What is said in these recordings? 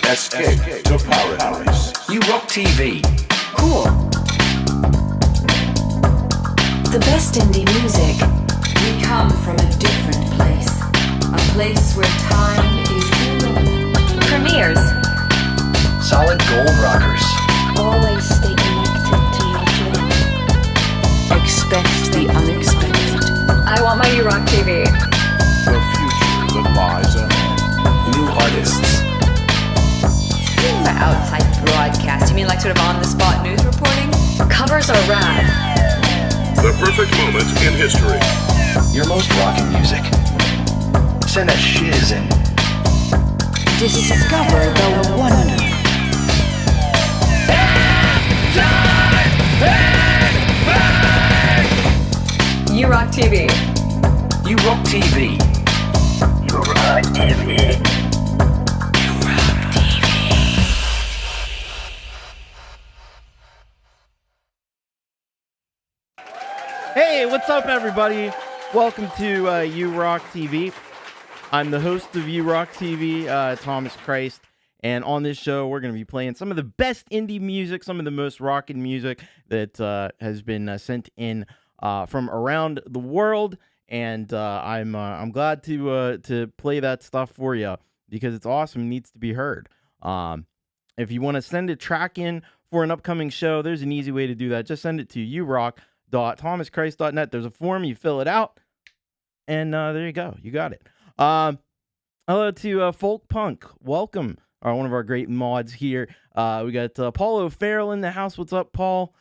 Escape to paradise. You Rock TV. Cool. The best indie music. We come from a different place. A place where time is irrelevant. Premieres. Solid gold rockers. Always stay connected to your dream. Expect the unexpected. I want my You Rock TV. The future that lies ahead. New artists. By outside broadcast, you mean like sort of on-the-spot news reporting? Covers are rad. The perfect moment in history. Your most rockin' music. Send that shiz in. Discover the wonder. You Rock TV. You Rock TV. You Rock TV. Hey, what's up, everybody? Welcome to You Rock TV. I'm the host of You Rock TV, Thomas Christ, and on this show, we're going to be playing some of the best indie music, some of the most rockin' music that has been sent in from around the world, and I'm glad to play that stuff for you because it's awesome. It needs to be heard. If you want to send a track in for an upcoming show, there's an easy way to do that. Just send it to yourock.thomaschrist.net. There's a form, you fill it out, and there you go. You got it. Hello to Folkpunk. Welcome. One of our great mods here. We got Paul O'Farrell in the house. What's up, Paul?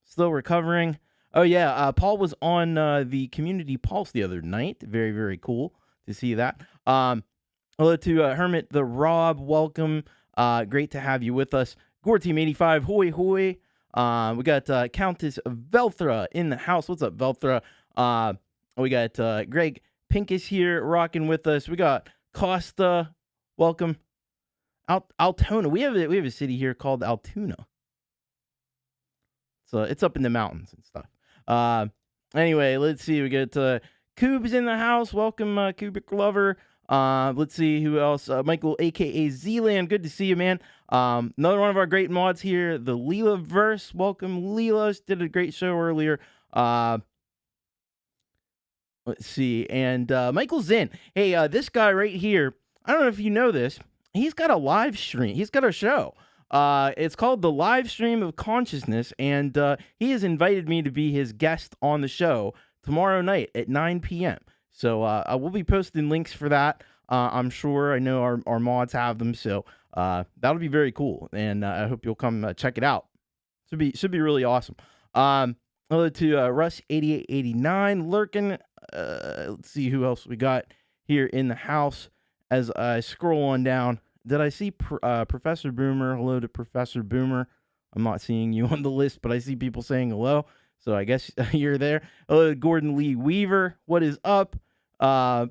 Still recovering. Oh, yeah. Paul was on the Community Pulse the other night. Very, very cool to see that. Hello to Hermit the Rob. Welcome. Great to have you with us. Gore Team 85. Hoy, hoy. We got Countess Velthra in the house. What's up, Velthra? We got Greg Pincus here rocking with us. We got Costa. Welcome. Altona. We have a city here called Altoona. So it's up in the mountains and stuff. Anyway, let's see. We got Coobs in the house. Welcome, Kubricklover. Let's see who else. Michael, aka Zealand. Good to see you, man. Another one of our great mods here, the Leela Verse. Welcome, Leela. Did a great show earlier. Let's see. And Michael's in. Hey, this guy right here, I don't know if you know this. He's got a live stream. He's got a show. It's called The Live Stream of Consciousness, and he has invited me to be his guest on the show tomorrow night at 9 p.m. So I will be posting links for that. I'm sure. I know our mods have them, so that'll be very cool, and I hope you'll come check it out. Should be really awesome. Hello to Russ8889 lurking. Let's see who else we got here in the house as I scroll on down. Did I see Professor Boomer? Hello to Professor Boomer. I'm not seeing you on the list, but I see people saying hello, so I guess you're there. Hello to Gordon Lee Weaver. What is up?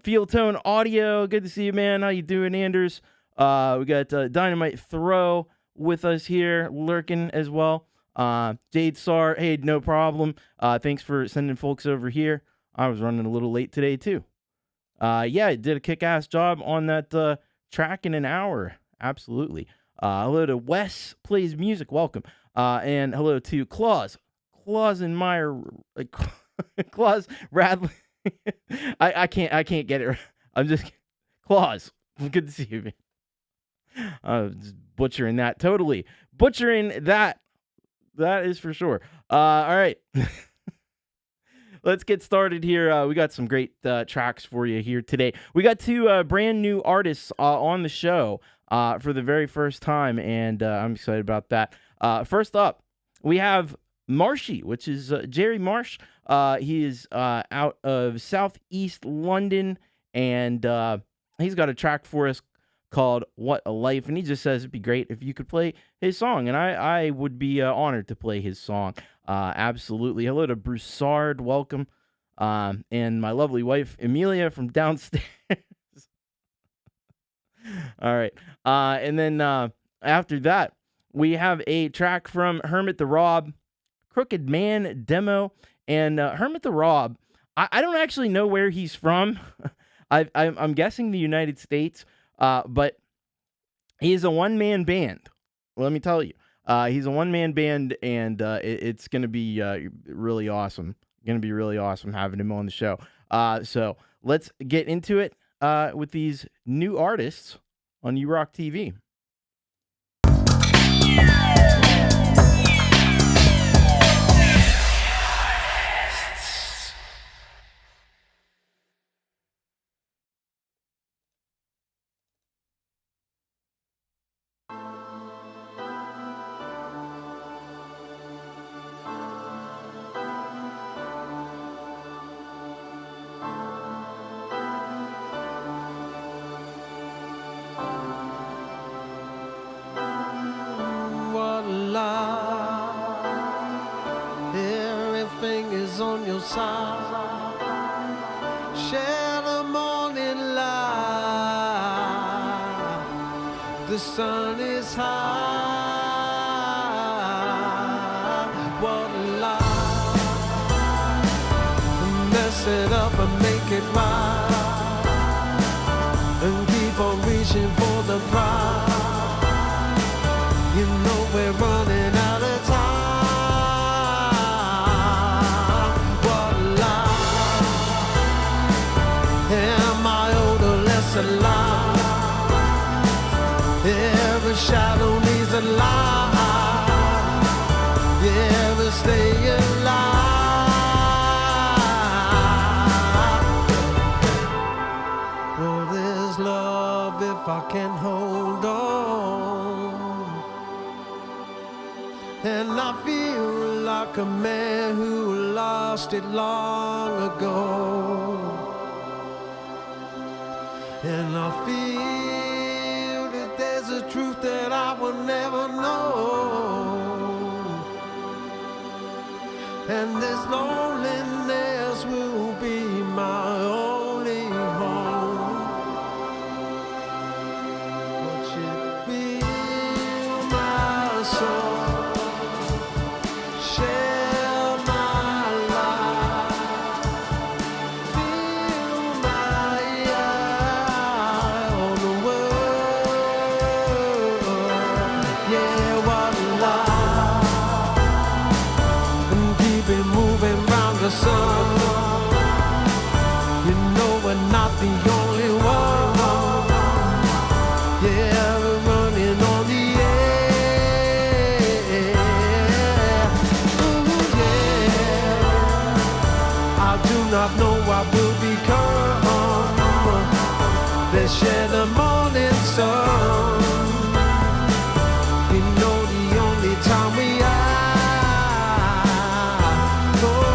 Field Tone Audio. Good to see you, man. How you doing, Anders? We got Dynamite Throw with us here, lurking as well. Jade Sar. Hey, no problem. Thanks for sending folks over here. I was running a little late today, too. Yeah, I did a kick-ass job on that track in an hour. Absolutely. Hello to Wes Plays Music. Welcome. And hello to Claus and Meyer. Claus Radley. I can't get it. I'm just Claus. Good to see you, man. Just butchering that. Totally. Butchering that. That is for sure. All right. Let's get started here. We got some great tracks for you here today. We got two brand new artists on the show for the very first time, and I'm excited about that. First up, we have Marshy, which is Jerry Marsh. He is out of Southeast London, and he's got a track for us called What a Life, and he just says it'd be great if you could play his song, and I would be honored to play his song. Absolutely. Hello to Broussard, welcome, and my lovely wife Amelia from downstairs. All right, and then after that we have a track from Hermit the Rob, Crooked Man demo, and Hermit the Rob, I don't actually know where he's from. I'm guessing the United States. But He is a one-man band. Let me tell you. He's a one-man band, and it's going to be really awesome. Going to be really awesome having him on the show. So let's get into it with these new artists on You Rock TV. Everything is on your side. Share the morning light. The sun is high. What a lie. Mess it up and make it right. And keep on reaching for the prize. You know we're running out of time. What a lie. Am I old or less alive? Every shadow needs a light. Yeah, we stay alive. What is love if I can hold on? And I feel like a man who lost it long ago. And I feel that there's a truth that I will never know. And this loneliness will be my only home. But you feel my soul. Share my life, feel my eye on the world. Yeah, what a lie. And keep it moving round the sun. You know we're not the only one. Yeah, we're running on the not know what will become. Let's share the morning sun. You know the only time we are. Oh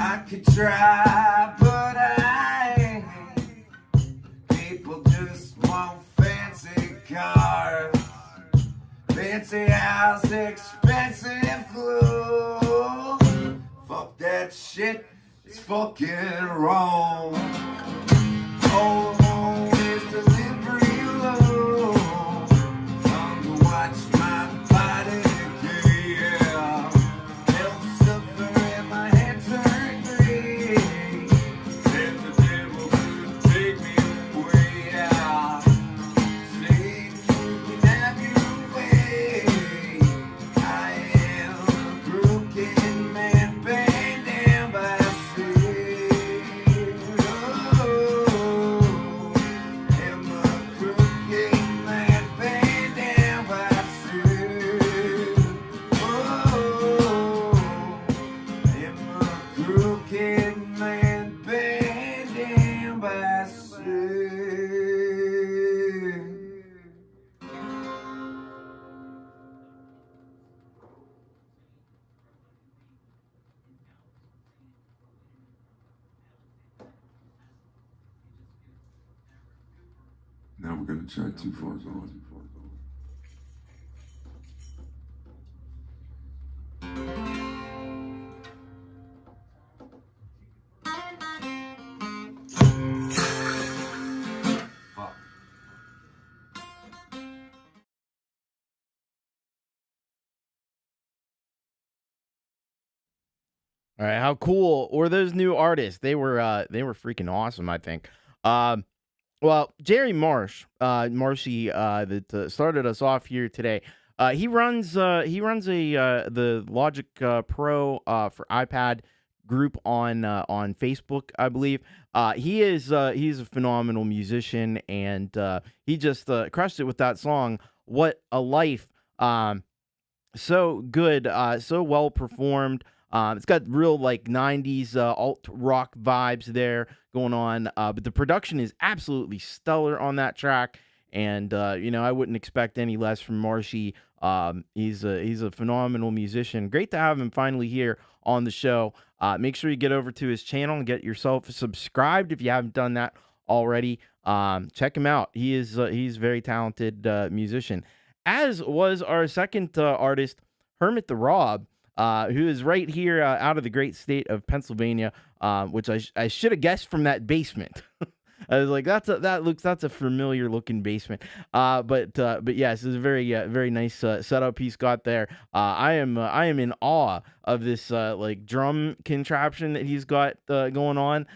I could try, but I ain't. People just want fancy cars, fancy house, expensive clothes. Fuck that shit, it's fucking wrong. All home is delivery alone. Time to watch my body decay, yeah. Health suffer and my head turn gray. Said the devil could take me away, yeah. Satan, you can have your way. I am a broken man, banned down by sin. Oh, am a crooked man, banned down by sin. Oh, am a crooked man, banned down by sin. Now we're gonna try Too Far Gone. Fuck. All right, how cool were those new artists? They were freaking awesome, I think. Well, Jerry Marshy, that started us off here today. He runs the Logic Pro for iPad group on Facebook, I believe. He's a phenomenal musician, and he just crushed it with that song "What a Life." So good, so well performed. It's got real like 90s alt rock vibes there going on, but the production is absolutely stellar on that track. And I wouldn't expect any less from Marshy. He's a phenomenal musician. Great to have him finally here on the show. Make sure you get over to his channel and get yourself subscribed if you haven't done that already. Check him out. He's a very talented musician. As was our second artist, Hermit the Rob, who is right here out of the great state of Pennsylvania, which I should have guessed from that basement. I was like, that's a familiar looking basement. But yes, it's a very nice setup he's got there. I am in awe of this like drum contraption that he's got going on.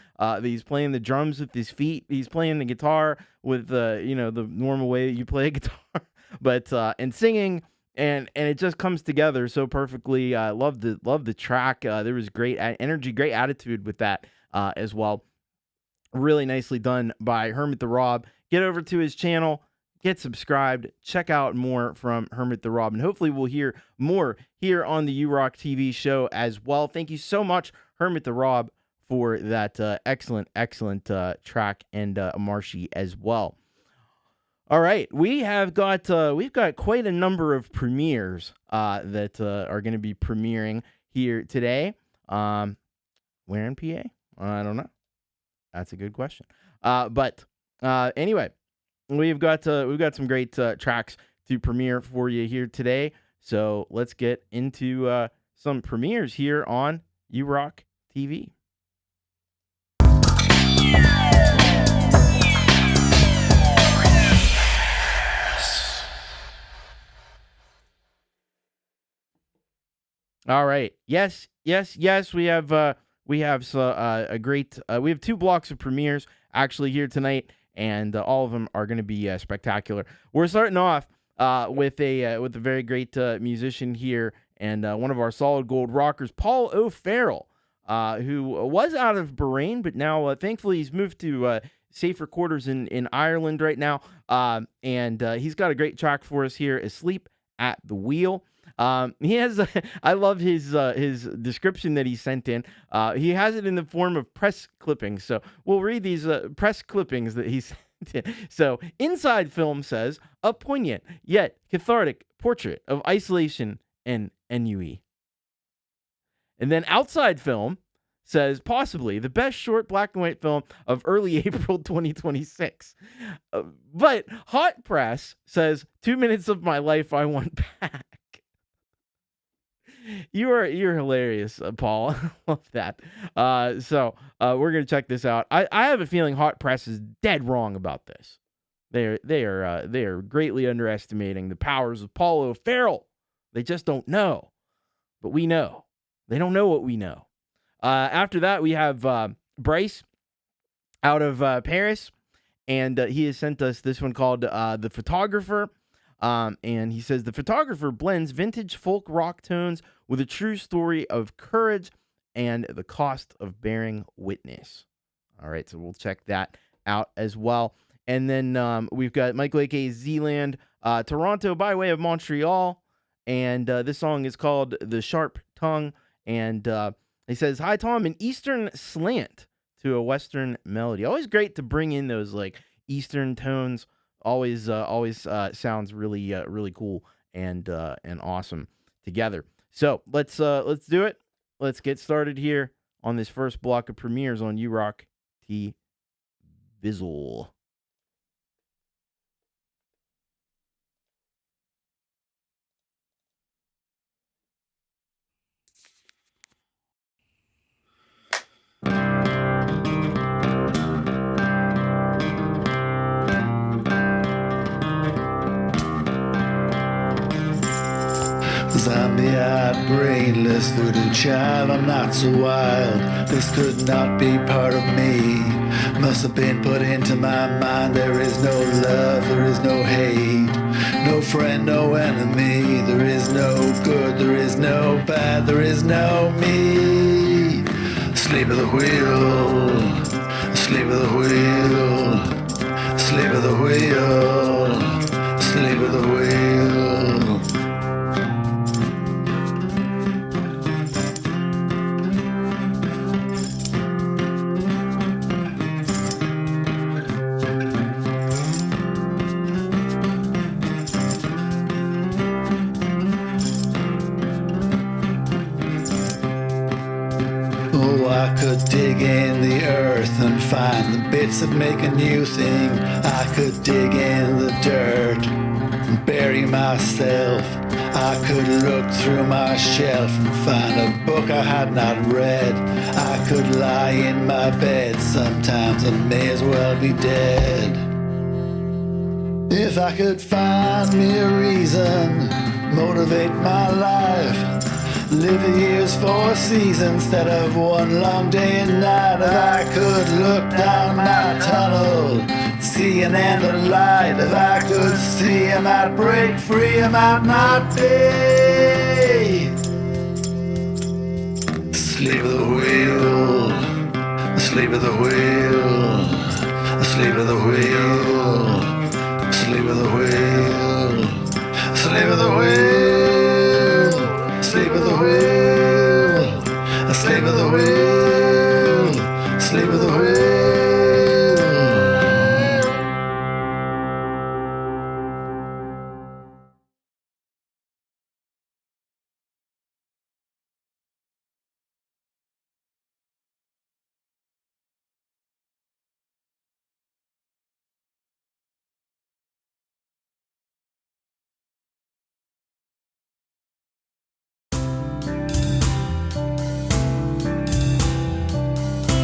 He's playing the drums with his feet. He's playing the guitar with the normal way that you play a guitar, but and singing. And it just comes together so perfectly. I love the track. There was great energy, great attitude with that as well. Really nicely done by Hermit the Rob. Get over to his channel, get subscribed, check out more from Hermit the Rob, and hopefully we'll hear more here on the URock TV show as well. Thank you so much, Hermit the Rob, for that excellent track, and Marshy as well. All right, we've got quite a number of premieres that are going to be premiering here today. Where in PA? I don't know. That's a good question. But anyway, we've got some great tracks to premiere for you here today. So let's get into some premieres here on URock TV. All right. Yes. We have a great. We have 2 blocks of premieres actually here tonight, and all of them are going to be spectacular. We're starting off with a very great musician here, and one of our solid gold rockers, Paul O'Farrell, who was out of Bahrain, but now thankfully he's moved to safer quarters in Ireland right now, and he's got a great track for us here, "Asleep at the Wheel." He has, I love his description that he sent in. He has it in the form of press clippings. So we'll read these press clippings that he sent in. So Inside Film says, "A poignant yet cathartic portrait of isolation and ennui." And then Outside Film says possibly the best short black and white film of early April 2026. But Hot Press says 2 minutes of my life I want back. You're hilarious, Paul. I love that. So we're gonna check this out. I have a feeling Hot Press is dead wrong about this. They are greatly underestimating the powers of Paulo Farrell. They just don't know, but we know. They don't know what we know. After that, we have Bryce out of Paris, and he has sent us this one called The Photographer. And he says, the photographer blends vintage folk rock tones with a true story of courage and the cost of bearing witness. All right, so we'll check that out as well. And then we've got Michael A.K. Zealand, Toronto by way of Montreal. And this song is called The Sharp Tongue. And he says, hi, Tom, an Eastern slant to a Western melody. Always great to bring in those like Eastern tones. Always sounds really cool and awesome together. So let's do it. Let's get started here on this first block of premieres on URock T Vizzle. Zombie-eyed, brainless voodoo child, I'm not so wild. This could not be part of me. Must have been put into my mind. There is no love, there is no hate. No friend, no enemy. There is no good, there is no bad, there is no me. Sleep of the wheel, sleep of the wheel, sleep of the wheel, sleep of the wheel. I could dig in the earth and find the bits that make a new thing. I could dig in the dirt and bury myself. I could look through my shelf and find a book I had not read. I could lie in my bed, sometimes I may as well be dead. If I could find me a reason, motivate my life, live a year's 4 seasons instead of one long day and night. If I could look down my tunnel, see an end of light. If I could see, I might break free, I might not be. Sleep of the wheel, sleep of the wheel, sleep of the wheel, sleep of the wheel, sleep of the wheel. Sleep of the wheel, sleep of the wheel, sleep of the wheel.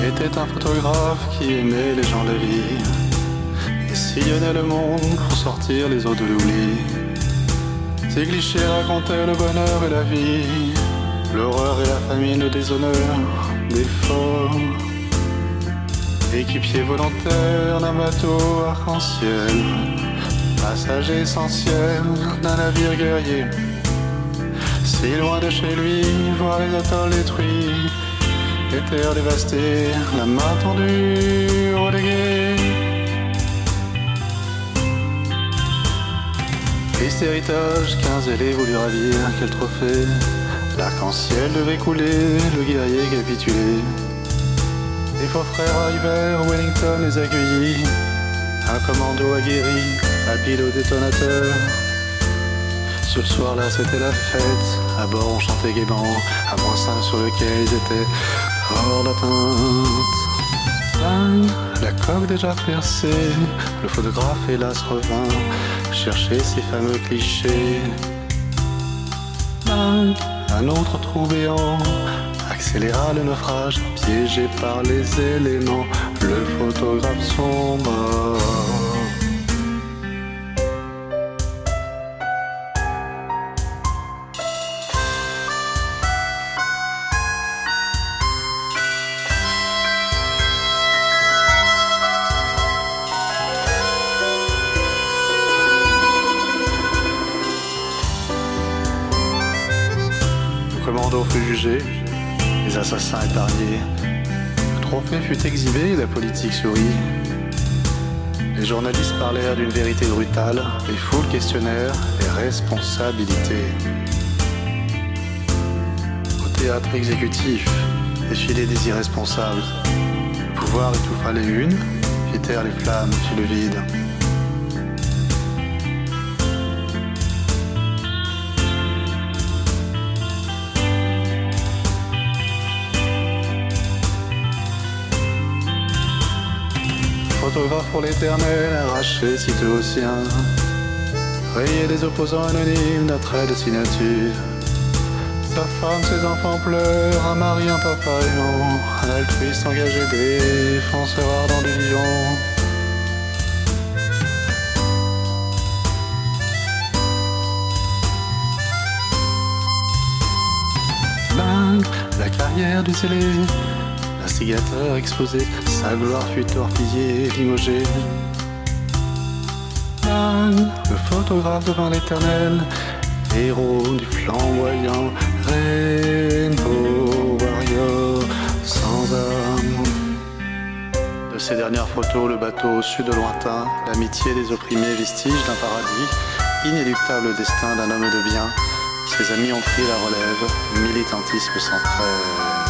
Était un photographe qui aimait les gens de la vie et sillonnait le monde pour sortir les eaux de l'oubli. Ses clichés racontaient le bonheur et la vie, l'horreur et la famine, le déshonneur des forts. Équipier volontaire d'un bateau arc-en-ciel, passager essentiel d'un navire guerrier. Si loin de chez lui, voir les atolls détruits, les terres dévastées, la main tendue au légué. Triste héritage qu'un zélé voulut ravir, quel trophée. L'arc-en-ciel devait couler, le guerrier capitulé. Les faux frères arrivèrent, Wellington les accueillit. Un commando aguerri, habile au détonateur. Ce soir-là c'était la fête, à bord on chantait gaiement, à -5 sur lequel ils étaient hors d'atteinte. Bang, la coque déjà percée, le photographe hélas revint chercher ces fameux clichés. Bang, un autre trou béant accéléra le naufrage, piégé par les éléments, le photographe sombre. Le commando fut jugé, les assassins épargnés. Le trophée fut exhibé, la politique sourit. Les journalistes parlèrent d'une vérité brutale, les foules questionnèrent les responsabilités. Au théâtre exécutif, défilaient des irresponsables. Le pouvoir étouffa les unes, quittèrent les flammes, fit le vide. Photographe pour l'éternel, arraché sitôt au sien. Rayé des opposants anonymes d'un trait de signature. Sa femme, ses enfants pleurent, un mari, un papa aimant, un altruiste engagé, défenseur ardent du vivant. Bang, la carrière du zélé. L'instigateur exposé, sa gloire fut torpillée, limogée. Bang, le photographe devint l'éternel, héros du flamboyant Rainbow Warrior sans âme. De ces dernières photos, le bateau au sud lointain, l'amitié des opprimés, vestige d'un paradis, inéluctable destin d'un homme de bien. Ses amis ont pris la relève, militantisme sans trêve.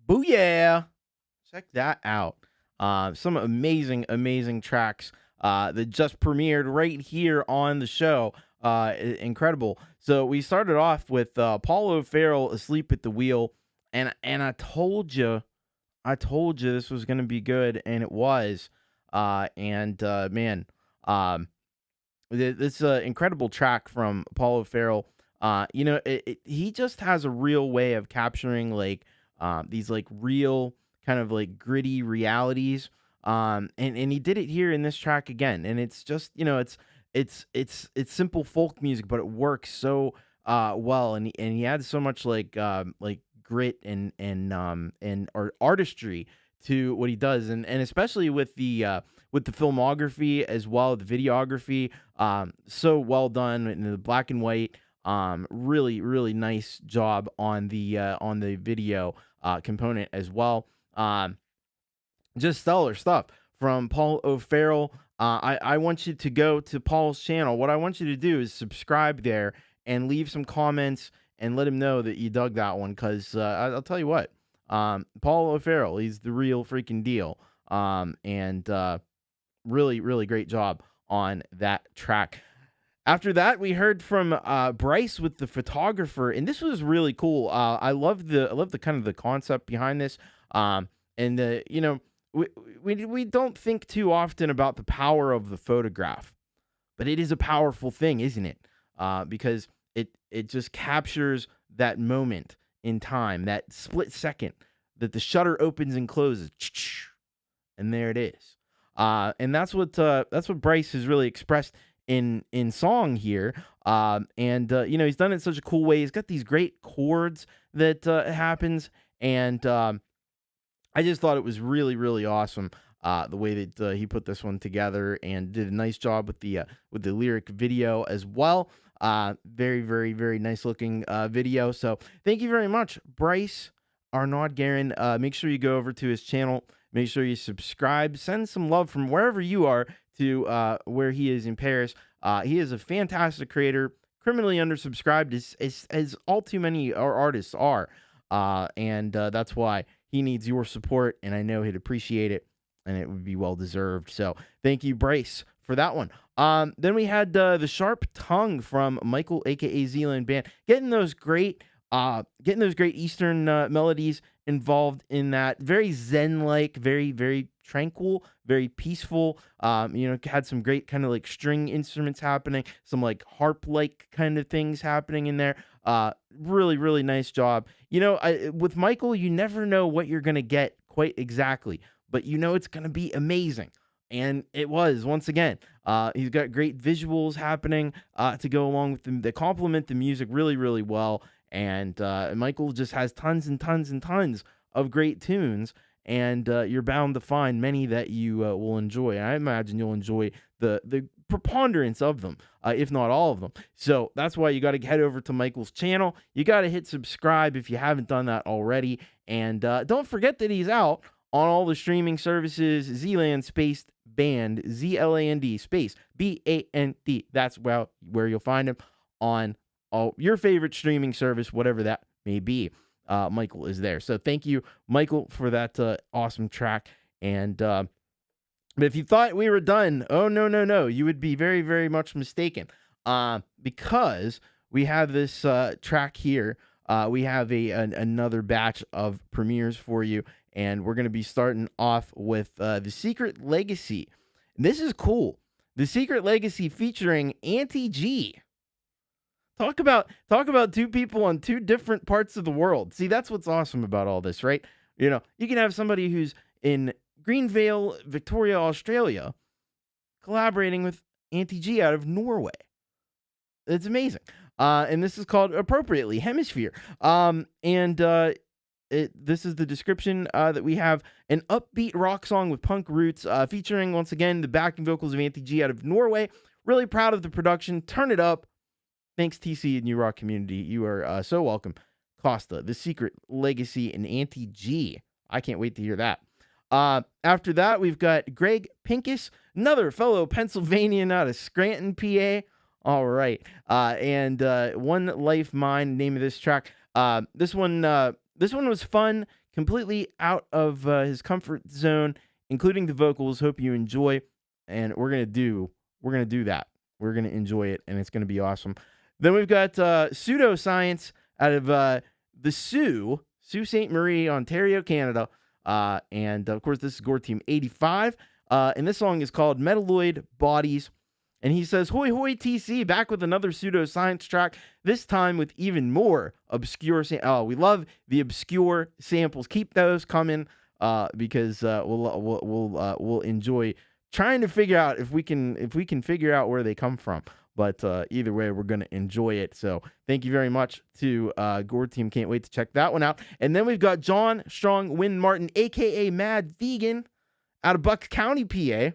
Booyah! Check that out. Some amazing tracks that just premiered right here on the show. Incredible. So we started off with Paul O'Farrell, "Asleep at the Wheel," and I told you this was gonna be good, and it was. Man, this incredible track from Paul O'Farrell. He just has a real way of capturing like these like real kind of like gritty realities. And he did it here in this track again, and it's just it's simple folk music, but it works so well, and he adds so much like grit and artistry to what he does, and especially with the filmography as well, the videography, so well done in the black and white. Really nice job on the video component as well. Just stellar stuff from Paul O'Farrell. I want you to go to Paul's channel. What I want you to do is subscribe there and leave some comments and let him know that you dug that one, because I'll tell you what, Paul O'Farrell, he's the real freaking deal. And really great job on that track. After that, we heard from Bryce with "The Photographer," and this was really cool. I love the kind of the concept behind this. We don't think too often about the power of the photograph, but it is a powerful thing, isn't it? Because it just captures that moment in time, that split second that the shutter opens and closes, and there it is. And that's what Bryce has really expressed in song here. He's done it in such a cool way. He's got these great chords that happens, and I just thought it was really awesome the way that he put this one together, and did a nice job with the lyric video as well. Very nice looking video. So thank you very much, Bryce Arnaud-Garin. Make sure you go over to his channel. Make sure you subscribe. Send some love from wherever you are to where he is in Paris. He is a fantastic creator, criminally undersubscribed as all too many artists are. And that's why he needs your support, and I know he'd appreciate it, and it would be well deserved. So thank you, Bryce, for that one. Then we had the Sharp Tongue from Michael, aka Zealand Band, getting those great Eastern melodies involved in that. Very zen-like, very tranquil, very peaceful. Had some great kind of like string instruments happening, some like harp-like kind of things happening in there. Really nice job. With Michael, you never know what you're gonna get quite exactly, but it's gonna be amazing. And it was, once again. He's got great visuals happening to go along with them. They complement the music really well. And Michael just has tons and tons of great tunes, and you're bound to find many that you will enjoy. And I imagine you'll enjoy the preponderance of them, if not all of them. So that's why you got to head over to Michael's channel. You got to hit subscribe if you haven't done that already. And don't forget that he's out on all the streaming services. Zealand Spaced Band, ZLAND space BAND. That's where you'll find him on all your favorite streaming service, whatever that may be. Michael is there. So thank you, Michael, for that awesome track. And but if you thought we were done, oh no, you would be very much mistaken. Because we have this track here. We have another batch of premieres for you, and we're gonna be starting off with The Secret Legacy. This is cool. The Secret Legacy featuring Auntie G. Talk about two people on two different parts of the world. See, that's what's awesome about all this, right? You can have somebody who's in Greenvale, Victoria, Australia, collaborating with Auntie G out of Norway. It's amazing. And this is called, appropriately, Hemisphere. This is the description that we have: an upbeat rock song with punk roots, featuring, once again, the backing vocals of Auntie G out of Norway. Really proud of the production. Turn it up. Thanks, TC and New Rock community. You are so welcome. Costa, The Secret Legacy, and Auntie G. I can't wait to hear that. After that, we've got Greg Pincus, another fellow Pennsylvanian out of Scranton, PA. All right. And One Life Mine, name of this track. This one was fun completely out of his comfort zone, including the vocals. Hope you enjoy, and we're gonna do that. We're gonna enjoy it, and it's gonna be awesome. Then we've got Pseudoscience out of the Sault Ste. Marie, Ontario, Canada, and of course this is Gore Team 85, and this song is called Metalloid Bodies. And he says, "Hoi hoi TC, back with another Pseudoscience track, this time with even more obscure we love the obscure samples. Keep those coming, because we'll enjoy trying to figure out if we can figure out where they come from. But either way, we're gonna enjoy it. So thank you very much to Gore Team. Can't wait to check that one out. And then we've got John Strong Wynn Martin, aka Mad Vegan, out of Bucks County, PA.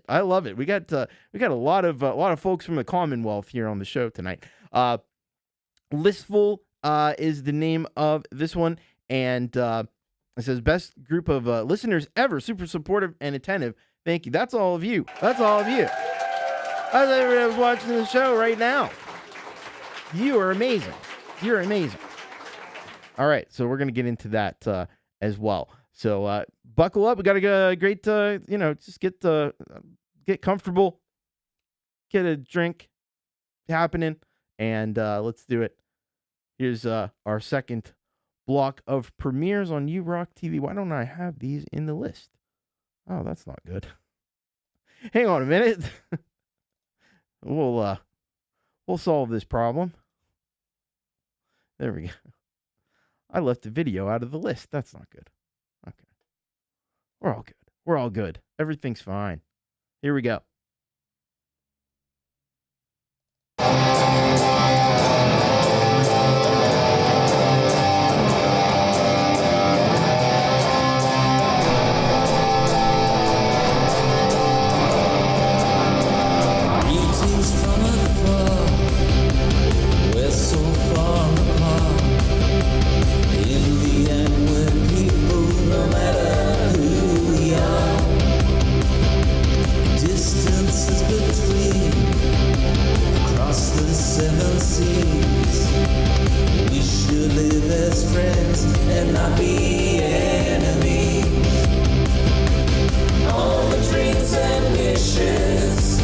I love it. We got a lot of folks from the Commonwealth here on the show tonight. Listful is the name of this one, and it says best group of listeners ever, super supportive and attentive. Thank you. That's all of you. That's everybody that's watching the show right now. You are amazing. You're amazing. All right, so we're gonna get into that as well. So buckle up. We got a great, just get comfortable, get a drink happening, and let's do it. Here's our second block of premieres on URock TV. Why don't I have these in the list? Oh, that's not good. Hang on a minute. We'll solve this problem. There we go. I left the video out of the list. That's not good. Okay. We're all good. We're all good. Everything's fine. Here we go. Seven seas. We should live as friends and not be enemies. All the dreams and wishes,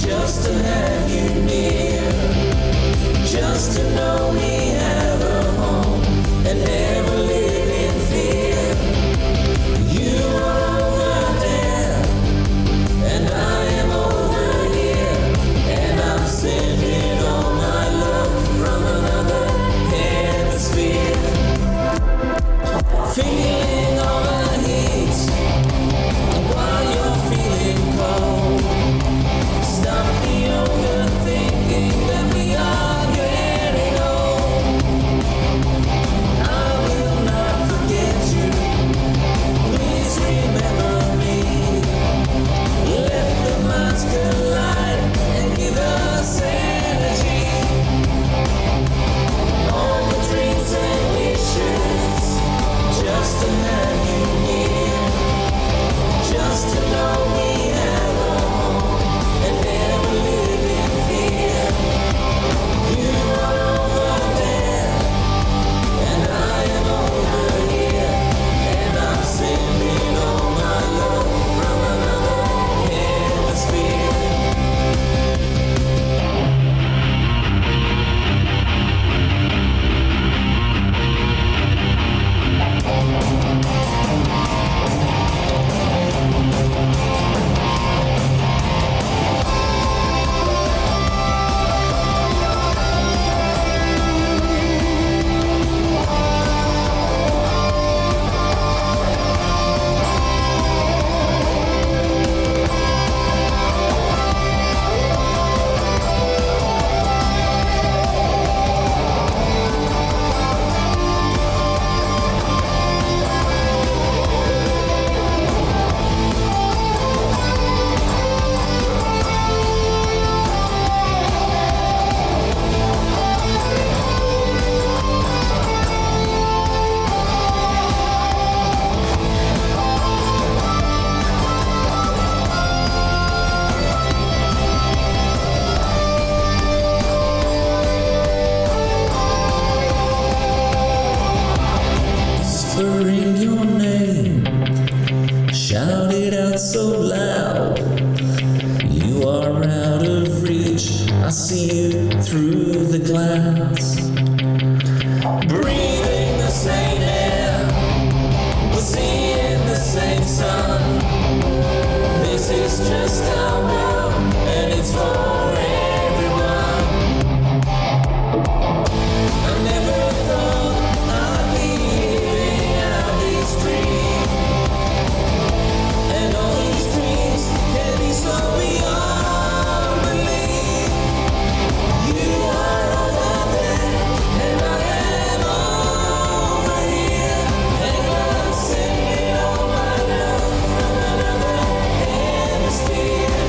just to have you near, just to know we have a home and never live in fear. You are over there, and I am over here, and I'm sending distance. Breathing the same air, we're seeing the same sun. This is just our world, and it's for everyone. I never thought I'd be living out this dream, and all these dreams can be so beyond belief. You are over there, and I am over here, and I'm sending all my love from another hemisphere.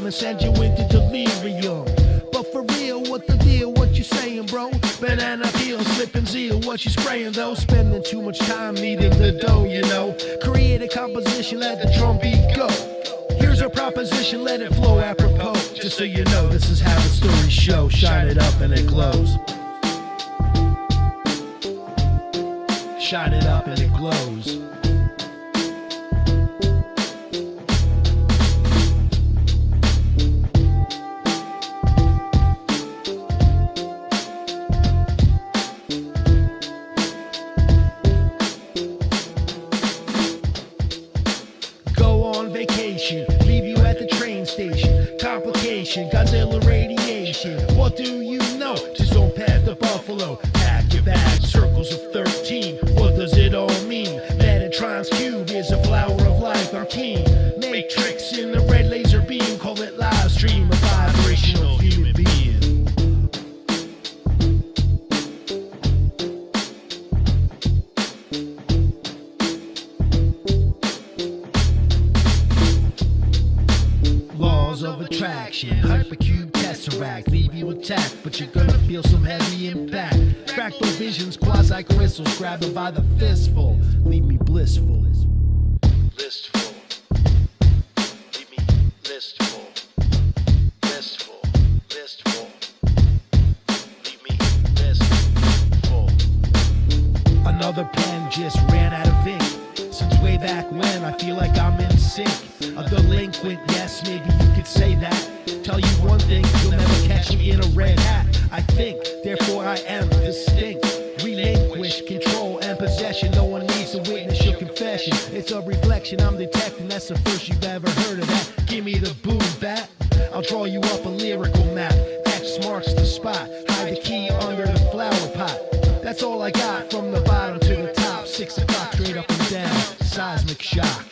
and send you into delirium. But for real, what the deal? What you saying, bro? Banana peel, slipping zeal. What you spraying though? Spending too much time kneading the dough, you know. Create a composition, let the drum beat go. Here's our proposition, let it flow apropos. Just so you know, this is how the stories show. Shine it up and it glows. Shine it up and it glows. Go on vacation, leave you at the train station. Complication, Godzilla radiation. What do you know? Just don't pass the buffalo. Pack your bag, circles of 13. What does it all mean? Metatron's cube is a flower of life. I'm keen. Matrix in the red laser beam. Call it live stream, a vibrational human being. Laws of attraction, hypercube tesseract, leave you attacked, but you're gonna feel some heavy impact. Fractal visions, quasi crystals, grab them by the fistful, leave me blissful. Listful, leave me listful, listful, listful, leave me listful. Another pen just ran out of ink. Since way back when, I feel like I'm in sync. A delinquent, yes, maybe you could say that. Tell you one thing, you'll never catch me in a red hat. I think, therefore I am distinct. Relinquish control and possession. No one needs to witness your confession. It's a reflection I'm detecting. That's the first you've ever heard of that. Give me the boom bat. I'll draw you up a lyrical map. X marks the spot. Hide the key under the flower pot. That's all I got from the bottom to the top. 6 o'clock straight up and down. Seismic shock.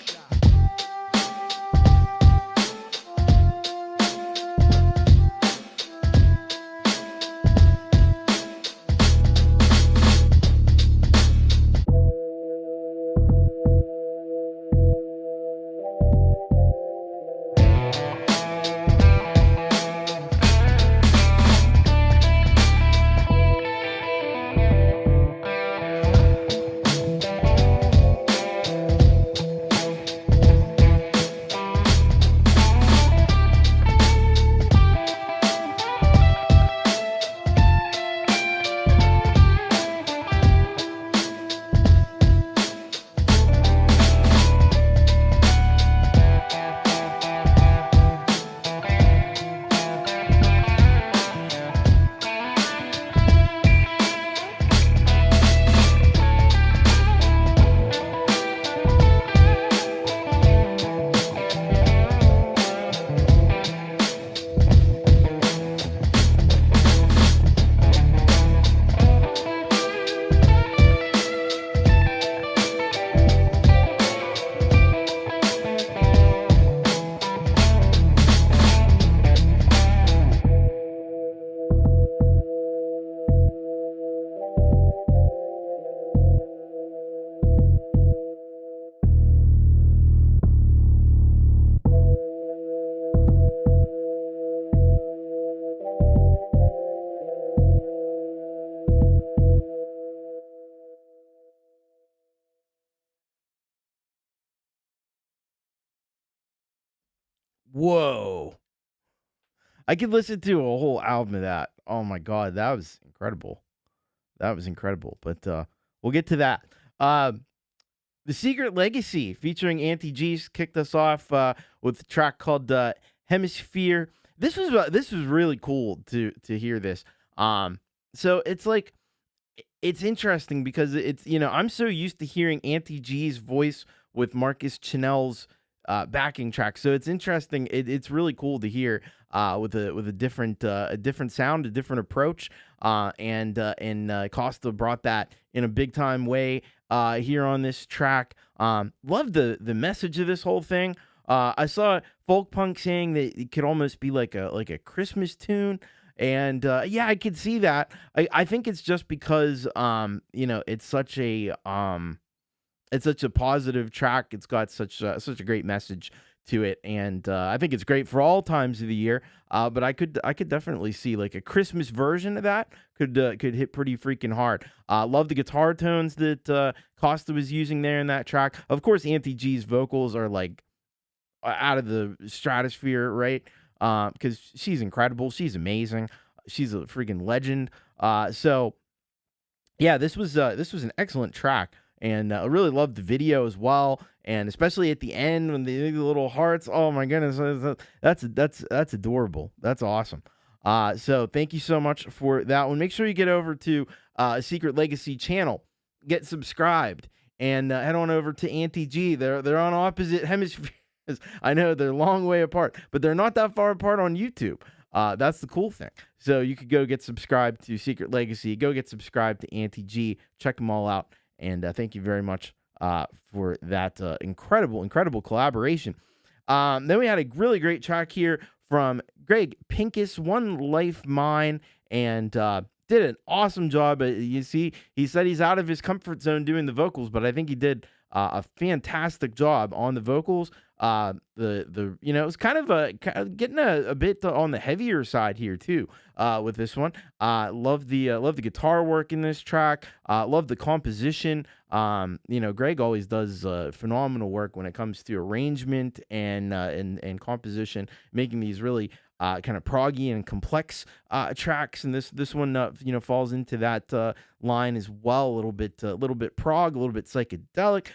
Whoa. I could listen to a whole album of that. Oh my god, that was incredible. That was incredible. But we'll get to that. The Secret Legacy featuring Auntie G's kicked us off with a track called Hemisphere. This was really cool to hear this. So it's like it's interesting because it's, you know, I'm so used to hearing Auntie G's voice with Marcus Chanel's backing track. So it's interesting. It's really cool to hear with a different sound, a different approach. And Costa brought that in a big time way here on this track. Love the message of this whole thing. I saw Folkpunk saying that it could almost be like a Christmas tune. And yeah, I could see that. I think it's just because you know, it's such a positive track. It's got such a great message to it, and I think it's great for all times of the year. But I could definitely see like a Christmas version of that could hit pretty freaking hard. Love the guitar tones that Costa was using there in that track. Of course, Auntie G's vocals are like out of the stratosphere, right? Because she's incredible, she's amazing, she's a freaking legend. So yeah, this was an excellent track. And I really loved the video as well, and especially at the end when the little hearts. Oh my goodness, that's adorable. That's awesome. So thank you so much for that one. Make sure you get over to Secret Legacy channel, get subscribed, and head on over to Auntie G. They're on opposite hemispheres. I know they're a long way apart, but they're not that far apart on YouTube. That's the cool thing. So you could go get subscribed to Secret Legacy, go get subscribed to Auntie G, check them all out. And thank you very much for that incredible collaboration. Then we had a really great track here from Greg Pincus, One Life Mine, and did an awesome job. You see, he said he's out of his comfort zone doing the vocals, but I think he did a fantastic job on the vocals. It was kind of getting a bit on the heavier side here too. With this one, love the guitar work in this track. Love the composition. Greg always does phenomenal work when it comes to arrangement and composition, making these really kind of proggy and complex tracks. And this one falls into that line as well. A little bit prog, a little bit psychedelic.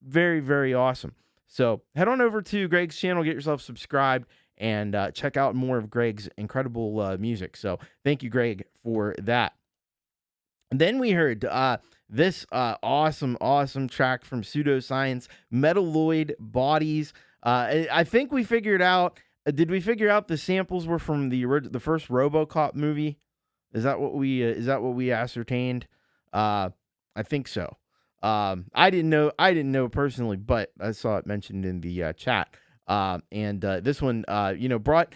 Very, very awesome. So head on over to Greg's channel, get yourself subscribed, and check out more of Greg's incredible music. So thank you, Greg, for that. And then we heard this awesome track from Pseudoscience, Metalloid Bodies. I think we figured out. Did we figure out the samples were from the first RoboCop movie? Is that what we ascertained? I think so. I didn't know personally, but I saw it mentioned in the chat. And this one, brought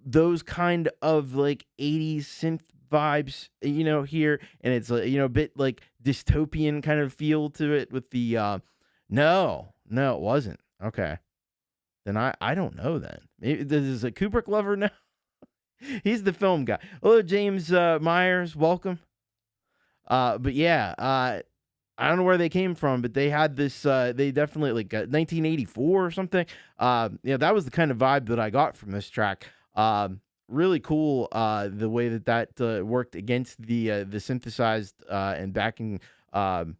those kind of like 80s synth vibes, here, and it's a bit like dystopian kind of feel to it with the no, it wasn't. Okay. Then I don't know then. Maybe this is a Kubricklover now. He's the film guy. Hello, James Myers, welcome. But yeah, I don't know where they came from, but they had this, they definitely, like, 1984 or something. That was the kind of vibe that I got from this track. Really cool, the way that worked against the synthesized and backing, the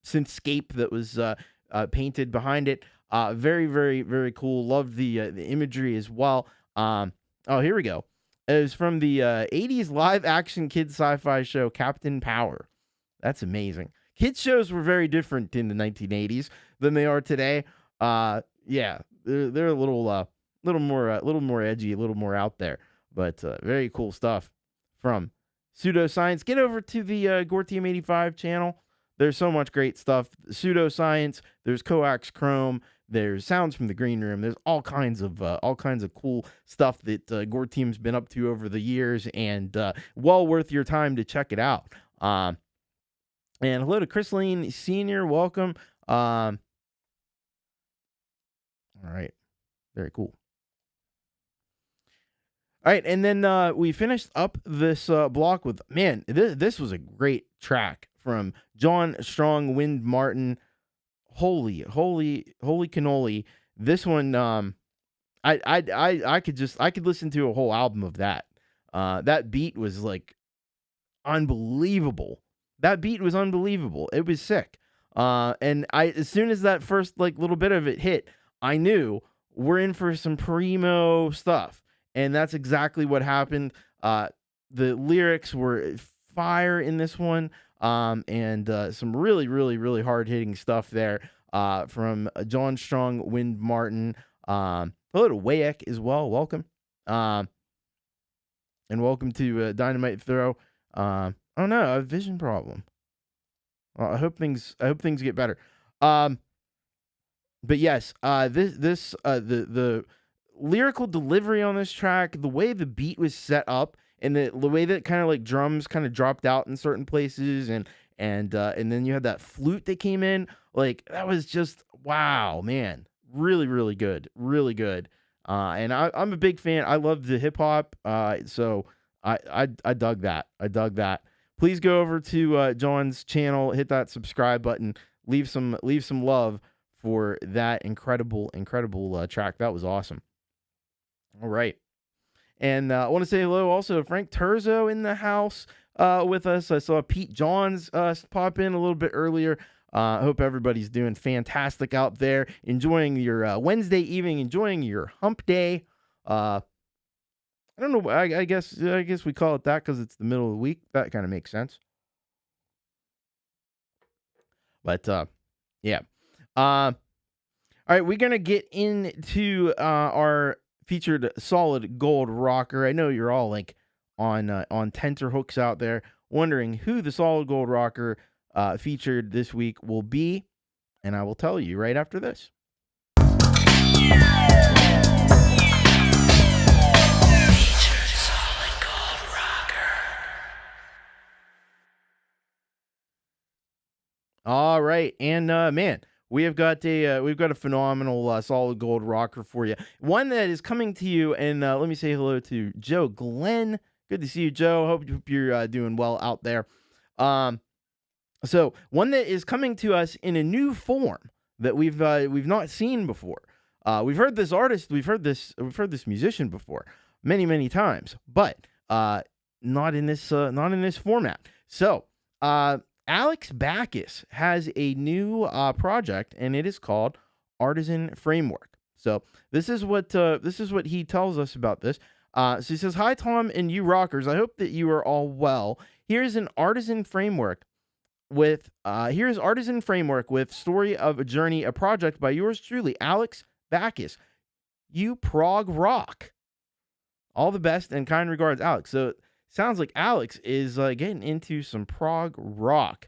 synthscape that was painted behind it. Very, very, very cool. Love the imagery as well. Here we go. It was from the 80s live-action kids sci-fi show Captain Power. That's amazing. Kids shows were very different in the 1980s than they are today. They're a little more edgy, a little more out there. But very cool stuff from Pseudoscience. Get over to the Gortium85 channel. There's so much great stuff. Pseudoscience. There's Coax Chrome. There's Sounds from the Green Room. There's all kinds of cool stuff that Gore Team's been up to over the years, and well worth your time to check it out. And hello to Chrisline Senior, welcome. All right, very cool. All right, and then we finished up this block with this was a great track from John Strong, Wind Martin. Holy cannoli. This one, I could listen to a whole album of that. That beat was like unbelievable. It was sick. And as soon as that first like little bit of it hit, I knew we're in for some primo stuff. And that's exactly what happened. The lyrics were fire in this one. And some really, really, really hard-hitting stuff there from John Strong, Wind Martin. Hello to Wayek as well. Welcome. And welcome to Dynamite Throw. Oh no, I have a vision problem. I hope things get better. But yes, the lyrical delivery on this track, the way the beat was set up, and the way that kind of like drums kind of dropped out in certain places, and then you had that flute that came in, like that was just wow, man, really, really good, really good. And I'm a big fan. I love the hip hop. So I dug that. I dug that. Please go over to John's channel, hit that subscribe button, leave some love for that incredible track. That was awesome. All right. And I want to say hello also to Frank Terzo in the house with us. I saw Pete Johns pop in a little bit earlier. I hope everybody's doing fantastic out there, enjoying your Wednesday evening, enjoying your hump day. I don't know. I guess we call it that because it's the middle of the week. That kind of makes sense. But yeah. All right, we're gonna get into our featured solid gold rocker. I know you're all like on tenterhooks out there, wondering who the solid gold rocker featured this week will be, and I will tell you right after this. All right, and man, we've got a phenomenal solid gold rocker for you. One that is coming to you, and let me say hello to Joe Glenn. Good to see you, Joe. Hope you're doing well out there. So one that is coming to us in a new form that we've not seen before. We've heard this artist, we've heard this musician before many times, but not in this format. So Alex Baccus has a new project, and it is called Artisan Framework. So this is what he tells us about this. So he says, "Hi Tom and you rockers. I hope that you are all well. Here's Artisan Framework with Story of a Journey, a project by yours truly, Alex Baccus. You prog rock. All the best and kind regards, Alex." So sounds like Alex is getting into some prog rock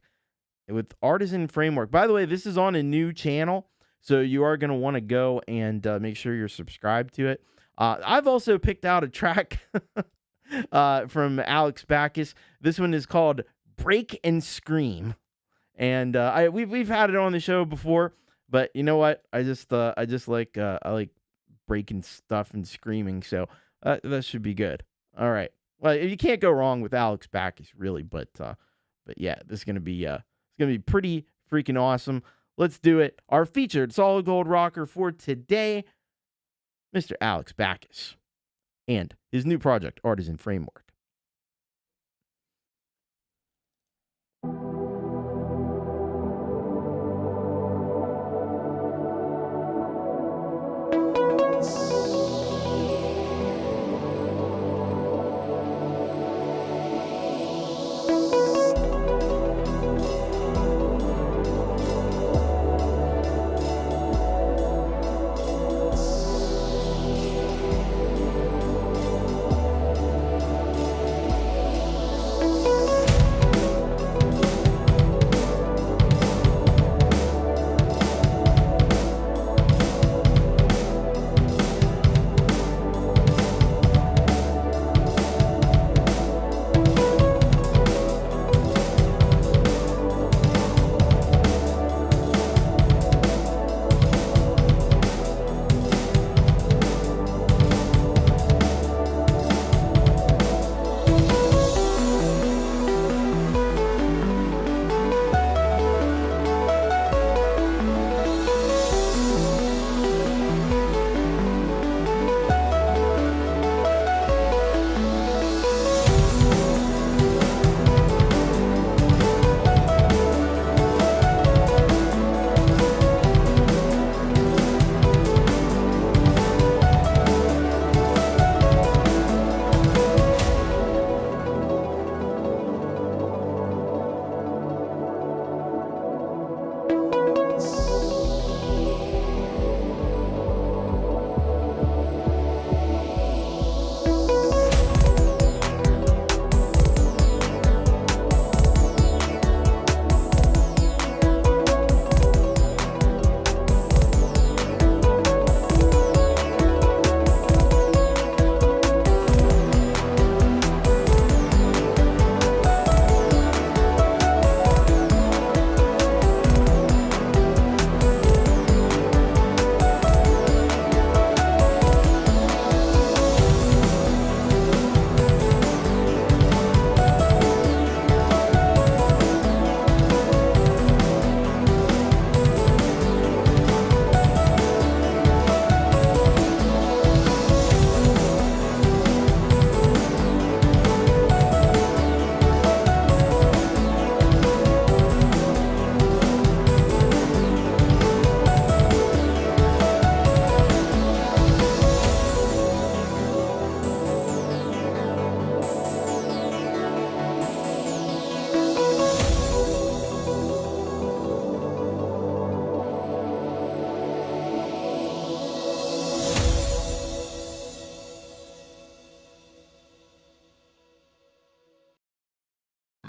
with Artisan Framework. By the way, this is on a new channel, so you are going to want to go and make sure you're subscribed to it. I've also picked out a track from Alex Baccus. This one is called Break and Scream, and we've had it on the show before, but you know what? I like breaking stuff and screaming, so that should be good. All right. Well, you can't go wrong with Alex Baccus, really, but yeah, this is gonna be pretty freaking awesome. Let's do it. Our featured solid gold rocker for today, Mr. Alex Baccus, and his new project, Artisan Framework.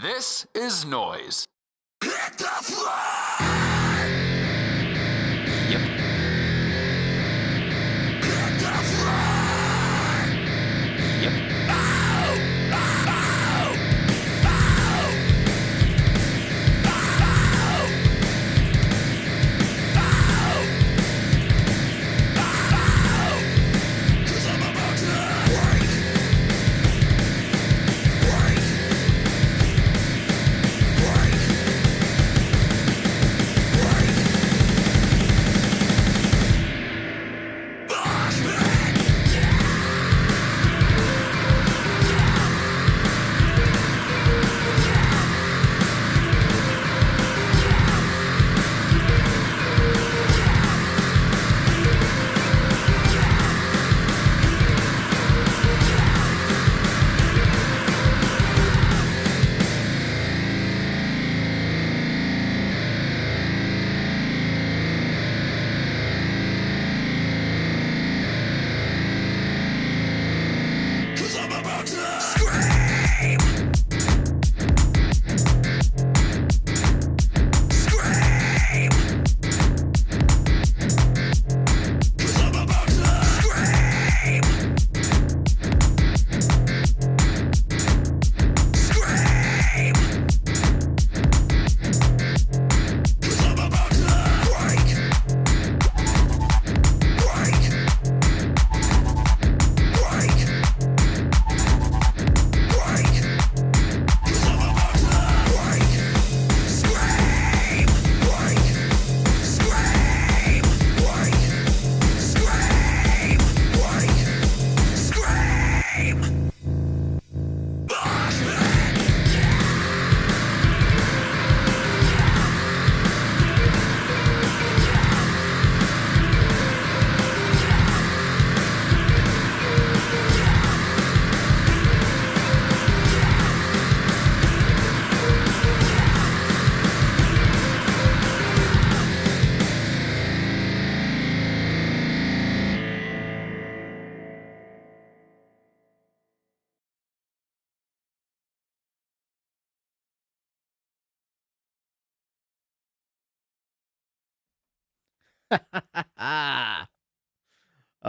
This is noise. Hit the floor! Yep. Hit the floor! Yep. Bow! Bow! Bow! Bow! Bow! Bow! 'Cause I'm about to break! Break!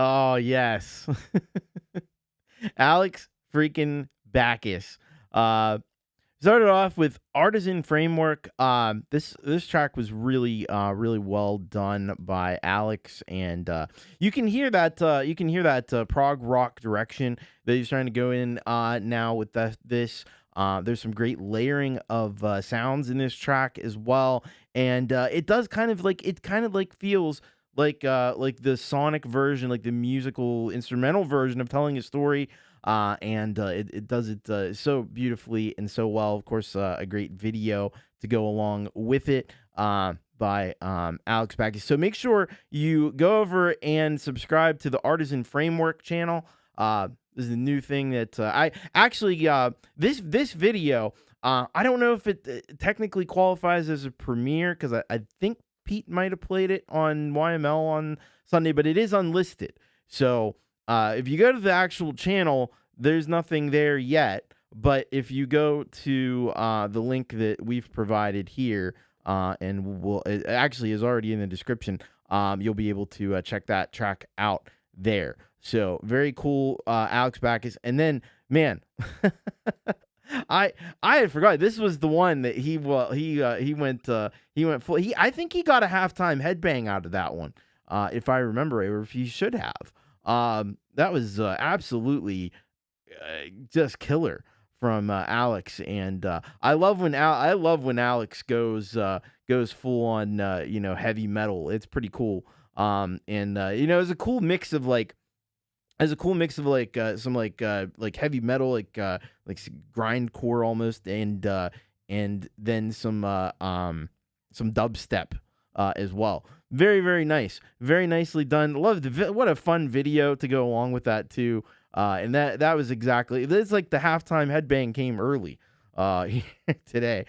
Oh, yes. Alex freaking Baccus. Started off with Artisan Framework. This track was really really well done by Alex, and you can hear that prog rock direction that he's trying to go in now with this. There's some great layering of sounds in this track as well, and it kind of feels like the sonic version, like the musical instrumental version of telling a story. And it does it so beautifully and so well. Of course, a great video to go along with it by Alex Baccus. So make sure you go over and subscribe to the Artisan Framework channel. This is a new thing that I actually this video. I don't know if it technically qualifies as a premiere because I think Pete might have played it on YML on Sunday, but it is unlisted. So if you go to the actual channel, there's nothing there yet. But if you go to the link that we've provided here, and it actually is already in the description, you'll be able to check that track out there. So very cool, Alex Baccus. And then, man, I had forgot this was the one that he went full. I think he got a halftime headbang out of that one, if I remember it, or if he should have. That was absolutely just killer from Alex, and I love when Alex goes full on heavy metal. It's pretty cool. It's a cool mix of some heavy metal, like grindcore almost, and then some dubstep as well. Very, very nice. Very nicely done. Love what a fun video to go along with that too. And that was exactly, it's like the halftime headbang came early today.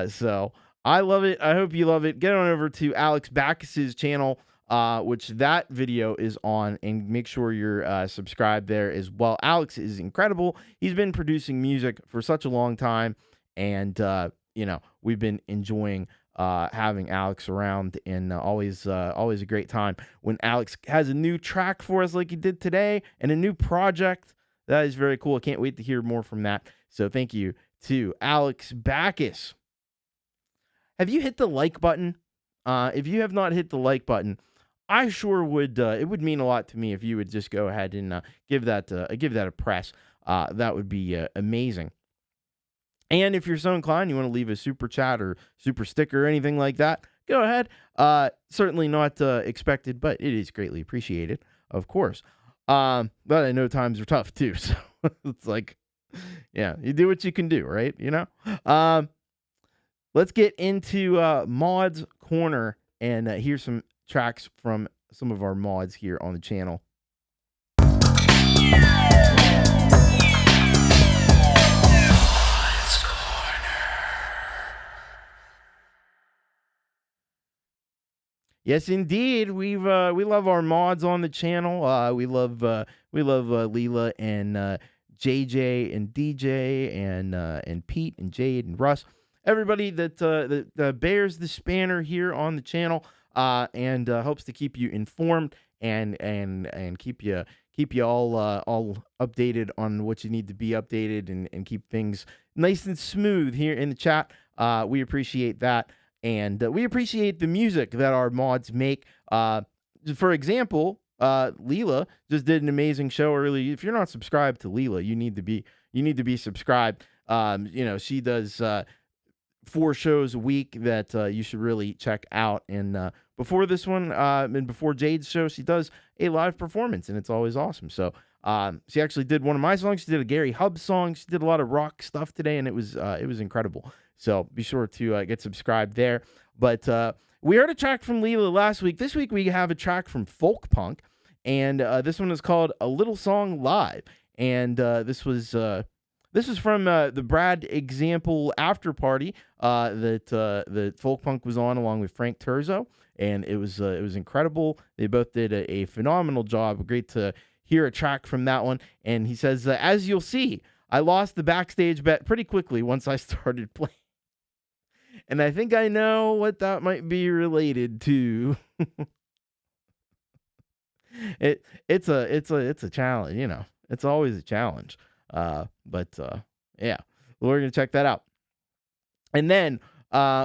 So I love it. I hope you love it. Get on over to Alex Baccus's channel, which that video is on, and make sure you're subscribed there as well. Alex is incredible. He's been producing music for such a long time, And, we've been enjoying having Alex around, and always a great time when Alex has a new track for us like he did today and a new project. That is very cool. I can't wait to hear more from that. So thank you to Alex Baccus. Have you hit the like button? If you have not hit the like button, I sure would. It would mean a lot to me if you would just go ahead and give that a press. That would be amazing. And if you're so inclined, you want to leave a super chat or super sticker or anything like that, go ahead. Certainly not expected, but it is greatly appreciated, of course. But I know times are tough too, so it's like, yeah, you do what you can do, right? Let's get into Mods Corner and hear some tracks from some of our mods here on the channel. Yes, indeed. We love our mods on the channel. We love Leela and JJ and DJ and Pete and Jade and Russ. Everybody that bears the spanner here on the channel and hopes to keep you informed and keep you all updated on what you need to be updated and keep things nice and smooth here in the chat. We appreciate that. And we appreciate the music that our mods make. For example, Leela just did an amazing show early. If you're not subscribed to Leela, you need to be subscribed. She does 4 shows a week that you should really check out. And before this one, and before Jade's show, she does a live performance, and it's always awesome. So she actually did one of my songs. She did a Gary Hub song. She did a lot of rock stuff today, and it was incredible. So be sure to get subscribed there. But we heard a track from Leela last week. This week we have a track from Folkpunk, and this one is called "A Little Song Live." And this was from the Brad Example after party that Folkpunk was on along with Frank Terzo, and it was incredible. They both did a phenomenal job. Great to hear a track from that one. And he says, as you'll see, I lost the backstage bet pretty quickly once I started playing. And I think I know what that might be related to. It's a challenge, It's always a challenge. But yeah, we're gonna check that out. And then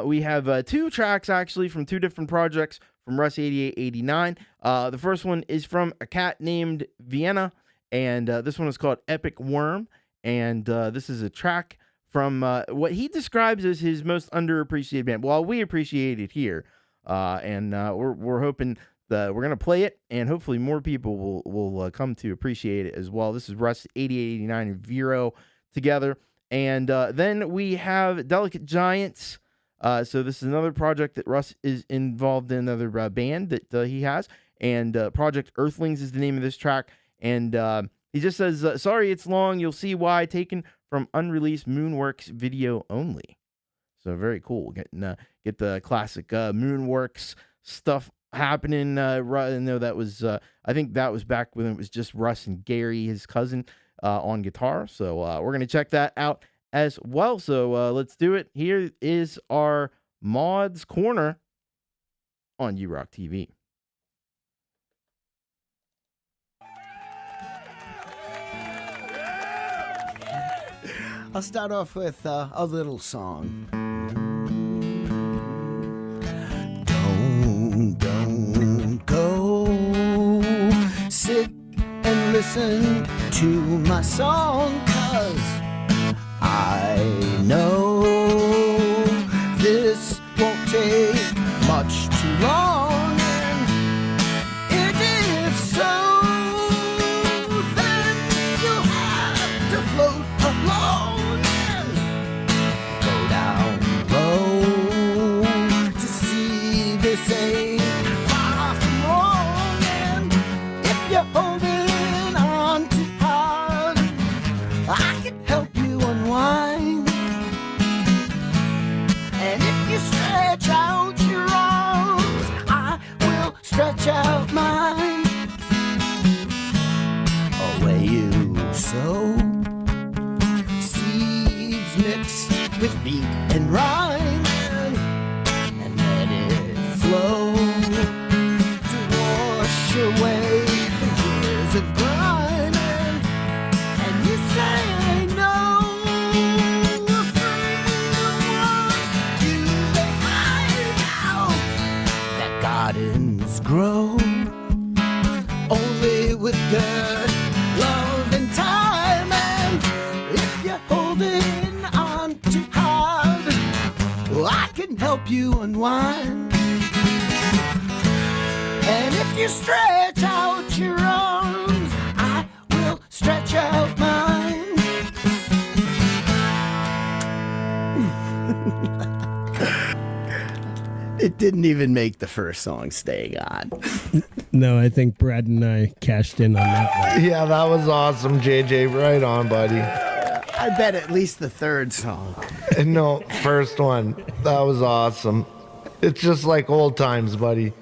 we have 2 tracks actually from 2 different projects from Russ 8889. The first one is from a cat named Vienna, and this one is called Epic Worm. And this is a track from what he describes as his most underappreciated band. Well, we appreciate it here, and we're hoping that we're gonna play it, and hopefully more people will come to appreciate it as well. This is Russ 8889 and Vero together, and then we have Delicate Giants. So this is another project that Russ is involved in, another band that he has, and Project Earthlings is the name of this track, and he just says, sorry it's long, you'll see why, taken from unreleased Moonworks video only. So very cool. Get the classic Moonworks stuff happening. I know that was, I think that was back when it was just Russ and Gary, his cousin, on guitar. So we're going to check that out as well. So let's do it. Here is our Mods Corner on URock TV. I'll start off with a little song. Don't go. Sit and listen to my song, 'cause I know this won't take much too long. And if so, then you'll have to float along. This ain't far from wrong, and if you're holding on too hard, I can help you unwind. and rhyme and let it flow to wash away the years of grime. And you say no, you may find out that gardens grow only with good love and time. And if you're holding on too hard, well, I can help you unwind. And if you stretch out your arms, I will stretch out mine. It didn't even make the first song, Stay God. No, I think Brad and I cashed in on that one. Yeah, that was awesome, JJ. Right on, buddy. I bet at least the third song. No, first one. That was awesome. It's just like old times, buddy.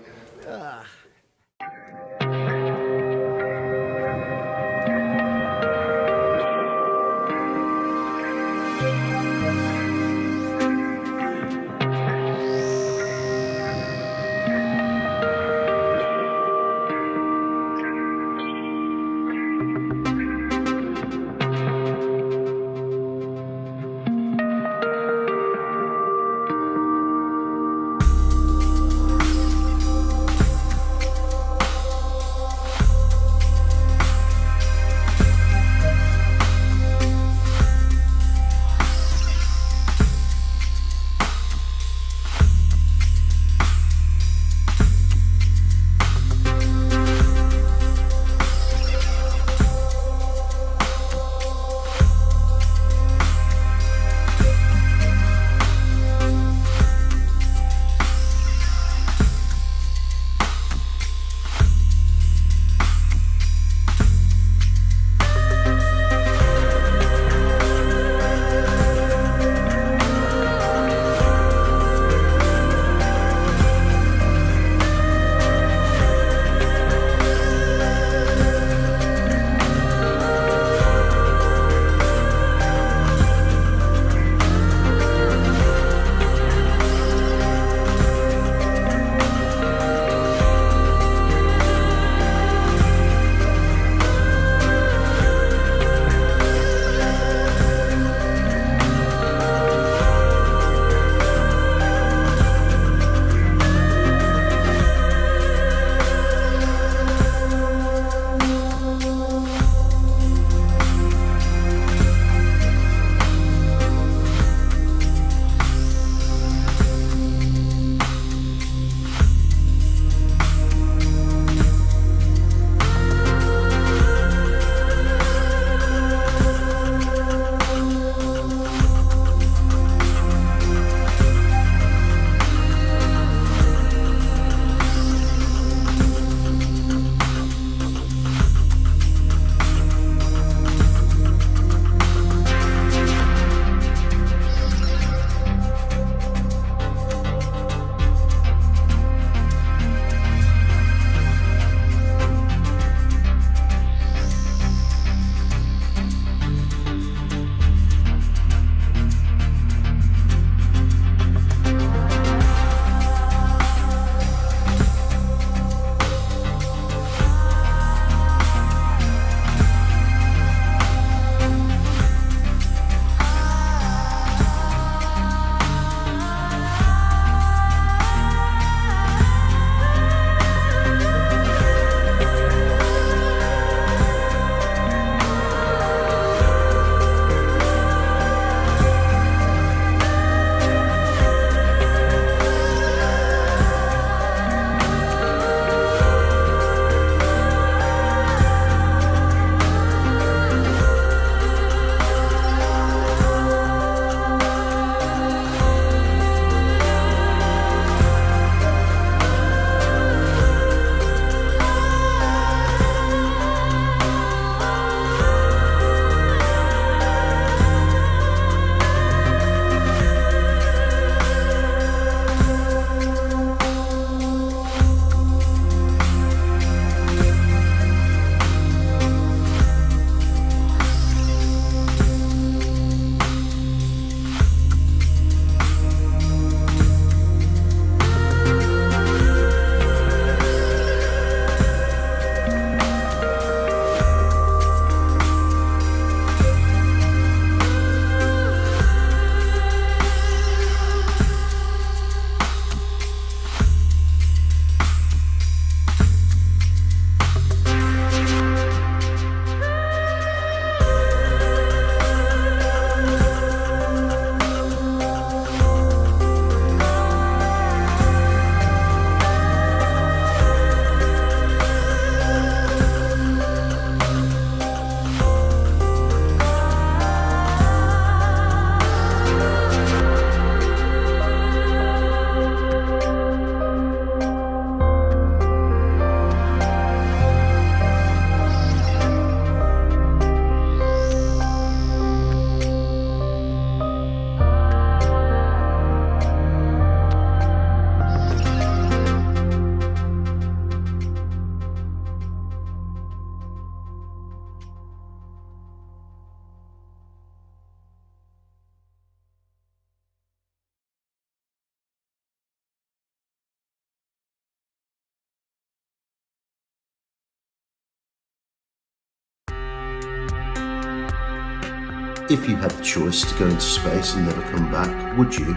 If you had the choice to go into space and never come back, would you?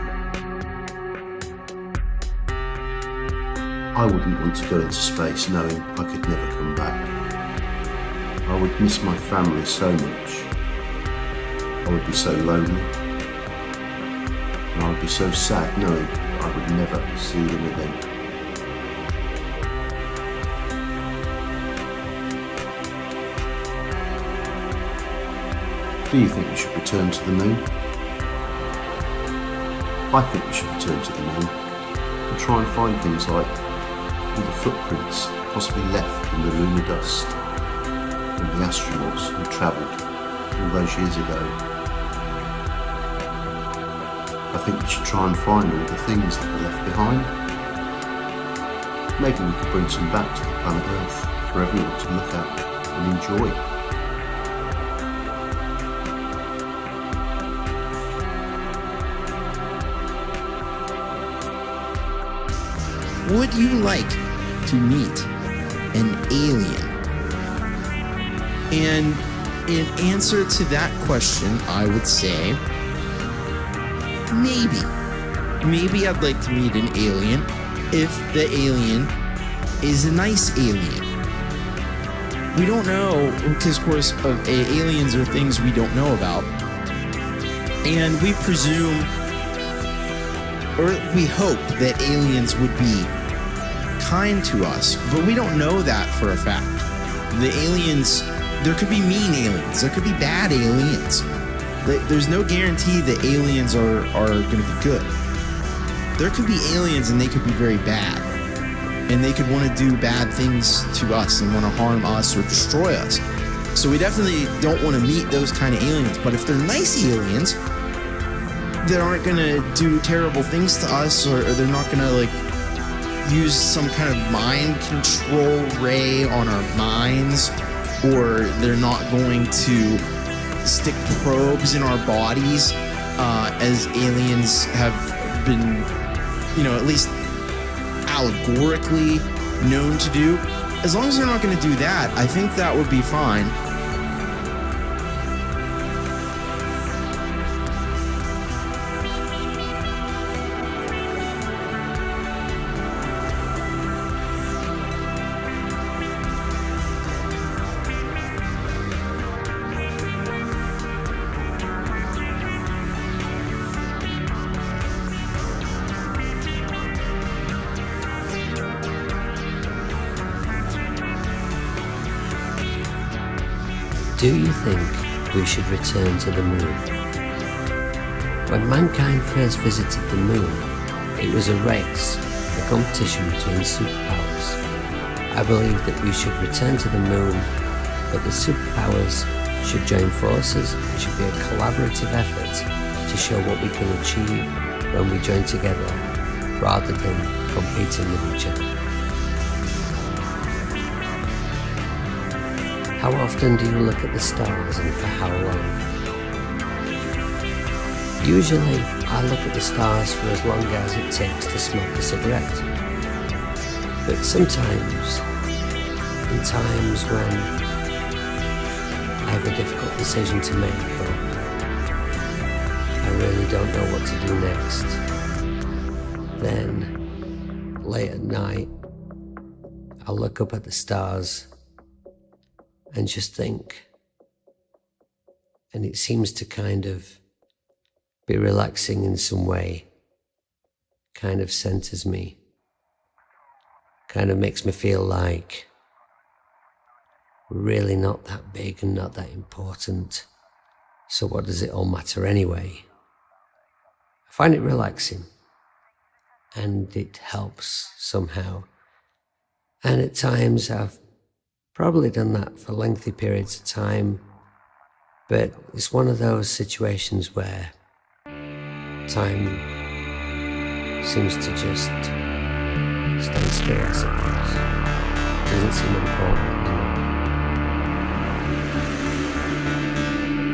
I wouldn't want to go into space knowing I could never come back. I would miss my family so much. I would be so lonely. And I would be so sad knowing that I would never see them again. Do you think we should return to the moon? I think we should return to the moon and try and find things like all the footprints possibly left in the lunar dust from the astronauts who travelled all those years ago. I think we should try and find all the things that were left behind. Maybe we could bring some back to the planet Earth for everyone to look at and enjoy. Would you like to meet an alien? And in answer to that question, I would say, maybe. Maybe I'd like to meet an alien if the alien is a nice alien. We don't know, because of course aliens are things we don't know about. And we presume, or we hope that aliens would be kind to us, but we don't know that for a fact. The aliens, there could be mean aliens, there could be bad aliens. There's no guarantee that aliens are going to be good. There could be aliens and they could be very bad. And they could want to do bad things to us and want to harm us or destroy us. So we definitely don't want to meet those kind of aliens. But if they're nice aliens that aren't going to do terrible things to us, or they're not going to like use some kind of mind control ray on our minds, or they're not going to stick probes in our bodies, as aliens have been, at least allegorically known to do. As long as they're not going to do that, I think that would be fine. Do you think we should return to the moon? When mankind first visited the moon, it was a race, a competition between superpowers. I believe that we should return to the moon, but the superpowers should join forces. It should be a collaborative effort to show what we can achieve when we join together, rather than competing with each other. How often do you look at the stars and for how long? Usually, I look at the stars for as long as it takes to smoke a cigarette. But sometimes, in times when I have a difficult decision to make, or I really don't know what to do next, then late at night, I'll look up at the stars and just think. And it seems to kind of be relaxing in some way, kind of centers me, kind of makes me feel like we're really not that big and not that important. So what does it all matter anyway? I find it relaxing, and it helps somehow. And at times I've probably done that for lengthy periods of time, but it's one of those situations where time seems to just stand still, I suppose. Doesn't seem important anymore.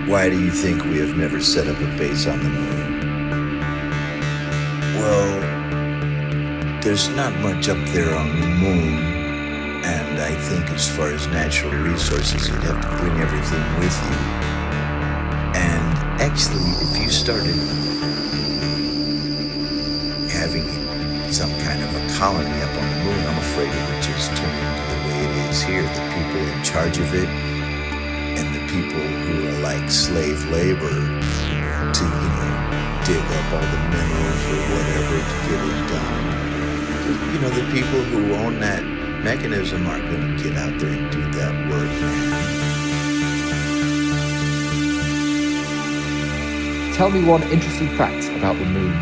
Why do you think we have never set up a base on the moon? Well, there's not much up there on the moon. And I think as far as natural resources, you'd have to bring everything with you. And actually, if you started having some kind of a colony up on the moon, I'm afraid it would just turn into the way it is here. The people in charge of it and the people who are like slave labor to, dig up all the minerals or whatever to get it done. The people who own that mechanism aren't going to get out there and do that work, man. Tell me one interesting fact about the moon.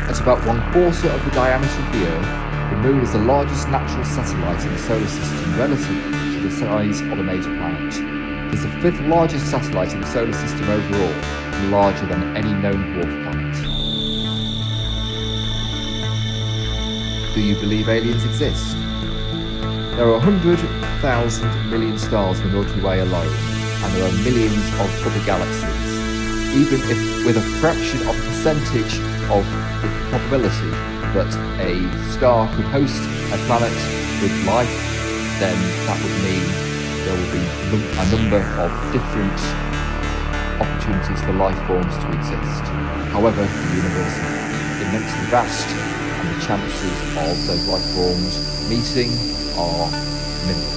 At about 1/4 of the diameter of the Earth, the moon is the largest natural satellite in the solar system relative to the size of a major planet. It is the 5th largest satellite in the solar system overall, and larger than any known dwarf planet. Do you believe aliens exist? There are 100,000 million stars in the Milky Way alone, and there are millions of other galaxies. Even if with a fraction of a percentage of the probability that a star could host a planet with life, then that would mean there will be a number of different opportunities for life forms to exist. However, the universe is immensely vast, and the chances of those life forms meeting are minimal.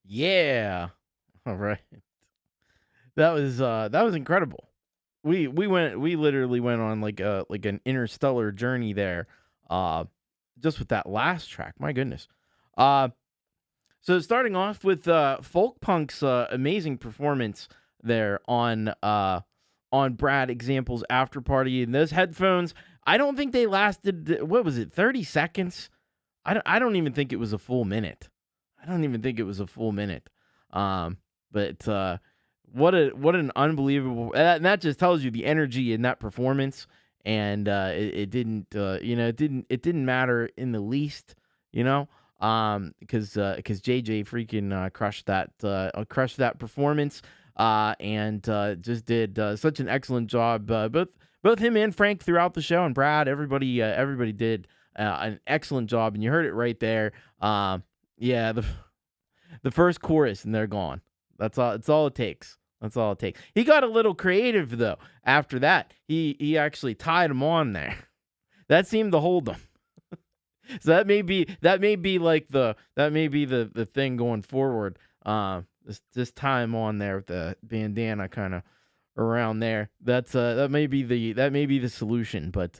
Yeah. All right. That was incredible. We literally went on like an interstellar journey there. Just with that last track. My goodness. So starting off with Folkpunk's amazing performance there on Brad Example's After Party, and those headphones, I don't think they lasted, what was it, 30 seconds? I don't even think it was a full minute. But what an unbelievable, and that just tells you the energy in that performance. And it didn't matter in the least, because JJ freaking crushed that performance, and just did such an excellent job. Both him and Frank throughout the show, and Brad, everybody did an excellent job, and you heard it right there. Yeah, the first chorus, and they're gone. That's all. It's all it takes. That's all it takes. He got a little creative though. After that, he actually tied him on there. That seemed to hold them. So that may be the thing going forward. Just tie him on there with the bandana kind of around there. That may be the solution. But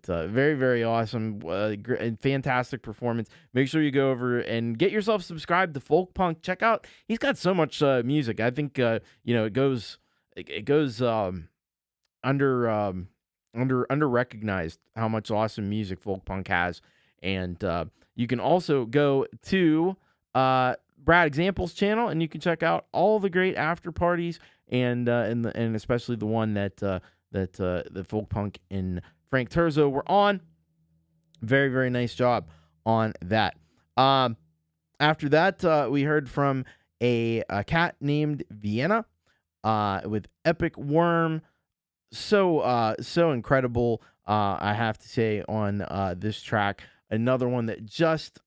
very, very awesome, and fantastic performance. Make sure you go over and get yourself subscribed to Folkpunk. Check out, he's got so much music. I think it goes under recognized how much awesome music Folkpunk has. And you can also go to Brad Example's channel, and you can check out all the great after parties, and especially the one that the Folkpunk and Frank Terzo were on. Very, very nice job on that. After that, we heard from a cat named Vienna with Epic Worm. So incredible, I have to say, on this track. Another one that just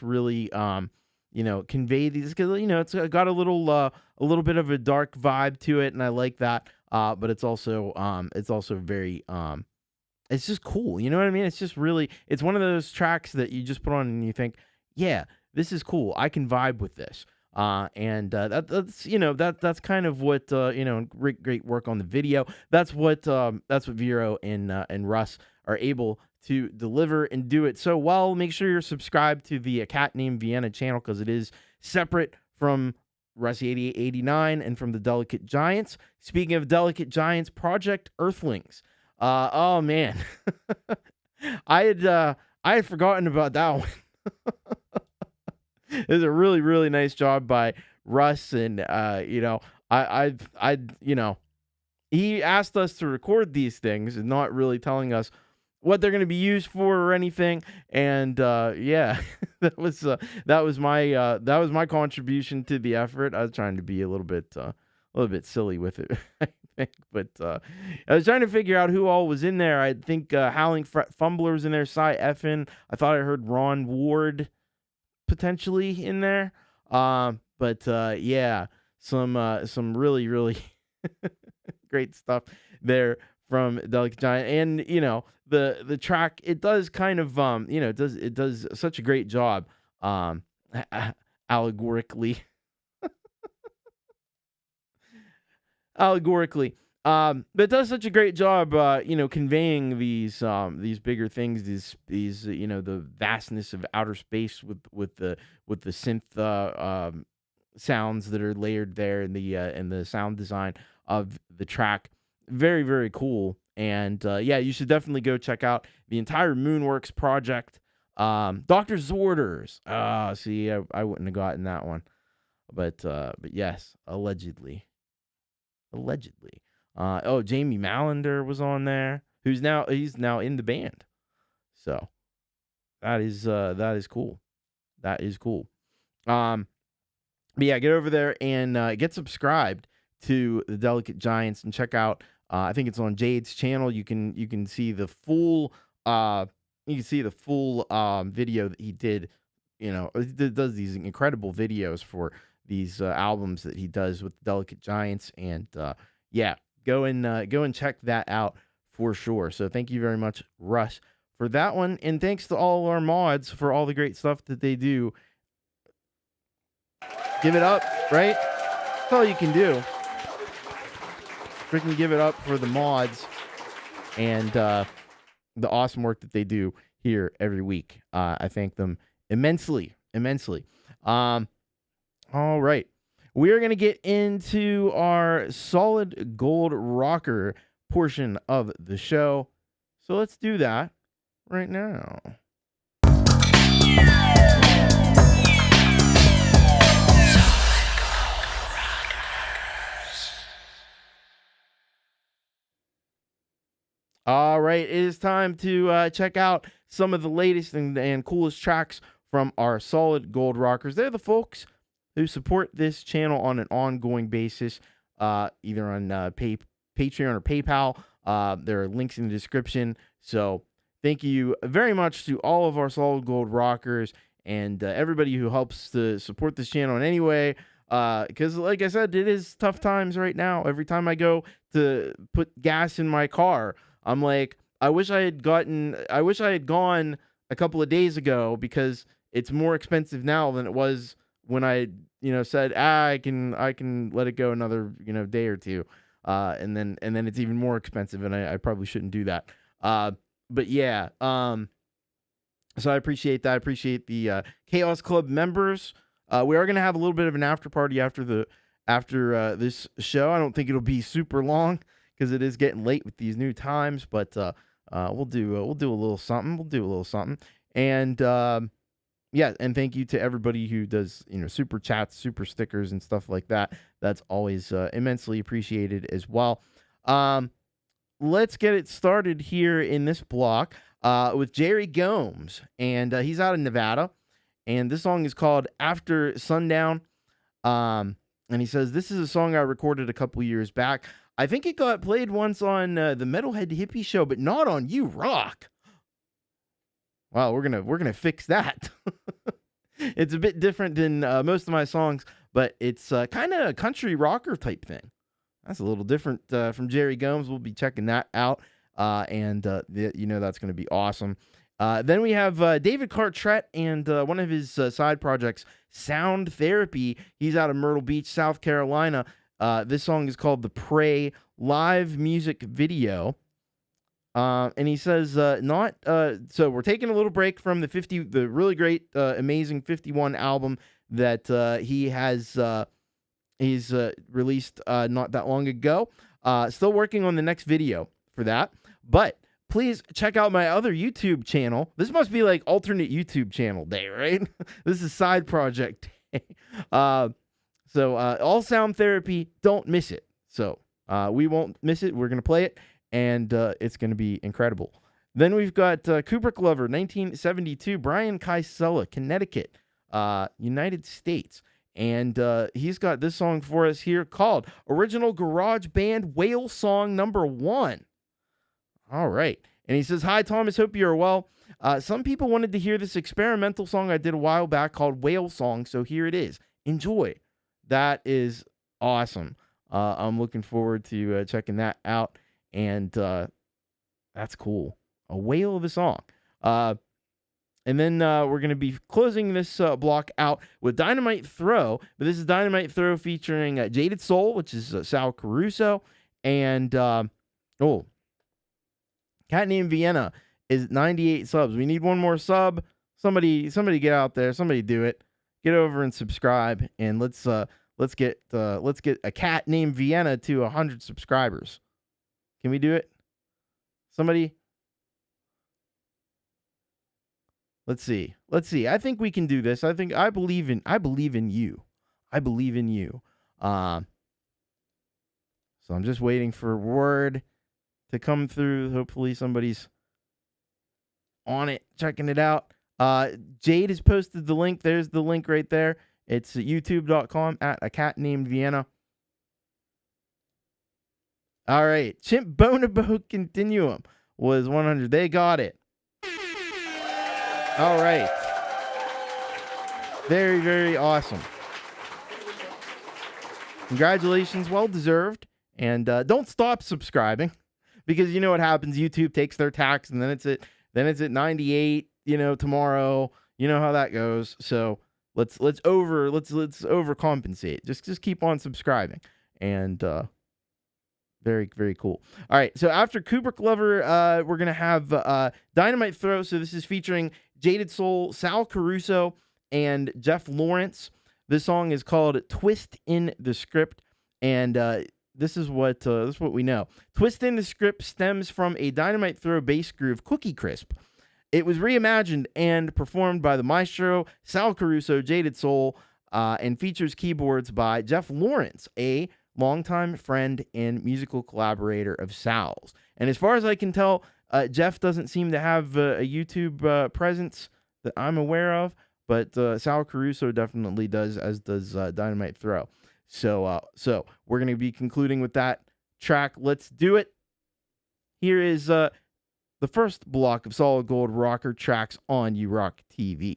really conveyed these, because it's got a little bit of a dark vibe to it, and I like that. But it's also very it's just cool. You know what I mean? It's just really, it's one of those tracks that you just put on and you think, yeah, this is cool. I can vibe with this. And that's kind of what great work on the video. That's what Vero and Russ are able to deliver and do it so well. Make sure you're subscribed to the Cat Named Vienna channel, because it is separate from Rusty 8889 and from the Delicate Giants. Speaking of Delicate Giants, Project Earthlings. Oh man, I had forgotten about that one. It was a really, really nice job by Russ, and he asked us to record these things and not really telling us what they're going to be used for or anything. And yeah, that was my contribution to the effort. I was trying to be a little bit silly with it, I think. But I was trying to figure out who all was in there. I think Howling Fumbler was in there, Cy Effin. I thought I heard Ron Ward potentially in there. But yeah, some really, really great stuff there from Delicate Giant. And the track, it does kind of it does such a great job allegorically but it does such a great job conveying these bigger things, these the vastness of outer space with the synth sounds that are layered there in the sound design of the track. Very, very cool. And yeah, you should definitely go check out the entire Moonworks project. Doctor's Orders. See, I wouldn't have gotten that one, but yes, allegedly. Jamie Mallender was on there, he's now in the band. So that is cool. That is cool. But yeah, get over there and get subscribed to the Delicate Giants and check out. I think it's on Jade's channel. You can see the full video that he did. He does these incredible videos for these albums that he does with Delicate Giants, and yeah, go and check that out for sure. So thank you very much, Russ, for that one, and thanks to all our mods for all the great stuff that they do. Give it up, right? That's all you can do. Freaking give it up for the mods and the awesome work that they do here every week. I thank them immensely. All right. We are going to get into our solid gold rocker portion of the show. So let's do that right now. All right, it is time to check out some of the latest and coolest tracks from our solid gold rockers. They're the folks who support this channel on an ongoing basis, either on Patreon or PayPal. There are links in the description. So thank you very much to all of our solid gold rockers and everybody who helps to support this channel in any way. Because like I said, it is tough times right now. Every time I go to put gas in my car, I'm like, I wish I had gone a couple of days ago, because it's more expensive now than it was when I, said, I can let it go another, day or two. And then it's even more expensive, and I probably shouldn't do that. But yeah, so I appreciate that. I appreciate the Chaos Club members. We are going to have a little bit of an after party after this show. I don't think it'll be super long, because it is getting late with these new times, but we'll do a little something. And yeah, and thank you to everybody who does super chats, super stickers, and stuff like that. That's always immensely appreciated as well. Let's get it started here in this block with Jerry Gomes, and he's out of Nevada, and this song is called After Sundown. And he says, this is a song I recorded a couple years back. I think it got played once on the Metalhead Hippie show, but not on You Rock. Wow, we're gonna fix that. It's a bit different than most of my songs, but it's kind of a country rocker type thing. That's a little different from Jerry Gomes. We'll be checking that out, and that's going to be awesome. Then we have David Cartret and one of his side projects, Sound Therapy. He's out of Myrtle Beach, South Carolina. This song is called The Prey live music video. And he says, so we're taking a little break from the really great, amazing 51 album that he's released not that long ago. Still working on the next video for that. But please check out my other YouTube channel. This must be like alternate YouTube channel day, right? This is side project day. So all Sound Therapy, don't miss it. So we won't miss it. We're going to play it, and it's going to be incredible. Then we've got Kubricklover, 1972, Brian Kaisela, Connecticut, United States. And he's got this song for us here called Original Garage Band Whale Song Number 1. All right. And he says, hi, Thomas. Hope you're well. Some people wanted to hear this experimental song I did a while back called Whale Song, so here it is. Enjoy. That is awesome. I'm looking forward to checking that out. And that's cool. A whale of a song. And then we're going to be closing this block out with Dynamite Throw. But this is Dynamite Throw featuring Jaded Soul, which is Sal Caruso. And, Cat Named Vienna is 98 subs. We need one more sub. Somebody get out there. Somebody do it. Get over and subscribe. And let's get a Cat Named Vienna to 100 subscribers. Can we do it? Somebody? Let's see. I think we can do this. I believe in you. I believe in you. So I'm just waiting for word to come through. Hopefully somebody's on it, checking it out. Jade has posted the link. There's the link right there. It's youtube.com at A Cat Named Vienna. All right. Chimp Bonobo Continuum was 100. They got it. All right. Very, very awesome. Congratulations. Well deserved. And don't stop subscribing, because you know what happens. YouTube takes their tax, and then it's at 98, tomorrow. You know how that goes. So let's overcompensate. Just keep on subscribing, and very, very cool. All right, so after Kubricklover, we're gonna have Dynamite Throw. So this is featuring Jaded Soul, Sal Caruso, and Jeff Lawrence. This song is called "Twist in the Script," and this is what we know. "Twist in the Script" stems from a Dynamite Throw bass groove, Cookie Crisp. It was reimagined and performed by the maestro Sal Caruso, Jaded Soul, and features keyboards by Jeff Lawrence, a longtime friend and musical collaborator of Sal's. And as far as I can tell, Jeff doesn't seem to have a YouTube presence that I'm aware of, but Sal Caruso definitely does, as does Dynamite Throw. So we're going to be concluding with that track. Let's do it. Here is the first block of Solid Gold rocker tracks on You Rock TV.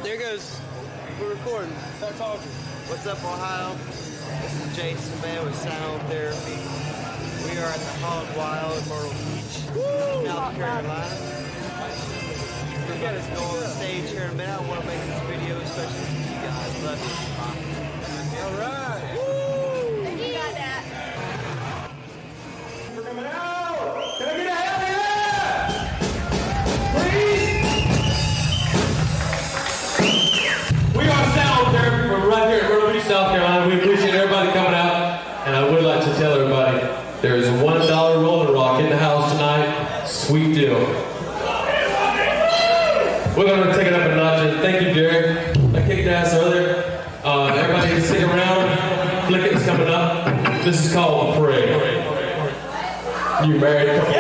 There goes. We're recording. Start talking. What's up, Ohio? This is Jason Bay with Sound Therapy. We are at the Hog Wild in Myrtle Beach, South Carolina. We're going to go on the stage here in a minute. I want to make this video especially for you guys. Love you. All right. Woo! You got that. We're coming out. Can I get a hell yeah? Please? We are Sound Therapy from right here in Myrtle Beach, South Carolina. We appreciate everybody coming out, and I would like to tell everybody there is a $1 Rolling Rock in the house tonight. Sweet deal. We're going to take it up a notch, and thank you, Derek. I kicked ass earlier. Everybody stick around. Flick It's coming up. This is called Pray. You married couple.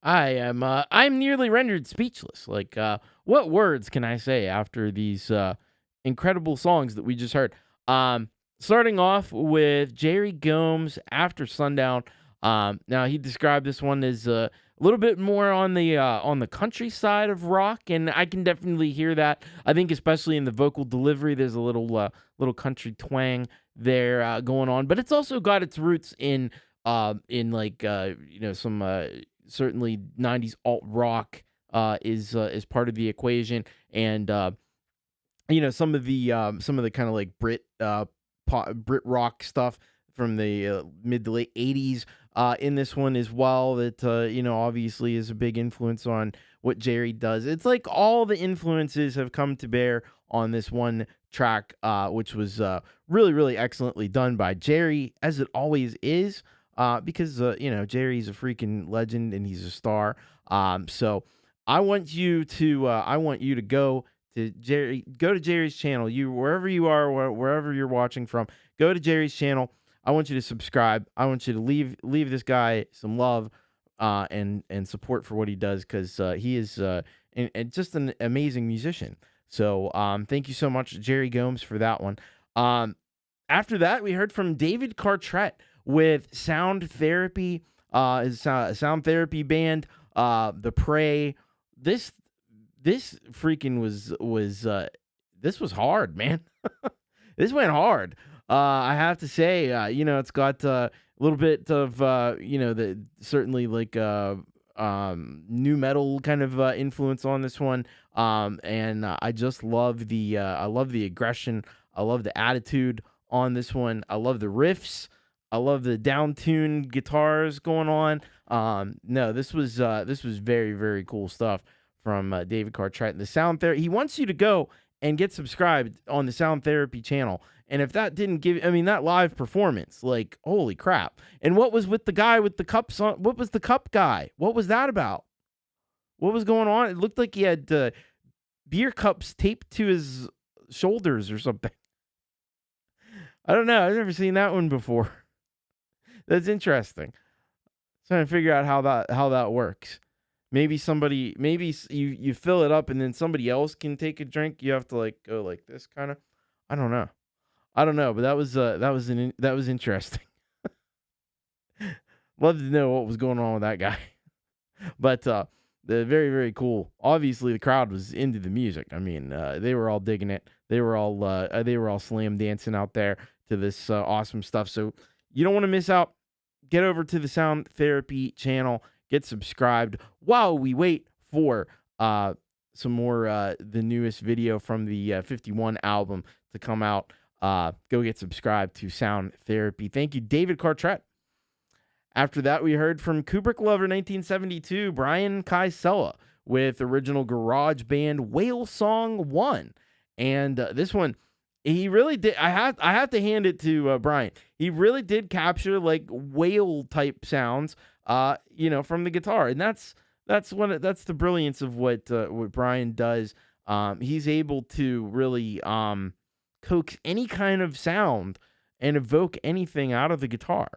I'm nearly rendered speechless. Like, what words can I say after these incredible songs that we just heard? Starting off with Jerry Gomes, After Sundown. Now he described this one as a little bit more on the country side of rock, and I can definitely hear that. I think especially in the vocal delivery, there's a little country twang there going on, but it's also got its roots in like some certainly 90s alt rock is part of the equation, and some of the kind of like Brit rock stuff from the mid to late 80s in this one as well, that obviously is a big influence on what Jerry does. It's like all the influences have come to bear on this one track, which was really, really excellently done by Jerry, as it always is, because Jerry's a freaking legend and he's a star. So I want you to go to Jerry's channel. Wherever you are, wherever you're watching from, go to Jerry's channel. I want you to subscribe. I want you to leave this guy some love and support for what he does, because he is and just an amazing musician. So thank you so much, Jerry Gomes, for that one. After that, we heard from David Cartrett with Sound Therapy, his Sound Therapy band, The Prey. This freaking this was hard, man. This went hard. I have to say, it's got a little bit of, certainly like new metal kind of influence on this one. And I just love I love the aggression. I love the attitude on this one. I love the riffs. I love the down-tuned guitars going on. No, this was very, very cool stuff from David Cartrett. The Sound Therapy. He wants you to go and get subscribed on the Sound Therapy channel. And if that didn't that live performance, like, holy crap. And what was with the guy with the cups on? What was the cup guy? What was that about? What was going on? It looked like he had beer cups taped to his shoulders or something. I don't know. I've never seen that one before. That's interesting. Trying to figure out how that works. Maybe you fill it up and then somebody else can take a drink. You have to like go like this kind of. I don't know, but that was interesting. Love to know what was going on with that guy. But the very, very cool. Obviously, the crowd was into the music. I mean, they were all digging it. They were all slam dancing out there to this awesome stuff. So you don't want to miss out. Get over to the Sound Therapy channel. Get subscribed while we wait for some more the newest video from the 51 album to come out. Go get subscribed to Sound Therapy. Thank you, David Cartrett. After that, we heard from Kubricklover 1972, Brian Kaisela with original garage band Whale Song 1. And this one, he really did. I have to hand it to Brian. He really did capture like whale type sounds, from the guitar. And that's the brilliance of what Brian does. He's able to really coax any kind of sound and evoke anything out of the guitar,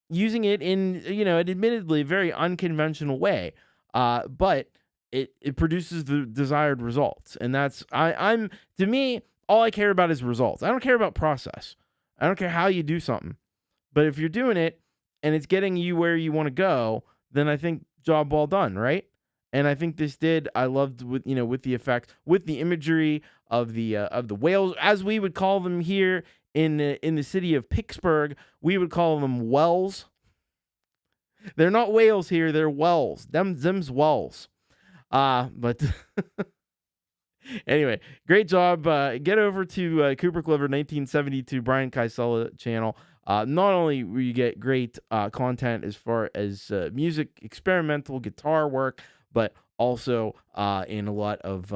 using it in an admittedly very unconventional way, but it produces the desired results. And that's to me, all I care about is results. I don't care about process. I don't care how you do something, but if you're doing it and it's getting you where you want to go, then I think job well done, right? And I think this did. I loved with the effects, with the imagery of the whales, as we would call them here in the city of Pittsburgh. We would call them wells. They're not whales here. They're wells. Them's wells. But anyway, great job. Get over to Kubricklover 1972 Brian Kaisela channel. Not only will you get great content as far as music, experimental guitar work, but also in a lot of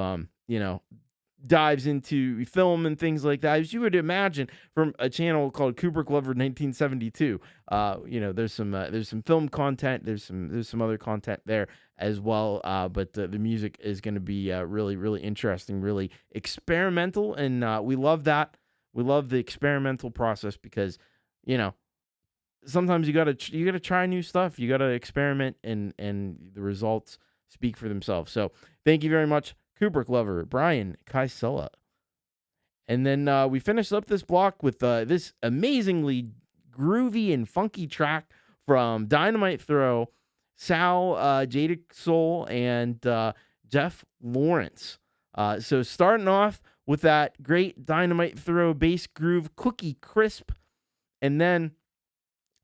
dives into film and things like that, as you would imagine from a channel called Kubricklover 1972. There's some film content, there's some other content there as well. But the music is going to be really, really interesting, really experimental, and we love that. We love the experimental process because sometimes you gotta try new stuff. You gotta experiment, and the results speak for themselves. So thank you very much, Kubricklover, Brian Kaisela. And then we finished up this block with this amazingly groovy and funky track from Dynamite Throw, Sal, Jaded Soul, and Jeff Lawrence. So starting off with that great Dynamite Throw bass groove, Cookie Crisp, and then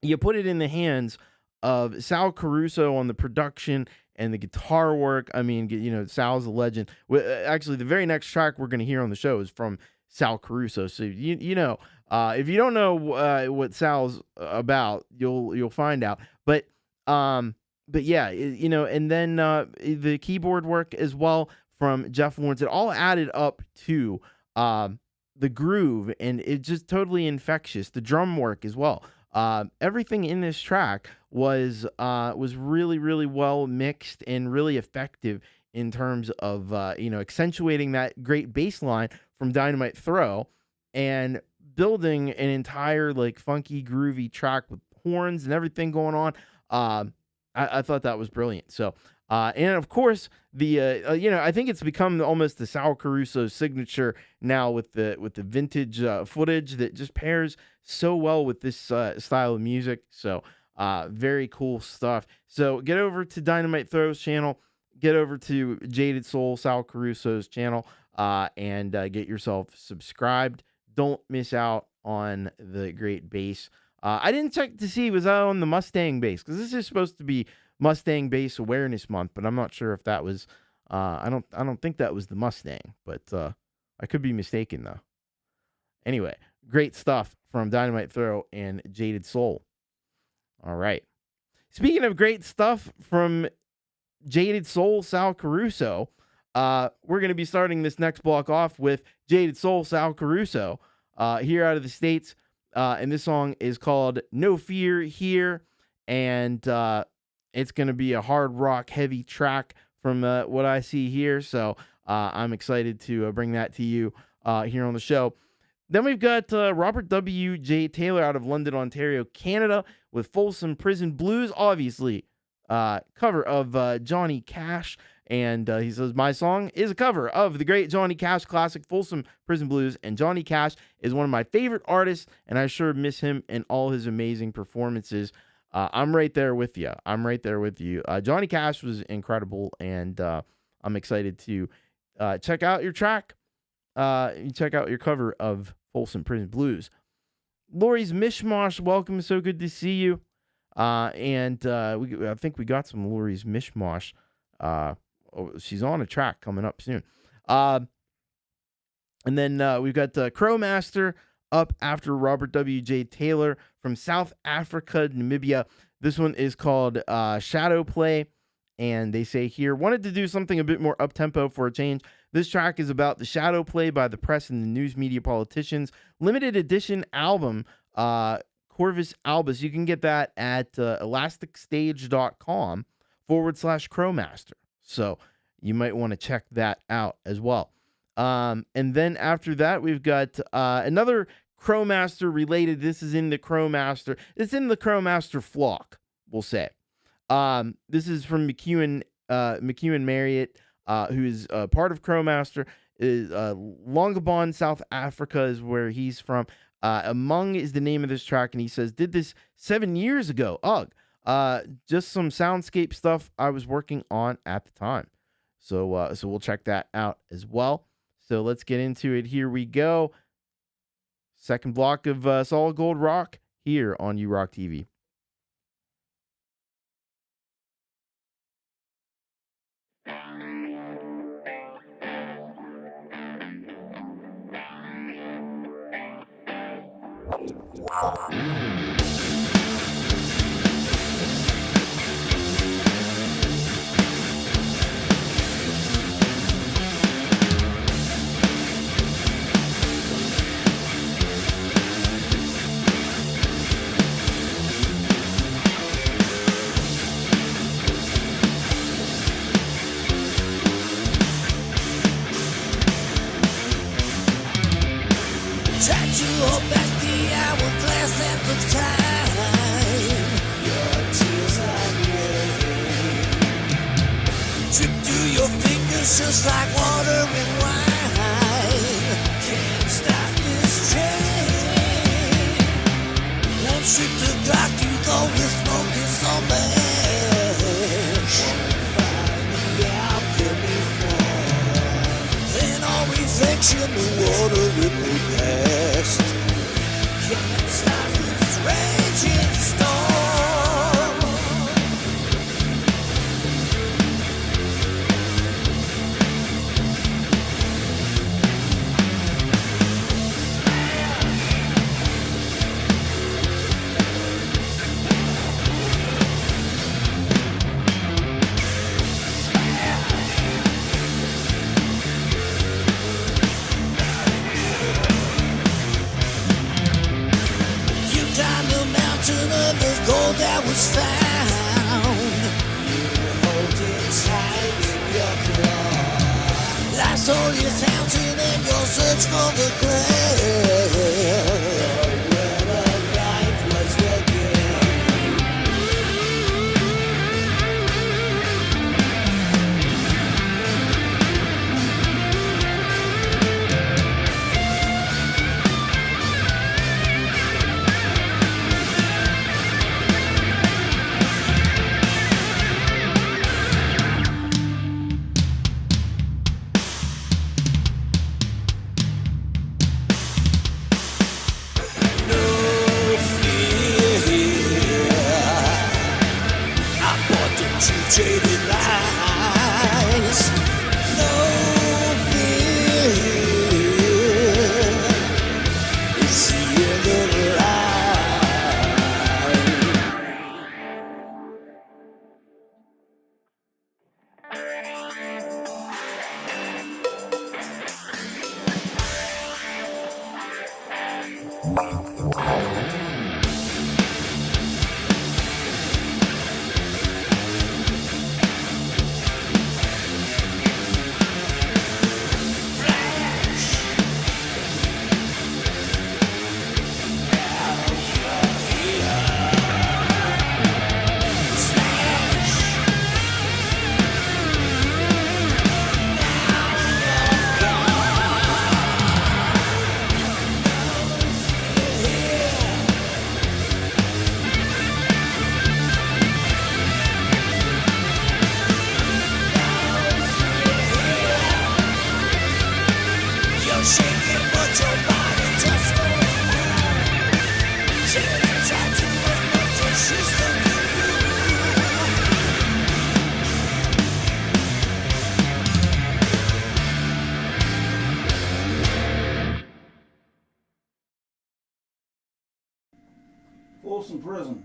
you put it in the hands of Sal Caruso on the production and the guitar work. I mean, you know, Sal's a legend. Actually, the very next track we're going to hear on the show is from Sal Caruso. So you know, if you don't know what Sal's about, you'll find out. But yeah, you know, and then the keyboard work as well from Jeff Lawrence. It all added up to the groove, and it's just totally infectious. The drum work as well. Everything in this track was really, really well mixed and really effective in terms of you know, accentuating that great bass line from Dynamite Throw and building an entire like funky, groovy track with horns and everything going on. I thought that was brilliant. So and of course the you know, I think it's become almost the Sal Caruso signature now with the vintage footage that just pairs so well with this style of music. So very cool stuff. So get over to Dynamite Throw's channel, get over to Jaded Soul, Sal Caruso's channel, and get yourself subscribed. Don't miss out on the great bass. I didn't check to see was that on the Mustang bass, because this is supposed to be Mustang Bass Awareness Month, but I'm not sure if that was. I don't think that was the Mustang, but I could be mistaken though. Anyway, great stuff from Dynamite Throw and Jaded Soul. All right. Speaking of great stuff from Jaded Soul, Sal Caruso, we're going to be starting this next block off with Jaded Soul, Sal Caruso, here out of the States. And this song is called No Fear Here. And it's going to be a hard rock heavy track from what I see here. So I'm excited to bring that to you here on the show. Then we've got Robert W. J. Taylor out of London, Ontario, Canada, with Folsom Prison Blues, obviously. Cover of Johnny Cash. And he says, my song is a cover of the great Johnny Cash classic, Folsom Prison Blues. And Johnny Cash is one of my favorite artists, and I sure miss him and all his amazing performances. I'm right there with you. Johnny Cash was incredible, and I'm excited to check out your track. Check out your cover of Folsom Prison Blues. Lori's Mishmash, welcome. So good to see you. I think we got some Lori's Mishmash. She's on a track coming up soon. And then we've got Krow Master up after Robert W.J. Taylor from South Africa, Namibia. This one is called Shadow Play. And they say here, wanted to do something a bit more up-tempo for a change. This track is about the shadow play by the press and the news media politicians. Limited edition album, Corvus Albus. You can get that at elasticStage.com/Crowmaster. So you might want to check that out as well. And then after that, we've got another Crowmaster related. This is in the Crowmaster. It's in the Crowmaster flock, we'll say. This is from McEwen Marriott, who is part of Crowmaster. Longabon, South Africa is where he's from. Among is the name of this track, and he says, did this 7 years ago. Ugh. Just some soundscape stuff I was working on at the time. So we'll check that out as well. So let's get into it. Here we go. Second block of Solid Gold Rock here on URock TV. Try to hold back the hourglass of time. It's just like water and wine. Can't stop this train. Once you the clock, you go with smoking so mash. Find the alchemy fall. Then all reflection, the water it will past. Can't stop this raging storm. Gold that was found. Hold it tight in your claw. Life's only fountain and your search for the grail. Well, life was your jaded lies. No fear. It's the end of the Folsom Prison.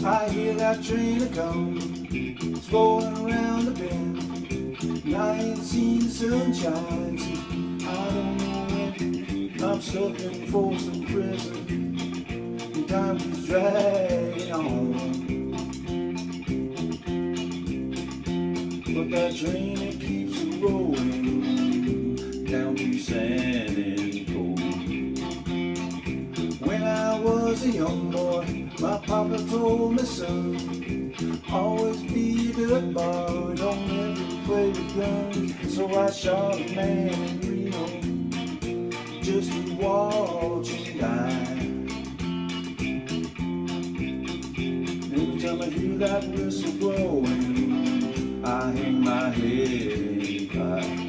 I hear that train a-comin', it's rolling around the bend, and I ain't seen the sunshine since I don't know when. I'm stuck in Folsom Prison, and time keeps dragging on. But that train, it keeps rolling down to San Antonio. When I was a young boy, my papa told me, son, always be a good boy, don't ever play with guns. So I shot a man in Reno just to watch him die. Every time I hear that whistle blowing, I hang my head and cry.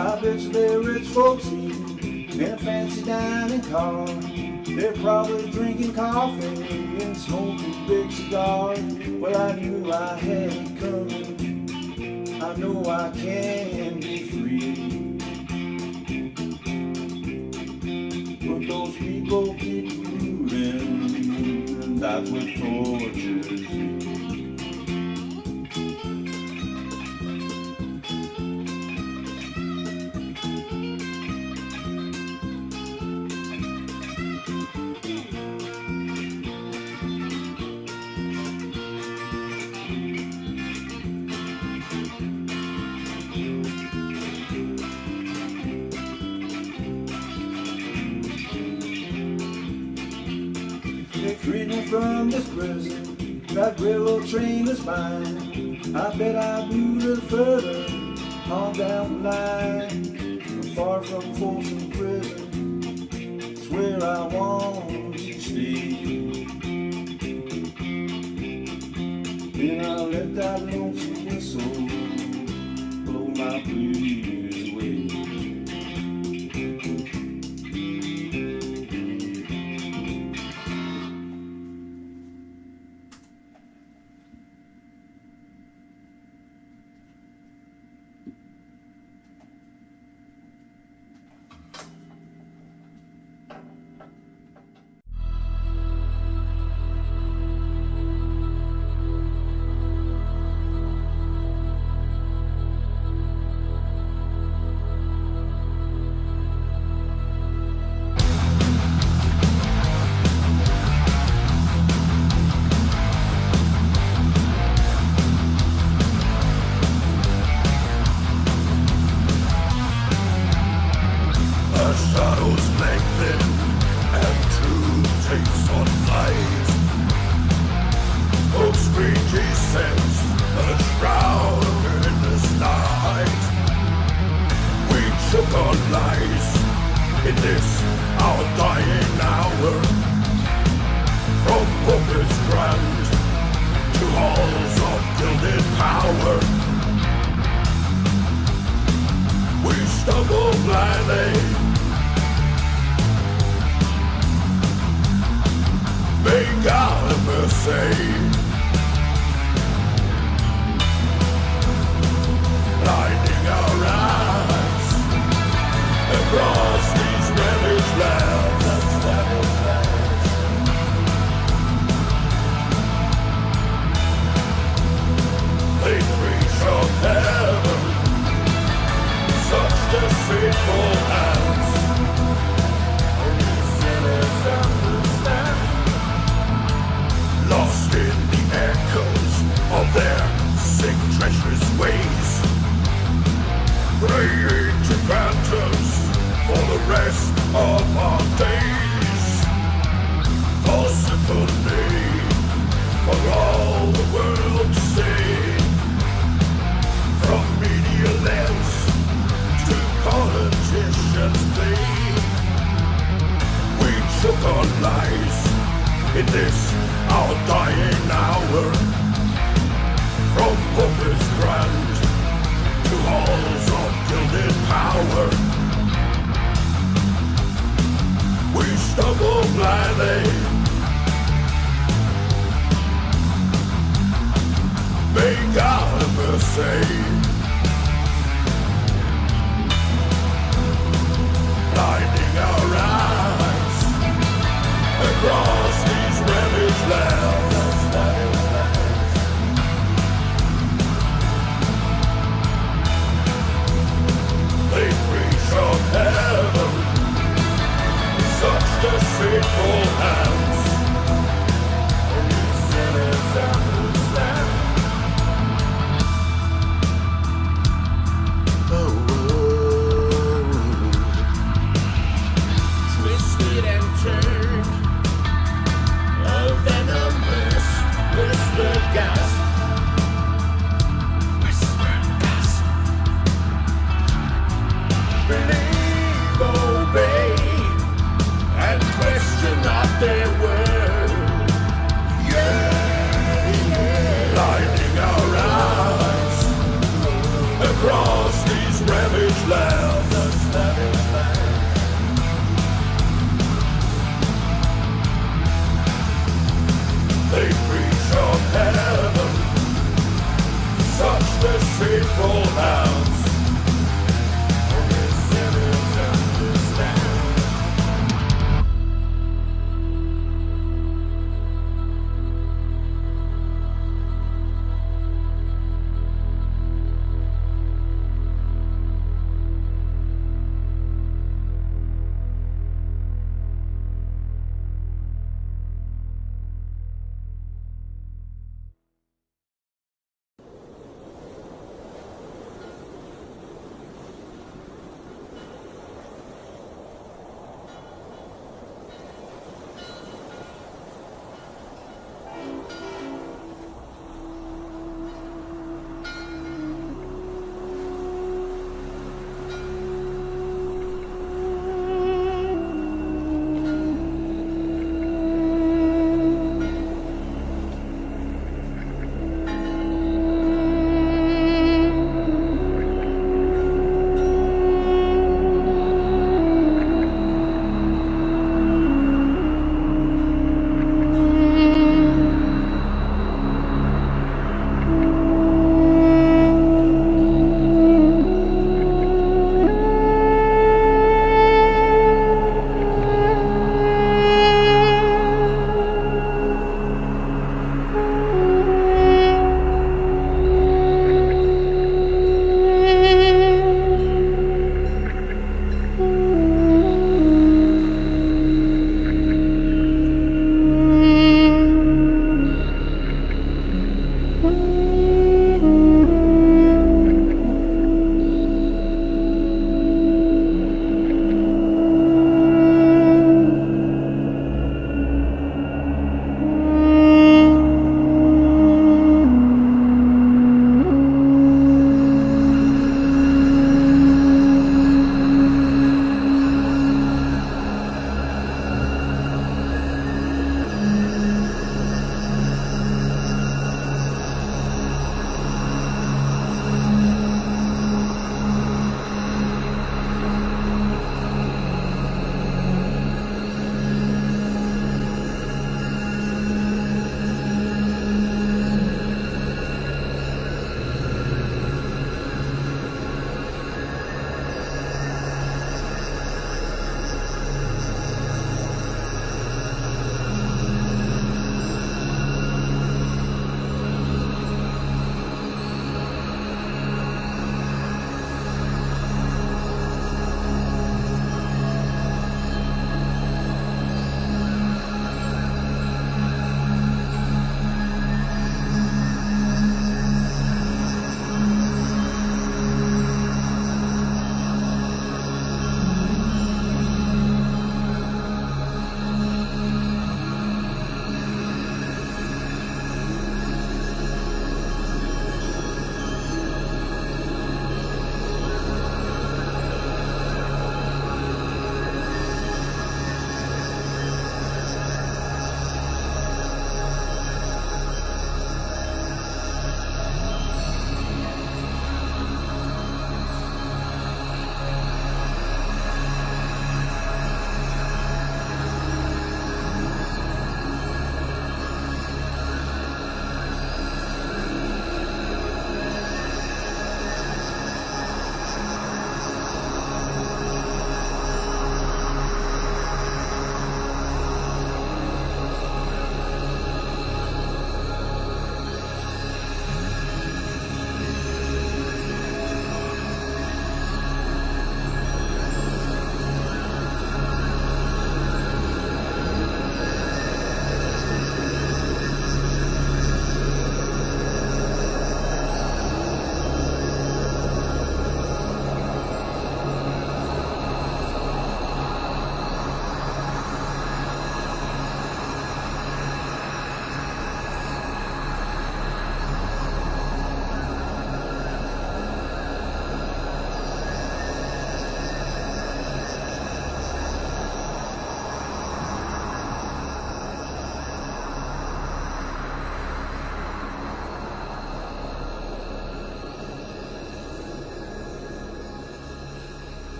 I bet you they're rich folks eating in a fancy dining car. They're probably drinking coffee and smoking big cigars. Well, I knew I had it coming. I know I can be free. But those people keep moving, and that's what tortures me. from this prison. That railroad train is mine. I bet I'd move a little further on down the line. Far from Folsom Prison, it's where I want to stay. Then I let that lonesome whistle blow my blues away.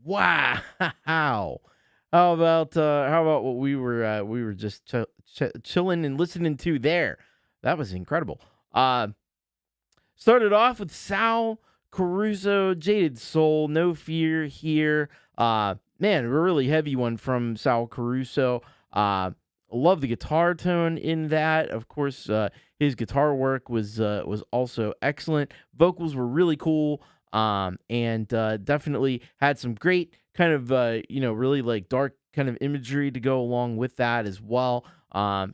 Wow. How about what we were just chilling and listening to there? That was incredible. Started off with Sal Caruso, Jaded Soul, No Fear here. Man, a really heavy one from Sal Caruso. Love the guitar tone in that. Of course, his guitar work was also excellent. Vocals were really cool. And definitely had some great kind of really like dark kind of imagery to go along with that as well.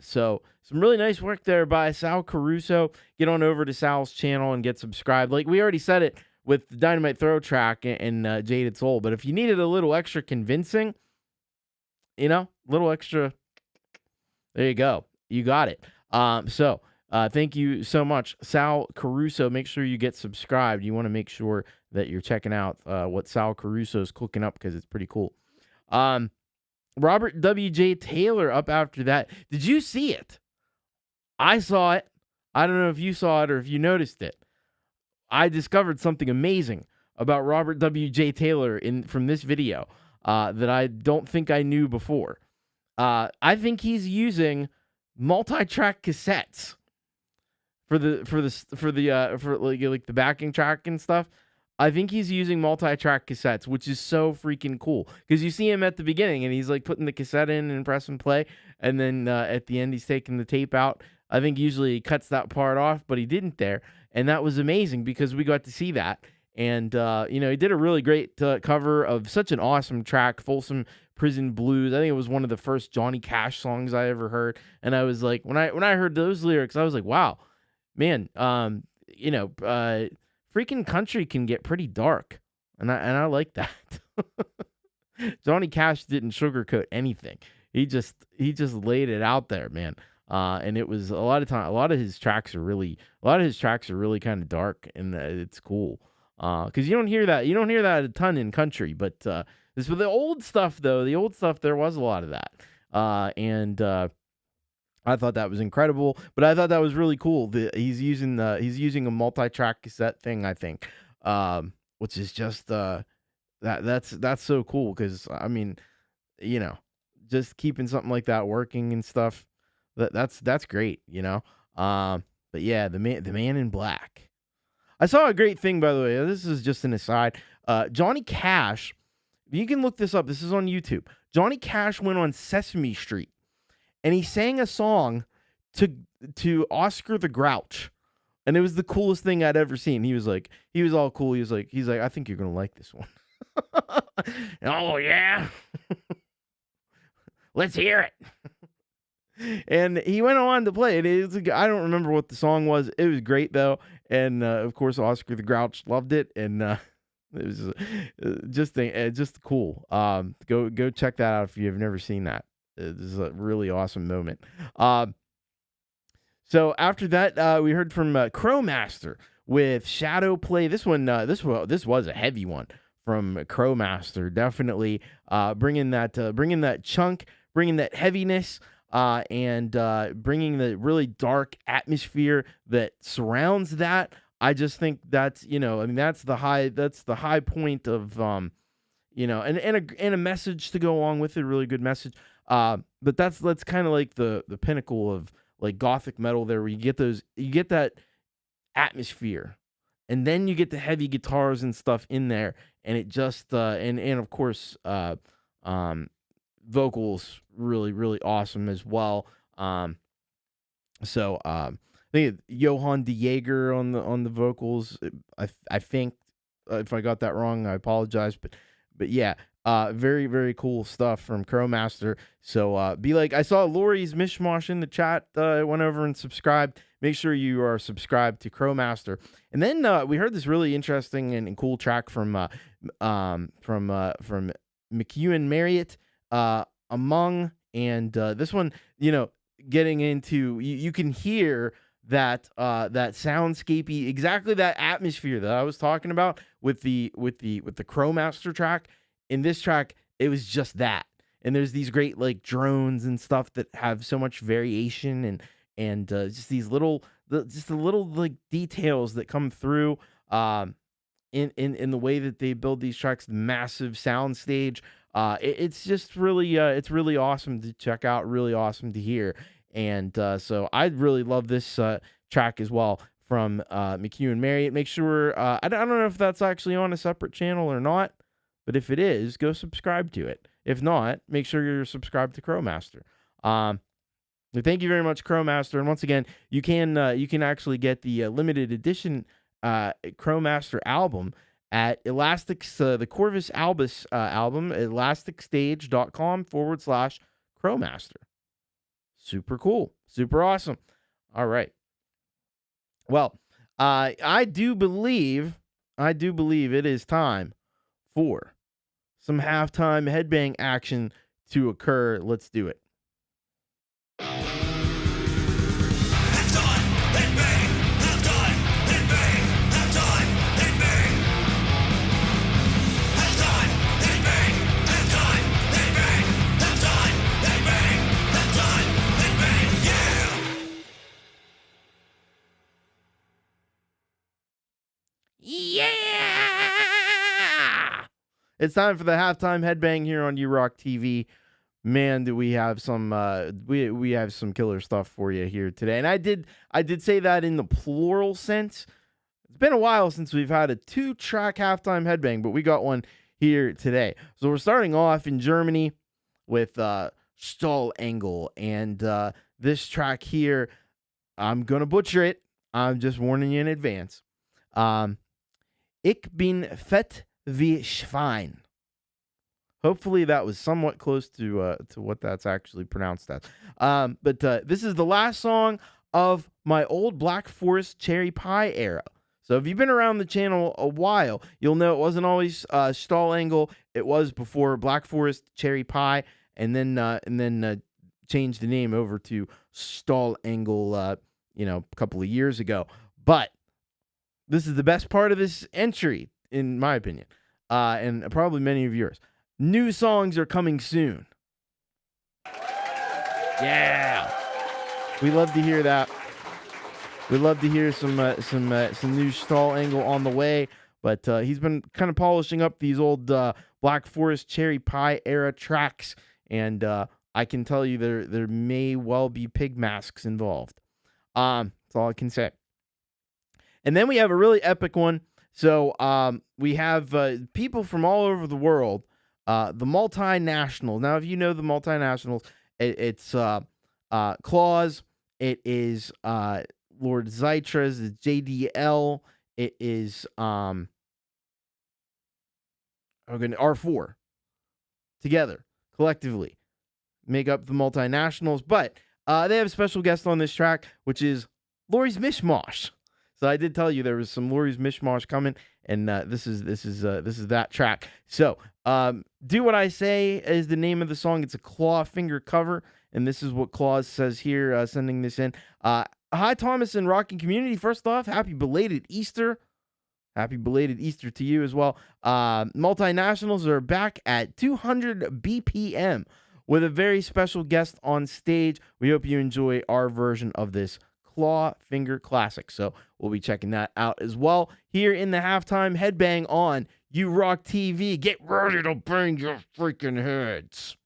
So some really nice work there by Sal Caruso. Get on over to Sal's channel and get subscribed. Like we already said it with the Dynamite Throw track and Jaded Soul, but if you needed a little extra convincing, little extra, there you go. You got it. So thank you so much, Sal Caruso. Make sure you get subscribed. You want to make sure that you're checking out what Sal Caruso is cooking up because it's pretty cool. Robert W.J. Taylor up after that. Did you see it? I saw it. I don't know if you saw it or if you noticed it. I discovered something amazing about Robert W.J. Taylor from this video that I don't think I knew before. I think he's using multi-track cassettes for the backing track and stuff. I think he's using multi-track cassettes, which is so freaking cool because you see him at the beginning and he's like putting the cassette in and pressing play, and then at the end he's taking the tape out. I think usually he cuts that part off, but he didn't there, and that was amazing because we got to see that. And he did a really great cover of such an awesome track, Folsom Prison Blues. I think it was one of the first Johnny Cash songs I ever heard, and I was like, when I heard those lyrics, I was like, wow, man, freaking country can get pretty dark, and I like that. Johnny Cash didn't sugarcoat anything. He just laid it out there, man. And it was a lot of his tracks are really kind of dark, and it's cool. Because you don't hear that a ton in country, but this with the old stuff though. The old stuff, there was a lot of that. And I thought that was incredible, but I thought that was really cool. He's using a multi-track cassette thing, I think, which is just that's so cool because I mean, just keeping something like that working and stuff, that's great, But yeah, the man in black. I saw a great thing, by the way. This is just an aside. Johnny Cash, you can look this up. This is on YouTube. Johnny Cash went on Sesame Street, and he sang a song to Oscar the Grouch, and it was the coolest thing I'd ever seen. He was all cool. He's like, I think you're gonna like this one. Oh yeah, let's hear it. And he went on to play it. I don't remember what the song was. It was great though, and of course Oscar the Grouch loved it, and it was just cool. Go check that out if you have never seen that. This is a really awesome moment. So after that, we heard from Crowmaster with Shadow Play. This one, this was a heavy one from Crowmaster. Definitely bringing that chunk, bringing that heaviness. And bringing the really dark atmosphere that surrounds that. I just think that's that's the high point of and a message to go along with it, a really good message. But that's kind of like the pinnacle of like gothic metal there, where you get that atmosphere, and then you get the heavy guitars and stuff in there, and it just and of course vocals really, really awesome as well. So I think Johann de Jager on the vocals. I think if I got that wrong, I apologize. But yeah, very, very cool stuff from Crowmaster. So be like, I saw Lori's Mishmash in the chat. Went over and subscribed. Make sure you are subscribed to Crowmaster. And then we heard this really interesting and cool track from McEwen Marriott. Among, and this one, getting into, you can hear that soundscapey, exactly that atmosphere that I was talking about with the Crowmaster track. In this track, it was just that, and there's these great like drones and stuff that have so much variation and just the little like details that come through. in the way that they build these tracks, the massive sound stage. It's just really it's really awesome to check out, really awesome to hear. And so I really love this track as well from McHugh and Marriott. Make sure I don't know if that's actually on a separate channel or not, but if it is, go subscribe to it. If not, make sure you're subscribed to Crowmaster. Thank you very much, Crowmaster. And once again, you can actually get the limited edition Crowmaster album at the Corvus Albus album, elasticstage.com/Crowmaster. Super cool. Super awesome. All right. Well, I do believe it is time for some halftime headbang action to occur. Let's do it. Yeah! It's time for the halftime headbang here on URock TV. Man, do we have some we have some killer stuff for you here today. And I did say that in the plural sense. It's been a while since we've had a 2-track halftime headbang, but we got one here today. So we're starting off in Germany with Stahl Engel, and this track here, I'm gonna butcher it. I'm just warning you in advance. Ich bin fett wie Schwein. Hopefully that was somewhat close to what that's actually pronounced as. But this is the last song of my old Black Forest Cherry Pie era. So if you've been around the channel a while, you'll know it wasn't always Stahl Engel. It was before Black Forest Cherry Pie, and then changed the name over to Stahl Engel, a couple of years ago. But this is the best part of this entry, in my opinion, and probably many of yours. New songs are coming soon. Yeah, we love to hear that. We love to hear some new Stahl Engel on the way. But he's been kind of polishing up these old Black Forest Cherry Pie era tracks, and I can tell you there may well be pig masks involved. That's all I can say. And then we have a really epic one. So we have people from all over the world, the multinationals. Now, if you know the multinationals, it's Claus, it is Lord Zytras, it's JDL, it is R4. Together, collectively, make up the multinationals. But they have a special guest on this track, which is Lori's Mishmash. So I did tell you there was some Lori's Mishmash coming, and this is that track. So Do What I Say is the name of the song. It's a Claw Finger cover, and this is what Claus says here, sending this in. Hi, Thomas and Rockin community. First off, happy belated Easter. Happy belated Easter to you as well. Multinationals are back at 200 BPM with a very special guest on stage. We hope you enjoy our version of this Claw Finger classic. So we'll be checking that out as well here in the halftime headbang on URock TV. Get ready to bang your freaking heads.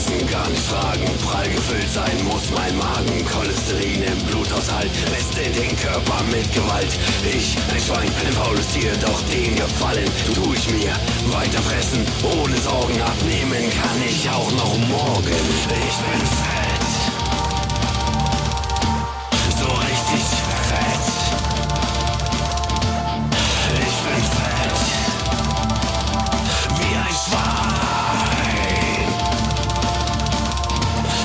essen, gar nicht fragen. Prall gefüllt sein muss mein Magen. Cholesterin im Bluthaushalt lässt in den Körper mit Gewalt. Ich, ein Schwein, ein faules Tier, doch den Gefallen tu ich mir. Weiter fressen, ohne Sorgen abnehmen kann ich auch noch morgen. Ich bin fett. So richtig fett. Ich bin fett. Wie ein Schwein.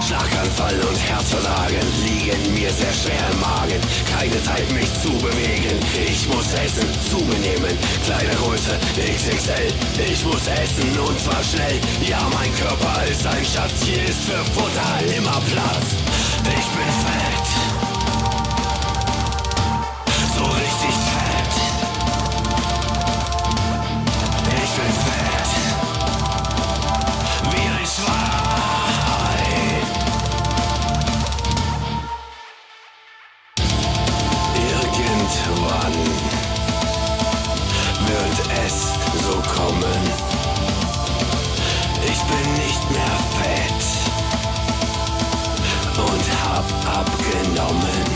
Schlaganfall und Herzversagen liegen mir sehr schwer im Magen. Keine Zeit mich zu bewegen. Ich muss essen, zu mir nehmen. Kleidergröße XXL. Ich muss essen und zwar schnell. Ja, mein Körper ist ein Schatz. Hier ist für Futter immer Platz. Ich bin fett. So richtig fett. Ich bin fett. Wie ein Schwein. Irgendwann wird es so kommen. Ich bin nicht mehr fett und hab abgenommen.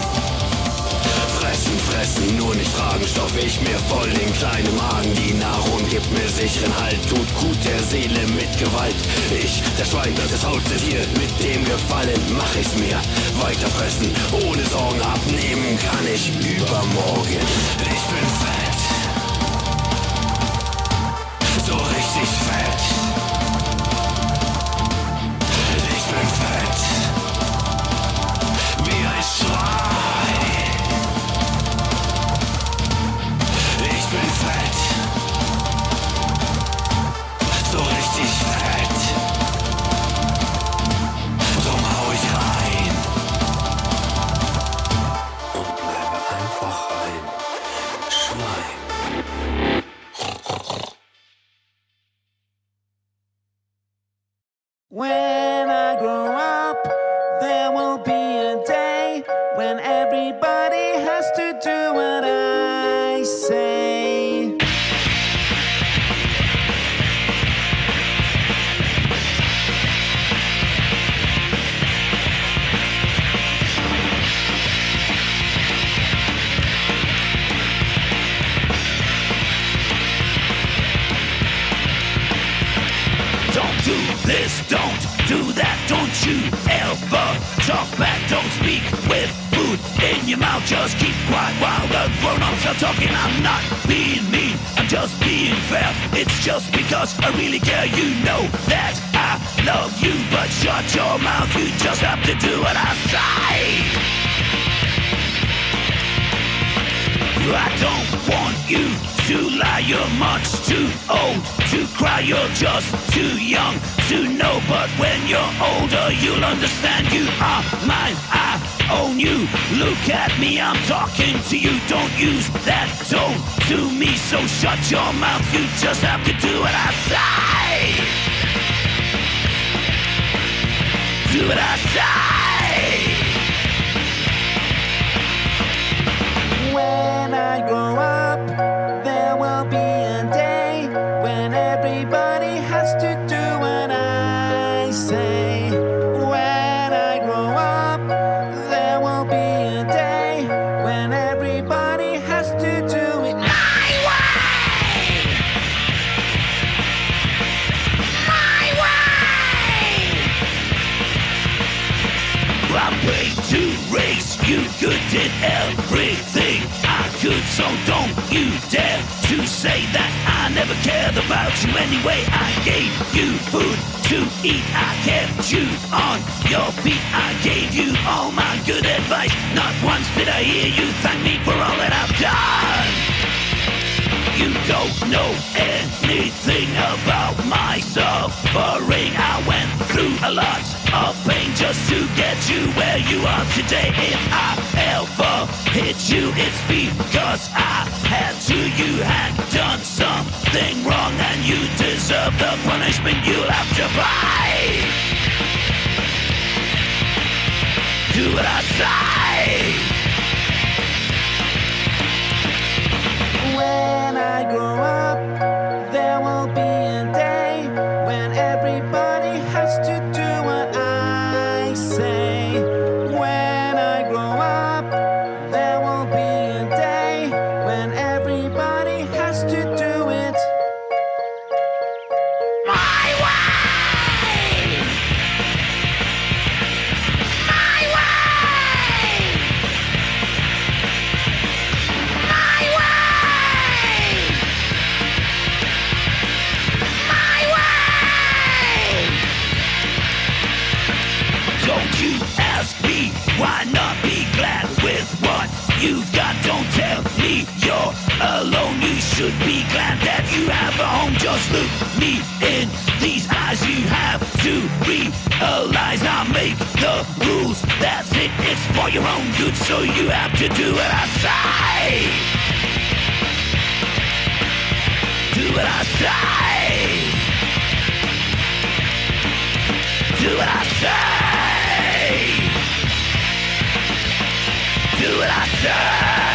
Fressen, fressen, nur nicht fragen, stopf ich mir voll den kleinen Magen. Die Nahrung gibt mir sicheren Halt, tut gut der Seele mit Gewalt. Ich, der Schwein, das faulste Tier, mit dem Gefallen mach ich's mir. Weiter fressen, ohne Sorgen abnehmen kann ich übermorgen. Ich bin fett. So richtig fett. Ich bin fett. Wie ein Schwein. Ich bin fett. So richtig fett. Drum hau ich rein. Und bleibe einfach ein Schwein. When I grow up, there will be a day when everybody has to do what I say. Don't do this, don't do that, don't you ever talk back, don't speak with food in your mouth, just keep quiet while the grown-ups are talking. I'm not being mean, I'm just being fair. It's just because I really care, you know that I love you, but shut your mouth, you just have to do what I say. I don't want you to lie, you're much too old to cry, you're just too young to know. But when you're older, you'll understand you are mine, I own you. Look at me, I'm talking to you, don't use that tone to me. So shut your mouth, you just have to do what I say. Do what I say. When I grow up, there will be a day when everybody has to do what I say. When I grow up, there will be a day when everybody has to do it my way. My way. I paid to race you, good, did everything I could, so don't you dare to say that I never cared about you anyway. I gave you food to eat, I kept you on your feet, I gave you all my good advice. Not once did I hear you thank me for all that I've done. You don't know anything about my suffering. I went through a lot of pain just to get you where you are today. If I ever hit you, it's because I had to. You had done something wrong and you deserve the punishment you'll have to pay. Do what I say. When I grow up, there will be a day when everybody has to do what should be glad that you have a home. Just look me in these eyes. You have to realize I make the rules. That's it, it's for your own good, so you have to do what I say. Do what I say. Do what I say. Do what I say.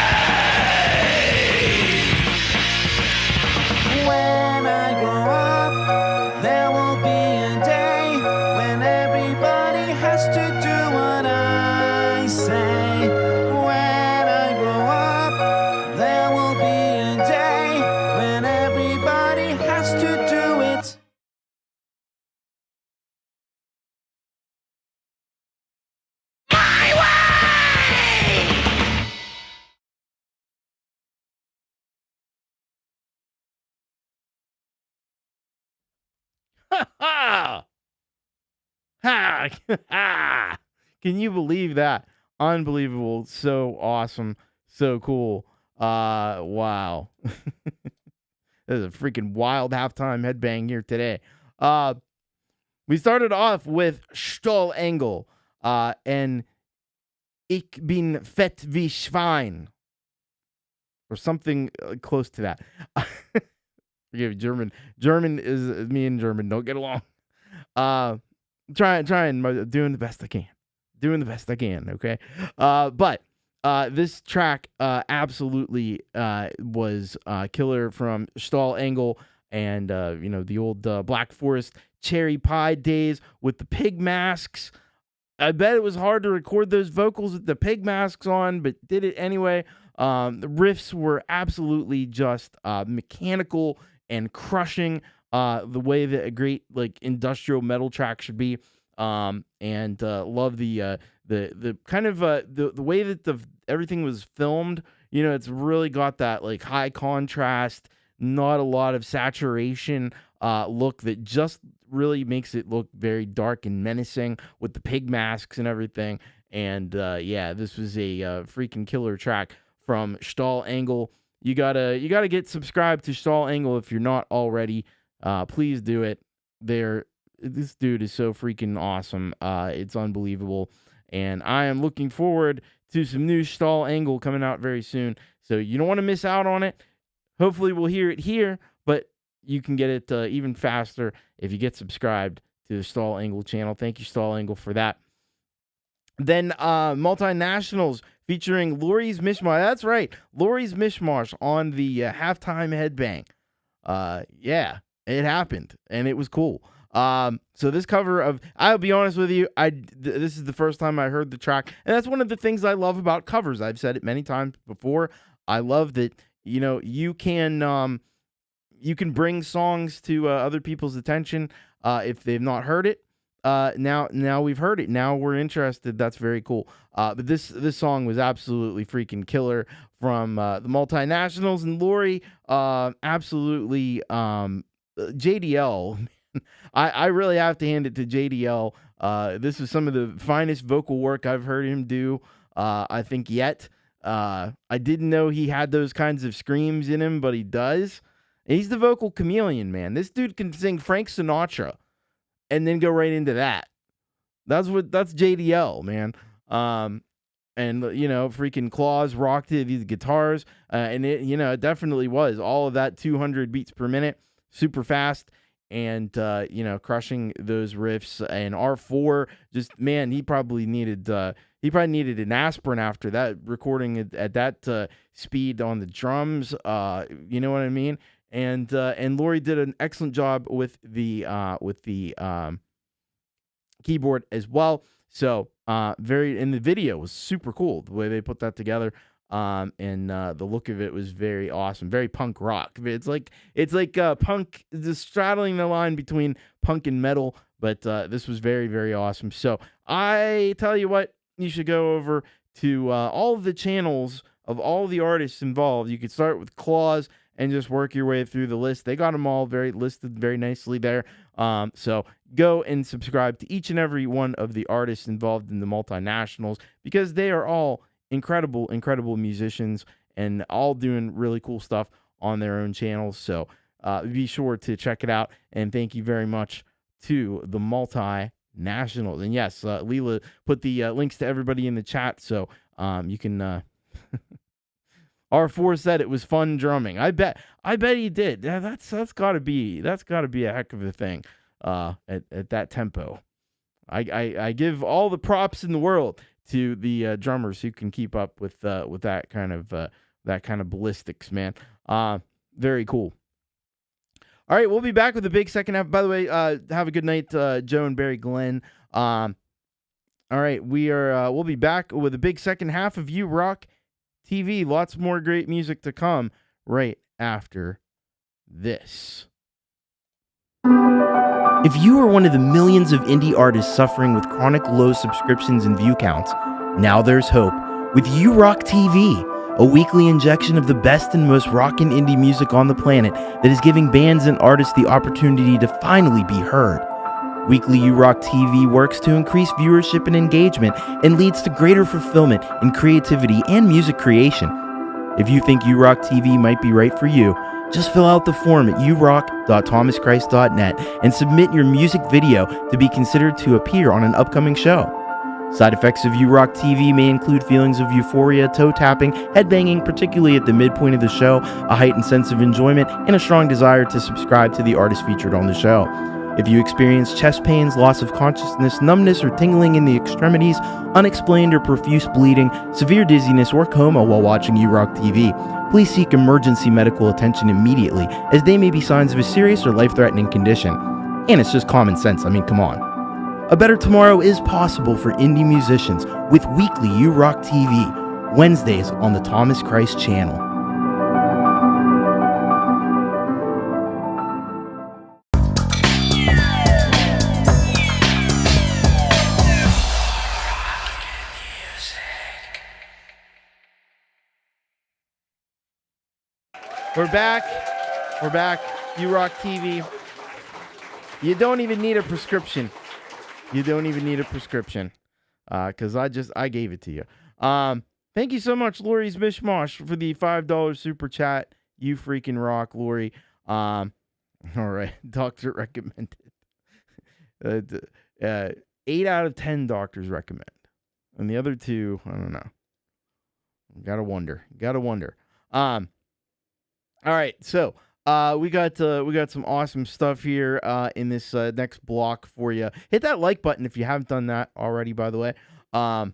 When I grow up, there will be a day when everybody has to do what I say. When I grow up, there will be a day when everybody has to do it. Ha! Ha! Ha! Can you believe that? Unbelievable. So awesome. So cool. Wow. This is a freaking wild halftime headbang here today. We started off with Stahl Engel and Ich bin fett wie Schwein. Or something close to that. Forgive German. German is me and German don't get along. Trying, doing the best I can. Doing the best I can, okay? But this track absolutely was killer from Stahl Engel and, the old Black Forest cherry pie days with the pig masks. I bet it was hard to record those vocals with the pig masks on, but did it anyway. The riffs were absolutely just mechanical and crushing, the way that a great industrial metal track should be. And love the kind of the way that everything was filmed. It's really got that high contrast, not a lot of saturation look that just really makes it look very dark and menacing with the pig masks and everything. And this was a freaking killer track from Stahl Engel. You gotta get subscribed to Stahl Engel if you're not already. Please do it. This dude is so freaking awesome. It's unbelievable. And I am looking forward to some new Stahl Engel coming out very soon. So you don't want to miss out on it. Hopefully we'll hear it here, but you can get it even faster if you get subscribed to the Stahl Engel channel. Thank you, Stahl Engel, for that. Then Multinationals featuring Lori's Mishmash. That's right, Lori's Mishmash on the halftime headbang. Yeah, it happened, and it was cool. So this cover of, I'll be honest with you, this is the first time I heard the track, and that's one of the things I love about covers. I've said it many times before. I love that, you can bring songs to other people's attention if they've not heard it. Now we've heard it. Now we're interested. That's very cool. But this song was absolutely freaking killer from the Multinationals, and Lori, absolutely JDL. I really have to hand it to JDL. This is some of the finest vocal work I've heard him do, I think, yet. I didn't know he had those kinds of screams in him, but he does. And he's the vocal chameleon, man. This dude can sing Frank Sinatra and then go right into that. That's JDL, man. And freaking Claus rocked it, these guitars, and it definitely was all of that 200 beats per minute, super fast, and crushing those riffs. And R4, just, man, he probably needed an aspirin after that, recording at that speed on the drums. You know what I mean? And Lori did an excellent job with the keyboard as well. So and the video was super cool, the way they put that together. And the look of it was very awesome, very punk rock. It's like punk, just straddling the line between punk and metal. But this was very, very awesome. So I tell you what, you should go over to all of the channels of all the artists involved. You could start with Claus and just work your way through the list. They got them all listed very nicely there. So go and subscribe to each and every one of the artists involved in the Multinationals, because they are all incredible, incredible musicians and all doing really cool stuff on their own channels. So be sure to check it out. And thank you very much to the Multinationals. And yes, Leela put the links to everybody in the chat, so you can. R4 said it was fun drumming. I bet he did. That's gotta be a heck of a thing. At that tempo, I give all the props in the world to the drummers who can keep up with that kind of ballistics, man. Very cool. All right, we'll be back with the big second half. By the way, have a good night, Joe and Barry Glenn. All right, we'll be back with the big second half of You Rock TV. Lots more great music to come right after this. If you are one of the millions of indie artists suffering with chronic low subscriptions and view counts, now there's hope with You Rock TV, a weekly injection of the best and most rockin' indie music on the planet that is giving bands and artists the opportunity to finally be heard. Weekly You Rock TV works to increase viewership and engagement and leads to greater fulfillment in creativity and music creation. If you think You Rock TV might be right for you, just fill out the form at urock.thomaschrist.net and submit your music video to be considered to appear on an upcoming show. Side effects of You Rock TV may include feelings of euphoria, toe tapping, headbanging, particularly at the midpoint of the show, a heightened sense of enjoyment, and a strong desire to subscribe to the artist featured on the show. If you experience chest pains, loss of consciousness, numbness, or tingling in the extremities, unexplained or profuse bleeding, severe dizziness, or coma while watching You Rock TV, please seek emergency medical attention immediately, as they may be signs of a serious or life-threatening condition. And it's just common sense, I mean, come on. A better tomorrow is possible for indie musicians with weekly You Rock TV, Wednesdays on the Thomas Christ channel. We're back. You Rock TV. You don't even need a prescription. Because I gave it to you. Thank you so much, Lori's Mishmash, for the $5 super chat. You freaking rock, Lori. All right, doctor recommended. 8 out of 10 doctors recommend. And the other 2, I don't know. Gotta wonder. All right, so we got some awesome stuff here in this next block for you. Hit that like button if you haven't done that already, by the way. So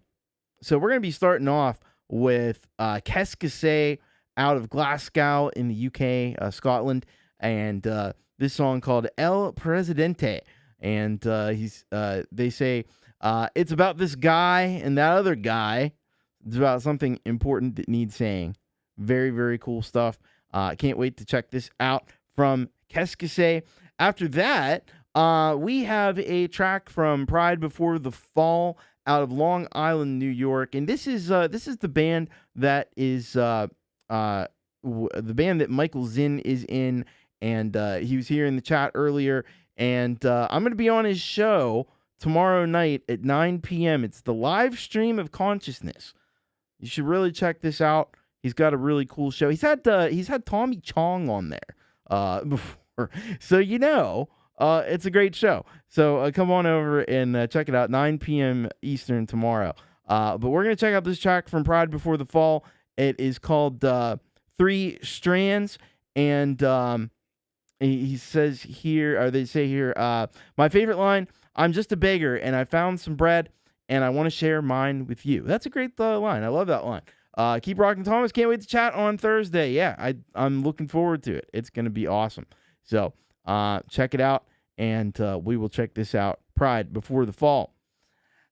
we're gonna be starting off with Keskase out of Glasgow in the UK, Scotland, and this song called El Presidente. And they say it's about this guy and that other guy. It's about something important that needs saying. Very, very cool stuff. Can't wait to check this out from Keskase. After that, we have a track from Pride Before the Fall out of Long Island, New York, and this is the band that is the band that Michael Zinn is in, and he was here in the chat earlier. And I'm going to be on his show tomorrow night at 9 p.m. It's the live stream of consciousness. You should really check this out. He's got a really cool show. He's had Tommy Chong on there before, so it's a great show. So come on over and check it out. 9 p.m. Eastern tomorrow. But we're gonna check out this track from Pride Before the Fall. It is called 3 Strands, and he says here, or they say here, my favorite line: "I'm just a beggar, and I found some bread, and I want to share mine with you." That's a great line. I love that line. Keep rocking, Thomas. Can't wait to chat on Thursday. Yeah, I'm looking forward to it. It's going to be awesome. So check it out, and we will check this out. Pride Before the Fall.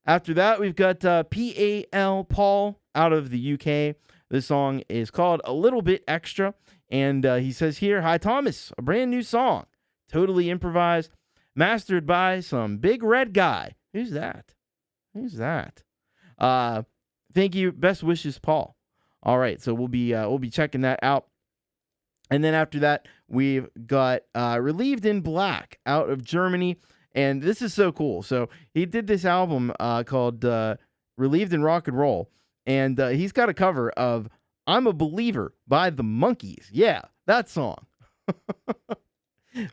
After that, we've got P.A.L. Paul out of the UK. This song is called A Little Bit Extra, and he says here, "Hi, Thomas. A brand new song. Totally improvised. Mastered by some big red guy." Who's that? Thank you. Best wishes, Paul. All right, so we'll be checking that out. And then after that, we've got Relieved in Black out of Germany, and this is so cool. So he did this album called Relieved in Rock and Roll, and he's got a cover of "I'm a Believer" by the Monkees. Yeah, That song.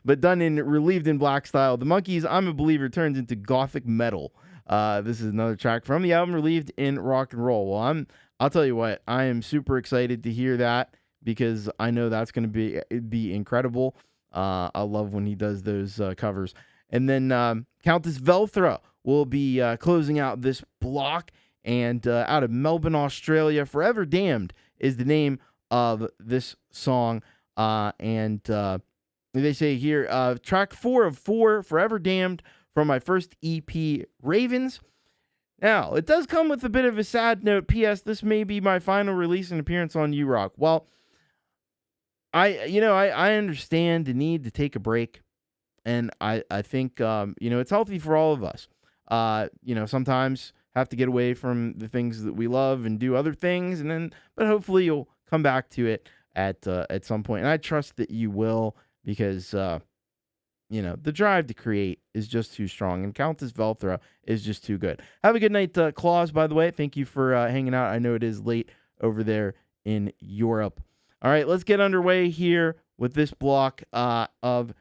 But done in Relieved in Black style. The Monkees' I'm a Believer turns into gothic metal. This is another track from the album Relieved in Rock and Roll. Well, I'll tell you what, I am super excited to hear that because I know that's going to be incredible. I love when he does those covers. And then Countess Velthra will be closing out this block. And out of Melbourne, Australia, Forever Damned is the name of this song. And they say here, track 4 of 4, Forever Damned, from my first EP, Ravens. Now, it does come with a bit of a sad note. P.S. This may be my final release and appearance on U-Rock. Well, I understand the need to take a break. And I think, it's healthy for all of us. Sometimes have to get away from the things that we love and do other things. But hopefully you'll come back to it at some point. And I trust that you will because, the drive to create is just too strong. And Countess Velthra is just too good. Have a good night, Claus, by the way. Thank you for hanging out. I know it is late over there in Europe. All right, let's get underway here with this block of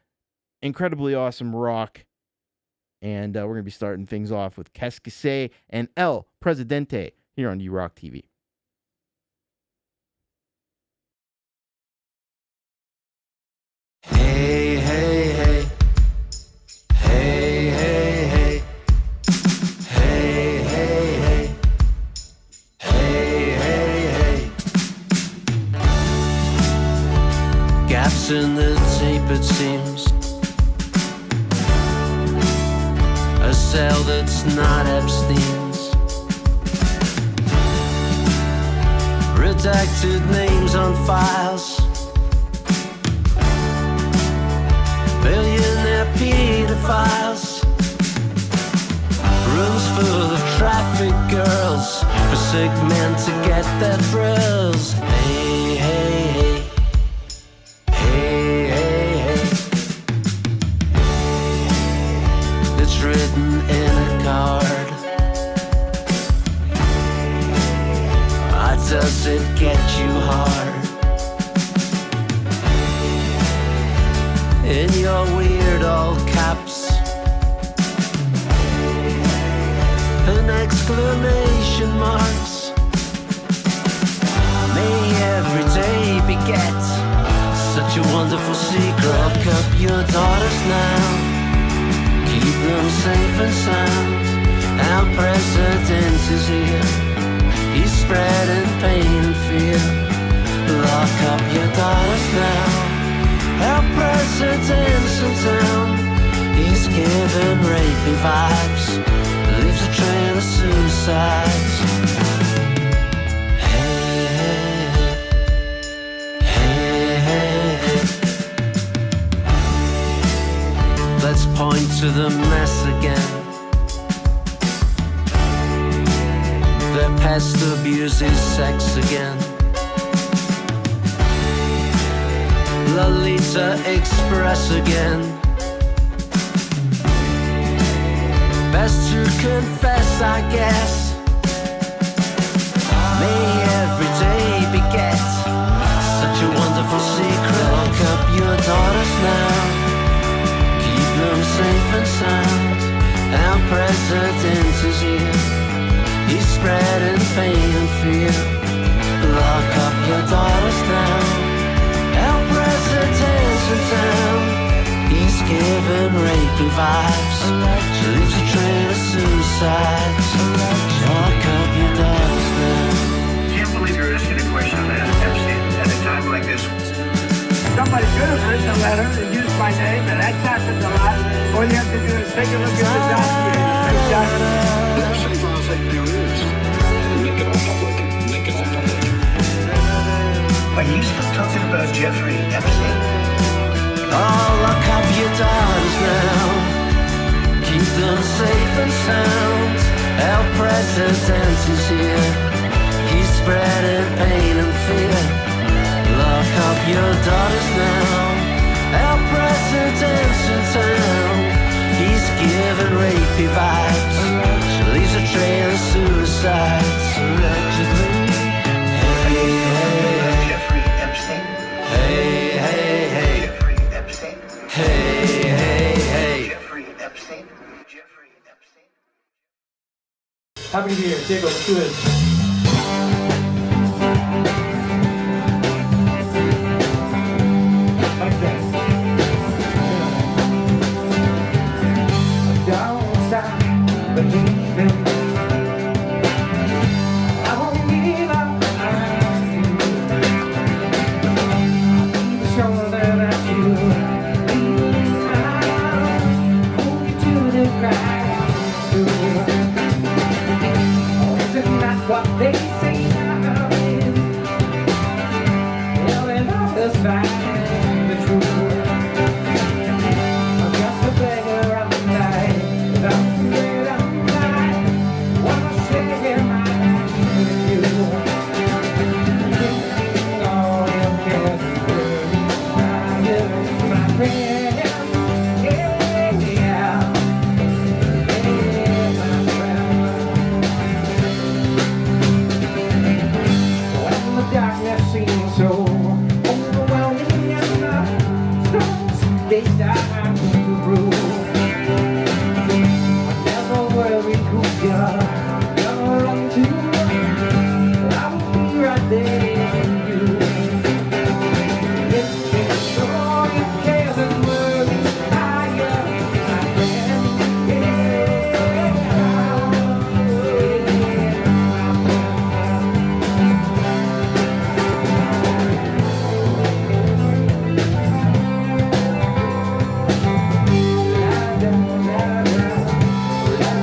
incredibly awesome rock. And we're going to be starting things off with Qu'est-ce que c'est and El Presidente here on U-Rock TV. Hey, hey, hey. Hey, hey, hey. Hey, hey, hey. Hey, hey, hey. Gaps in the tape, it seems. A cell that's not Epstein's. Redacted names on files. Billionaire pedophiles. Rooms full of traffic girls for sick men to get their thrills. Hey, hey, hey. Hey, hey, hey. It's written in a card. Does it get you hard? In your weird old caps, and exclamation marks. May every day beget such a wonderful secret. Lock up your daughters now, keep them safe and sound. Our president is here, he's spreading pain and fear. Lock up your daughters now. Our president's in town. He's giving rapey vibes. Leaves a trail of suicides. Hey, hey, hey, hey, hey. Let's point to the mess again. The pest abuses sex again. Lolita Express again. Best to confess, I guess. May every day beget such a wonderful secret. Lock up your daughters now, keep them safe and sound. Our president is here, he's spreading pain and fear. Lock up your daughters now. Our president's in town. He's giving rapey vibes. Leaves a trail of suicides. Lock up your daughters now. Can't believe you're asking a question on that, Epstein, at a time like this. Somebody could have written a letter and used my name, and that's happened a lot. All you have to do is take a look at the document. Epstein files like there is. Make it all public. Make it all public. Are you still talking about Jeffrey Epstein? Oh, lock up your daughters now. Keep them safe and sound. Our president is here. He's spreading pain and fear. Lock up your daughters now. Our president's in town. He's giving rapey vibes. Leaves a trail of suicides. Allegedly. Hey, hey, hey. Jeffrey Epstein? Hey, hey. Epstein? Happy to be here. Jacob, let's do this. Don't stop believing. I won't give up. I'll be sure that you hold me to the ground. Is it not what they say now is? Well, then others find the truth. I'm just a beggar of the night. I'm afraid I'm right. Wanna share my life with you. Giving all your cares and worries. My friend. Yeah, yeah. When the darkness seems so overwhelming and the storms they start to brew, I never worry who you're gonna run to. I will be right there for you. It's all your cares and worries higher, my friend. Yeah,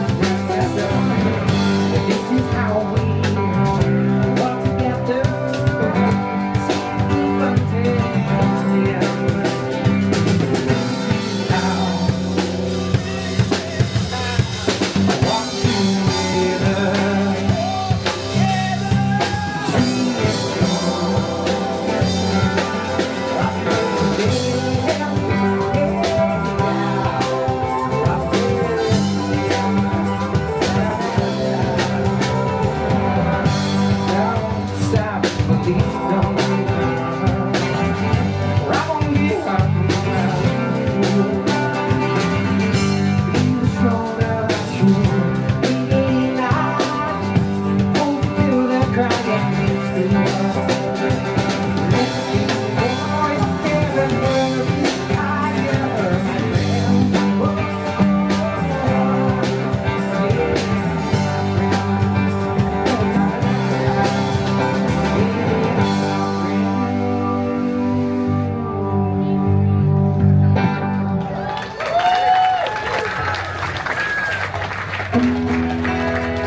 this is how we walk together.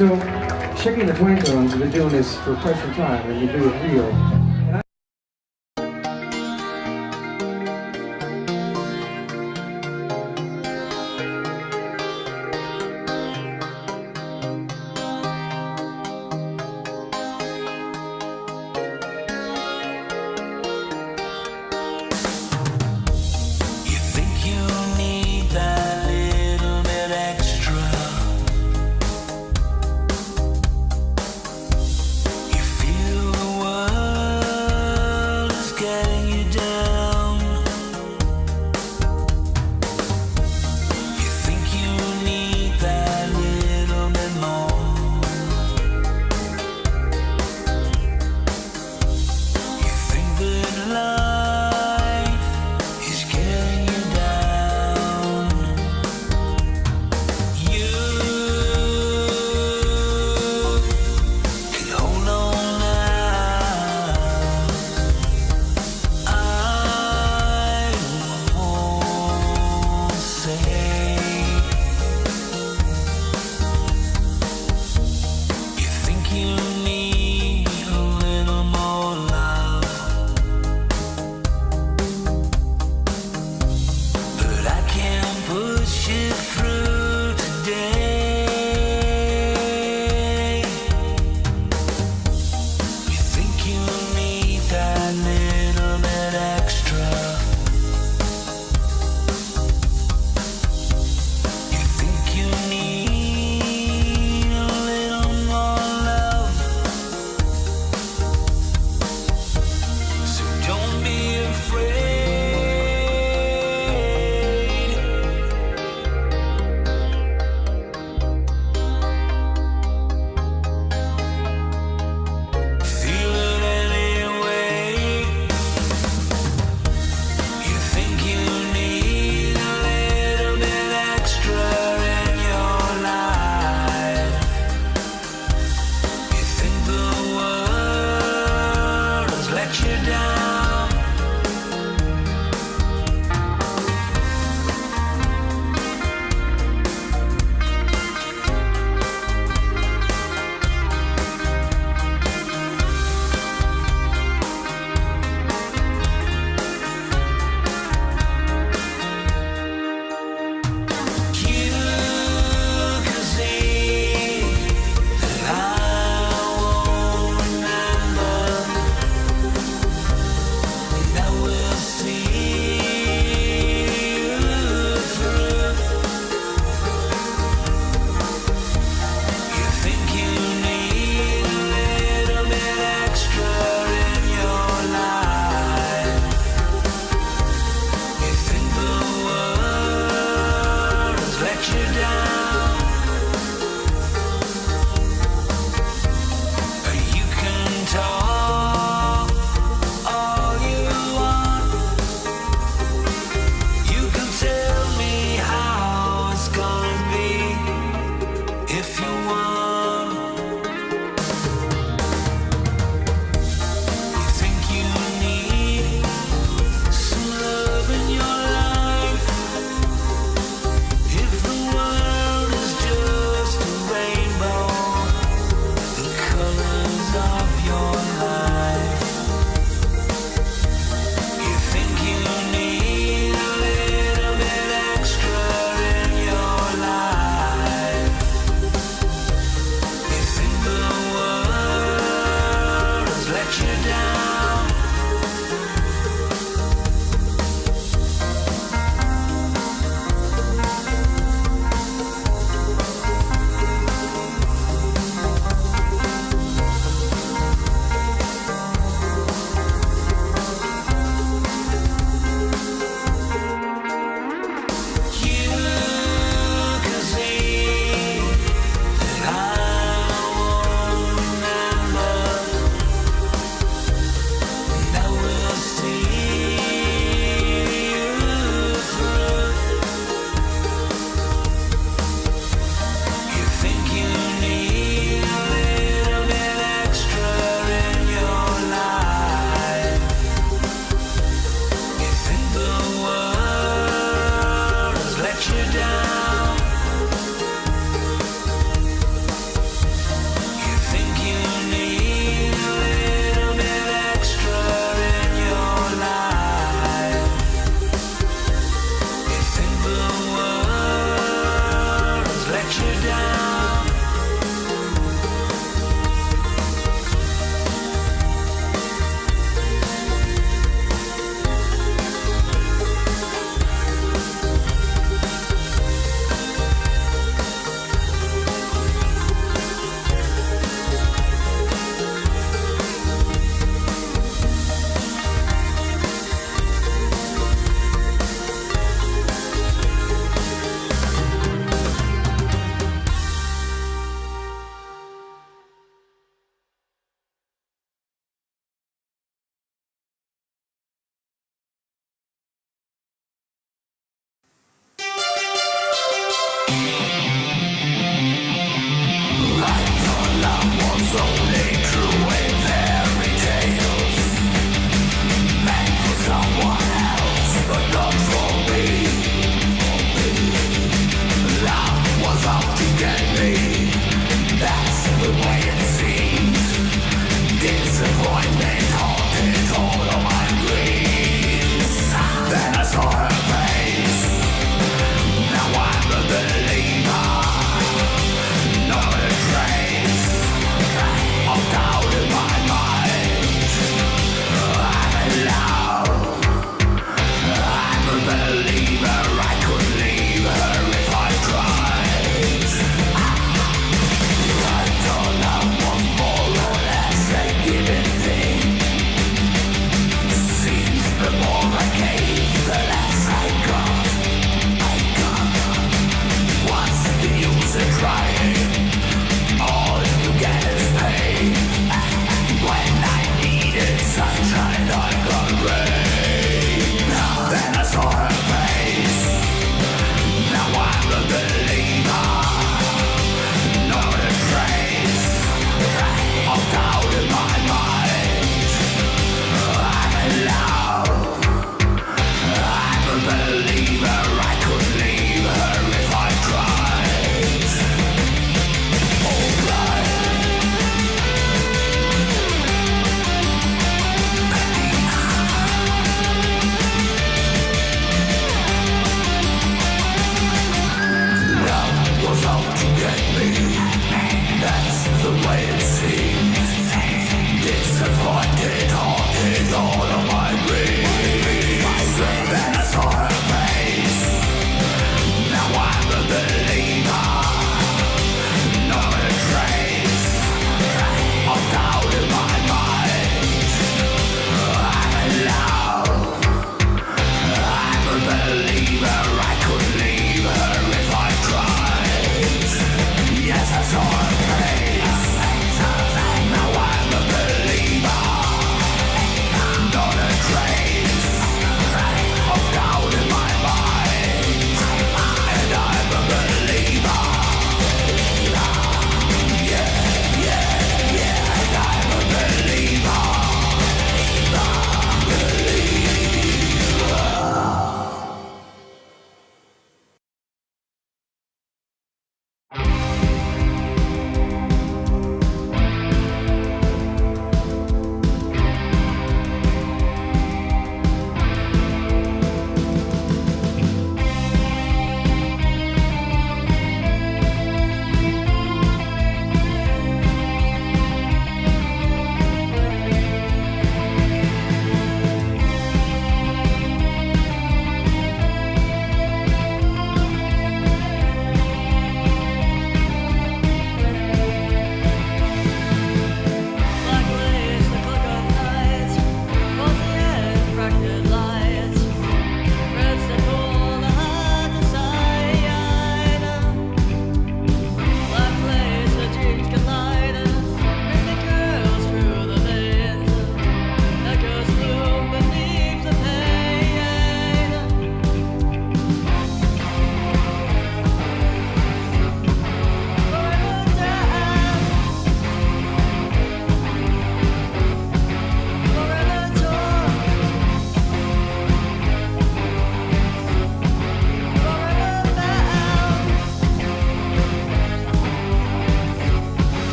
So, checking the twang tones, we've been doing this for quite some time, and we do it real. You feel the world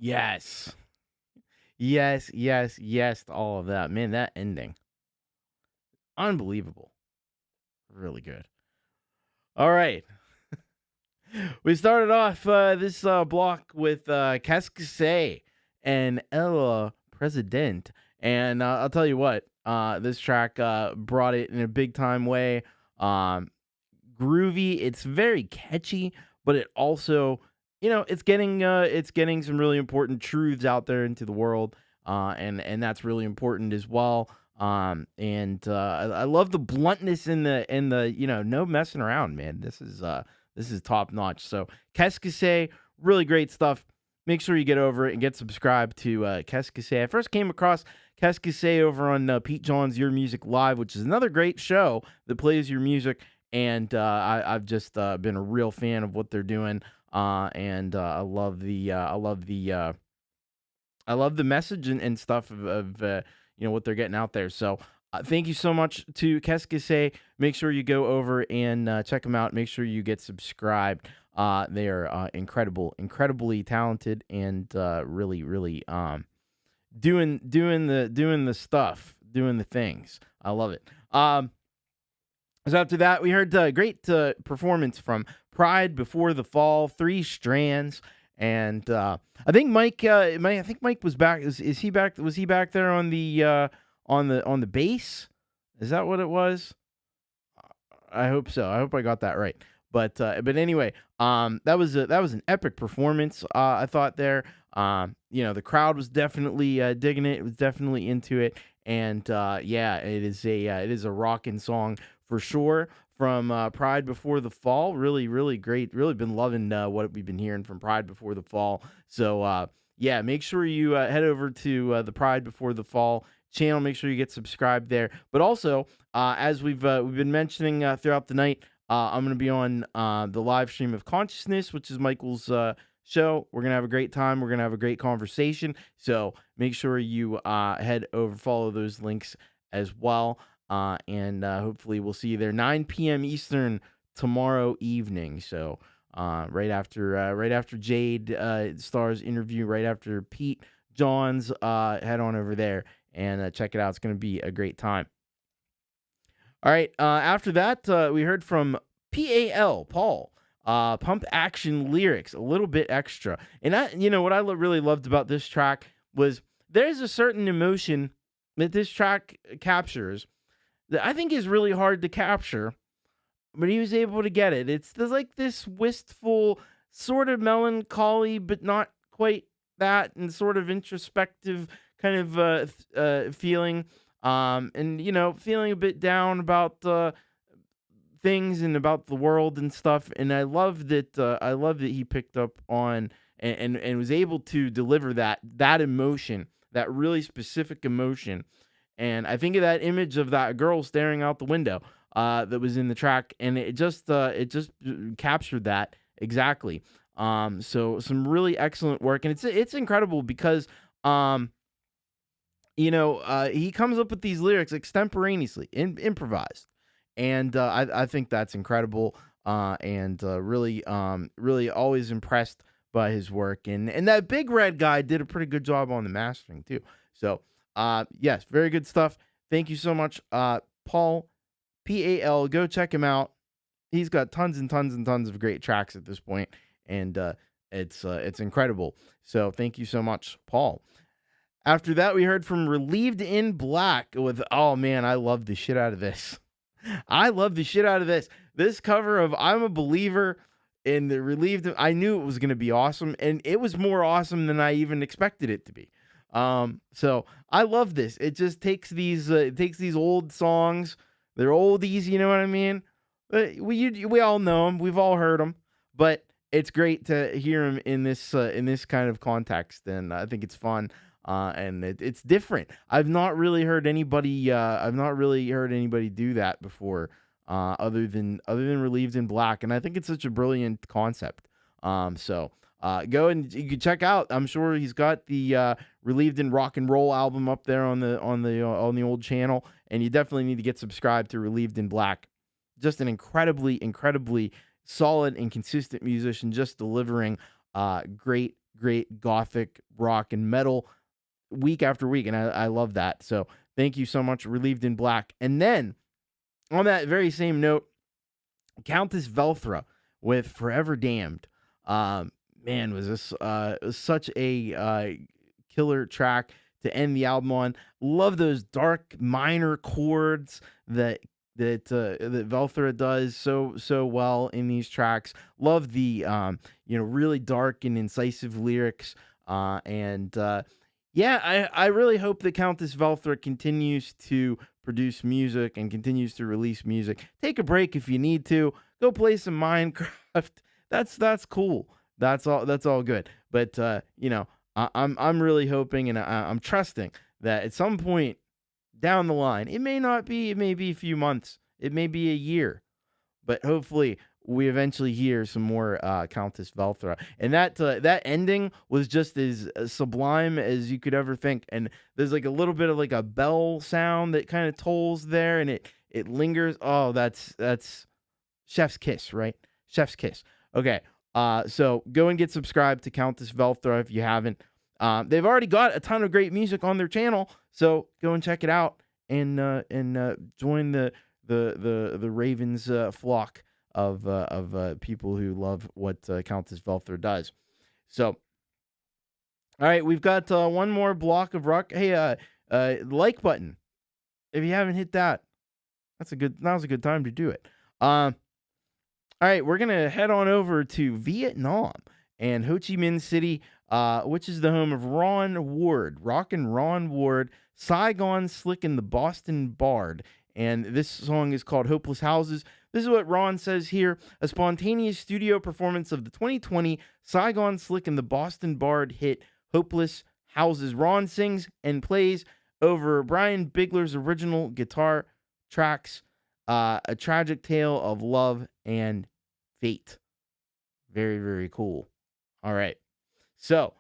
Yes. Yes, yes, yes to all of that. Man, that ending. Unbelievable. Really good. All right. We started off this block with Qu'est-ce que c'est and El President. And I'll tell you what, this track brought it in a big time way. Groovy. It's very catchy, but it also, it's getting some really important truths out there into the world, and that's really important as well. I love the bluntness in the no messing around, man. This is top notch. So Qu'est-ce que c'est, really great stuff. Make sure you get over it and get subscribed to Qu'est-ce que c'est. I first came across Qu'est-ce que c'est over on Pete John's Your Music Live, which is another great show that plays your music. And I've just been a real fan of what they're doing, and I love the message and stuff of what they're getting out there. So thank you so much to Qu'est-ce que c'est. Make sure you go over and check them out. Make sure you get subscribed. They are incredibly talented, and really doing the stuff, doing the things. I love it. So after that, we heard great performance from Pride Before the Fall, 3 Strands, and I think Mike was back. Is he back? Was he back there on the bass? Is that what it was? I hope so. I hope I got that right. But anyway, that was an epic performance. I thought there. The crowd was definitely digging it. It was definitely into it, and it is a rockin' song for sure, from Pride Before the Fall. Really great. Really been loving what we've been hearing from Pride Before the Fall. So, make sure you head over to the Pride Before the Fall channel. Make sure you get subscribed there. But also, as we've been mentioning throughout the night, I'm going to be on the live stream of Consciousness, which is Michael's show. We're going to have a great time. We're going to have a great conversation. So make sure you head over, follow those links as well. And hopefully we'll see you there 9 p.m. Eastern tomorrow evening. So right after Jade Star's interview, right after Pete John's, head on over there and check it out. It's going to be a great time. All right. After that, we heard from Paul, Pump Action Lyrics, a little bit extra. And what I really loved about this track was there's a certain emotion that this track captures that I think is really hard to capture, but he was able to get it. There's like this wistful, sort of melancholy, but not quite that, and sort of introspective kind of feeling, and feeling a bit down about things and about the world and stuff. And I love that he picked up on and was able to deliver that emotion, that really specific emotion. And I think of that image of that girl staring out the window that was in the track, and it just captured that exactly. So some really excellent work, and it's incredible because he comes up with these lyrics extemporaneously, improvised, and I think that's incredible. And really always impressed by his work, and that Big Red guy did a pretty good job on the mastering too. So. Yes, very good stuff. Thank you so much, Paul, Pal. Go check him out. He's got tons and tons and tons of great tracks at this point, and it's incredible. So thank you so much, Paul. After that, we heard from Relieved in Black with, oh man, I love the shit out of this. This cover of I'm a Believer in the Relieved. I knew it was going to be awesome, and it was more awesome than I even expected it to be. So I love this. It just takes these old songs. They're oldies, you know what I mean? We all know them. We've all heard them, but it's great to hear them in this kind of context. And I think it's fun. And it's different. I've not really heard anybody do that before, other than Relieved in Black. And I think it's such a brilliant concept. Go and you can check out. I'm sure he's got the Relieved in Rock and Roll album up there on the old channel, and you definitely need to get subscribed to Relieved in Black. Just an incredibly solid and consistent musician, just delivering great great gothic rock and metal week after week, and I love that. So thank you so much, Relieved in Black. And then on that very same note, Countess Velthra with Forever Damned. Man, was this was such a killer track to end the album on. Love those dark minor chords that Velthra does so well in these tracks. Love the really dark and incisive lyrics. I really hope that Countess Velthra continues to produce music and continues to release music. Take a break if you need to. Go play some Minecraft. That's cool. That's all good. But I'm really hoping and I'm trusting that at some point down the line, it may be a few months, it may be a year, but hopefully we eventually hear some more Countess Velthra. And that ending was just as sublime as you could ever think. And there's like a little bit of like a bell sound that kind of tolls there, and it lingers. Oh, that's chef's kiss, right? Chef's kiss. Okay. So go and get subscribed to Countess Velthra if you haven't. They've already got a ton of great music on their channel, so go and check it out and join the Ravens flock of people who love what Countess Velthra does. So, all right, we've got one more block of rock. Hey, like button. If you haven't hit that, now's a good time to do it. All right, we're going to head on over to Vietnam and Ho Chi Minh City, which is the home of Rockin' Ron Ward, Saigon Slick and the Boston Bard. And this song is called Hopeless Houses. This is what Ron says here. A spontaneous studio performance of the 2020 Saigon Slick and the Boston Bard hit Hopeless Houses. Ron sings and plays over Brian Bigler's original guitar tracks, A Tragic Tale of Love and Fate. Very, very cool. All right. So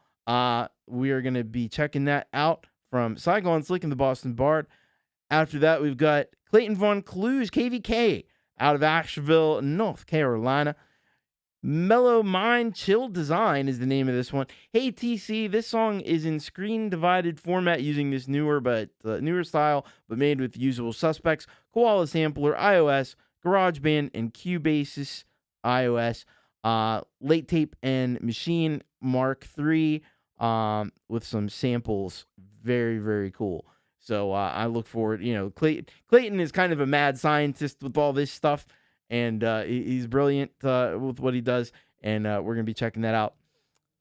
we are going to be checking that out from Saigon Slick and the Boston Bard. After that, we've got Clayton Von Clues, KVK, out of Asheville, North Carolina. Mellow Mind Chill Design is the name of this one. Hey, TC, this song is in screen divided format using this newer style, but made with Usual Suspects, Koala Sampler, iOS, GarageBand, and Cubasis iOS. Late Tape and Machine Mark III with some samples. Very, very cool. So I look forward, Clayton is kind of a mad scientist with all this stuff, and he's brilliant with what he does, and we're going to be checking that out.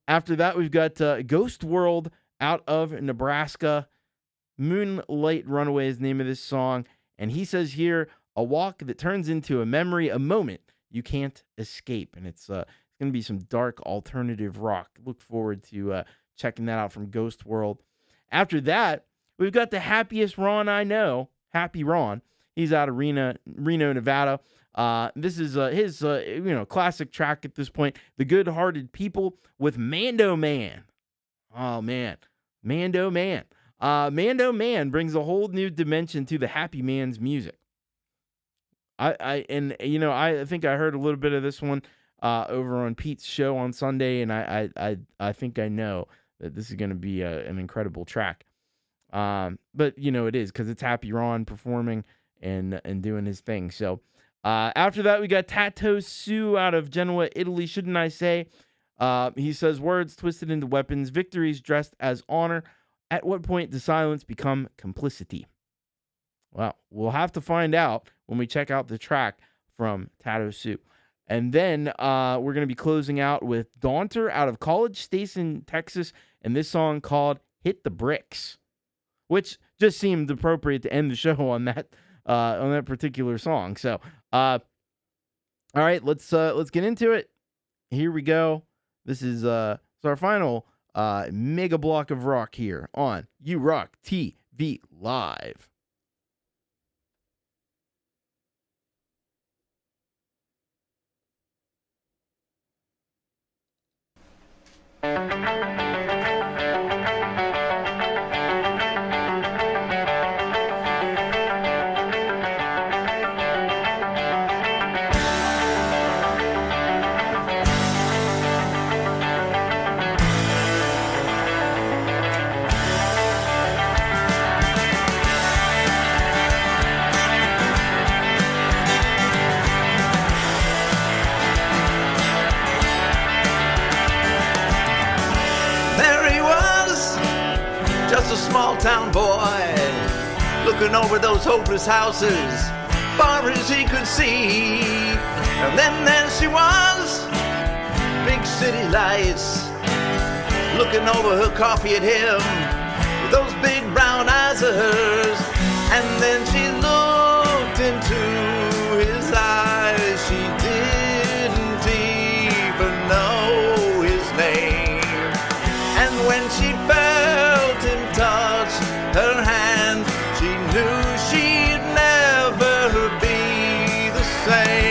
After that, we've got Ghost World out of Nebraska. Moonlight Runaway is the name of this song, and he says here, a walk that turns into a memory, a moment you can't escape, and it's going to be some dark alternative rock. Look forward to checking that out from Ghost World. After that, we've got the happiest Ron I know, Happy Ron. He's out of Reno, Nevada. This is his classic track at this point, The Good-Hearted People with Mando Man. Oh, man. Mando Man. Mando Man brings a whole new dimension to the Happy Man's music. I think I heard a little bit of this one over on Pete's show on Sunday, and I think I know that this is going to be an incredible track. But it is, because it's Happy Ron performing and doing his thing. So after that, we got Tato Sue out of Genoa, Italy. Shouldn't I say? He says, words twisted into weapons, victories dressed as honor. At what point does silence become complicity? Well, we'll have to find out when we check out the track from Tato Sue. And then we're going to be closing out with Daunter out of College Station, Texas, and this song called Hit the Bricks, which just seemed appropriate to end the show on that particular song. So, all right, let's get into it. Here we go. This is our final mega block of rock here on You Rock TV Live. small town boy, looking over those hopeless houses, far as he could see. And then there she was, big city lights, looking over her coffee at him with those big brown eyes of hers. And then she looked into his eyes. She didn't even know his name. And when she felt him touch her hand, she knew she'd never be the same.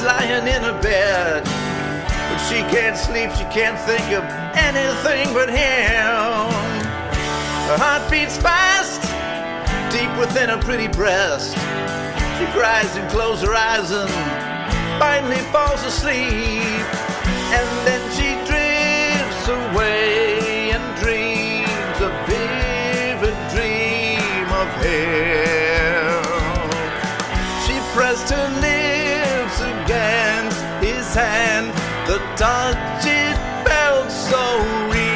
Lying in her bed, but she can't sleep, she can't think of anything but him. Her heart beats fast, deep within her pretty breast. She cries and closes her eyes and finally falls asleep. And then she drifts away and dreams a vivid dream of him. She pressed her lips against his hand, the touch, it felt so real.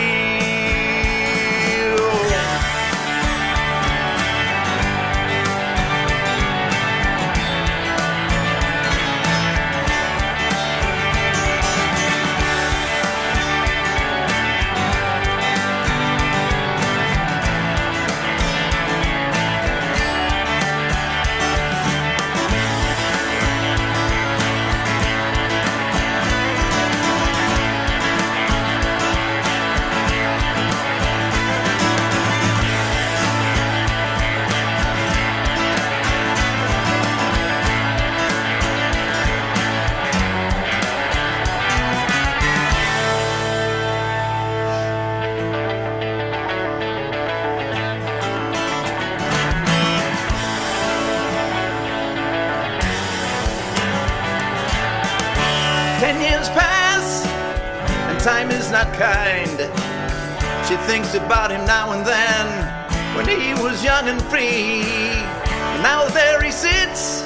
Time is not kind. She thinks about him now and then when he was young and free. And now there he sits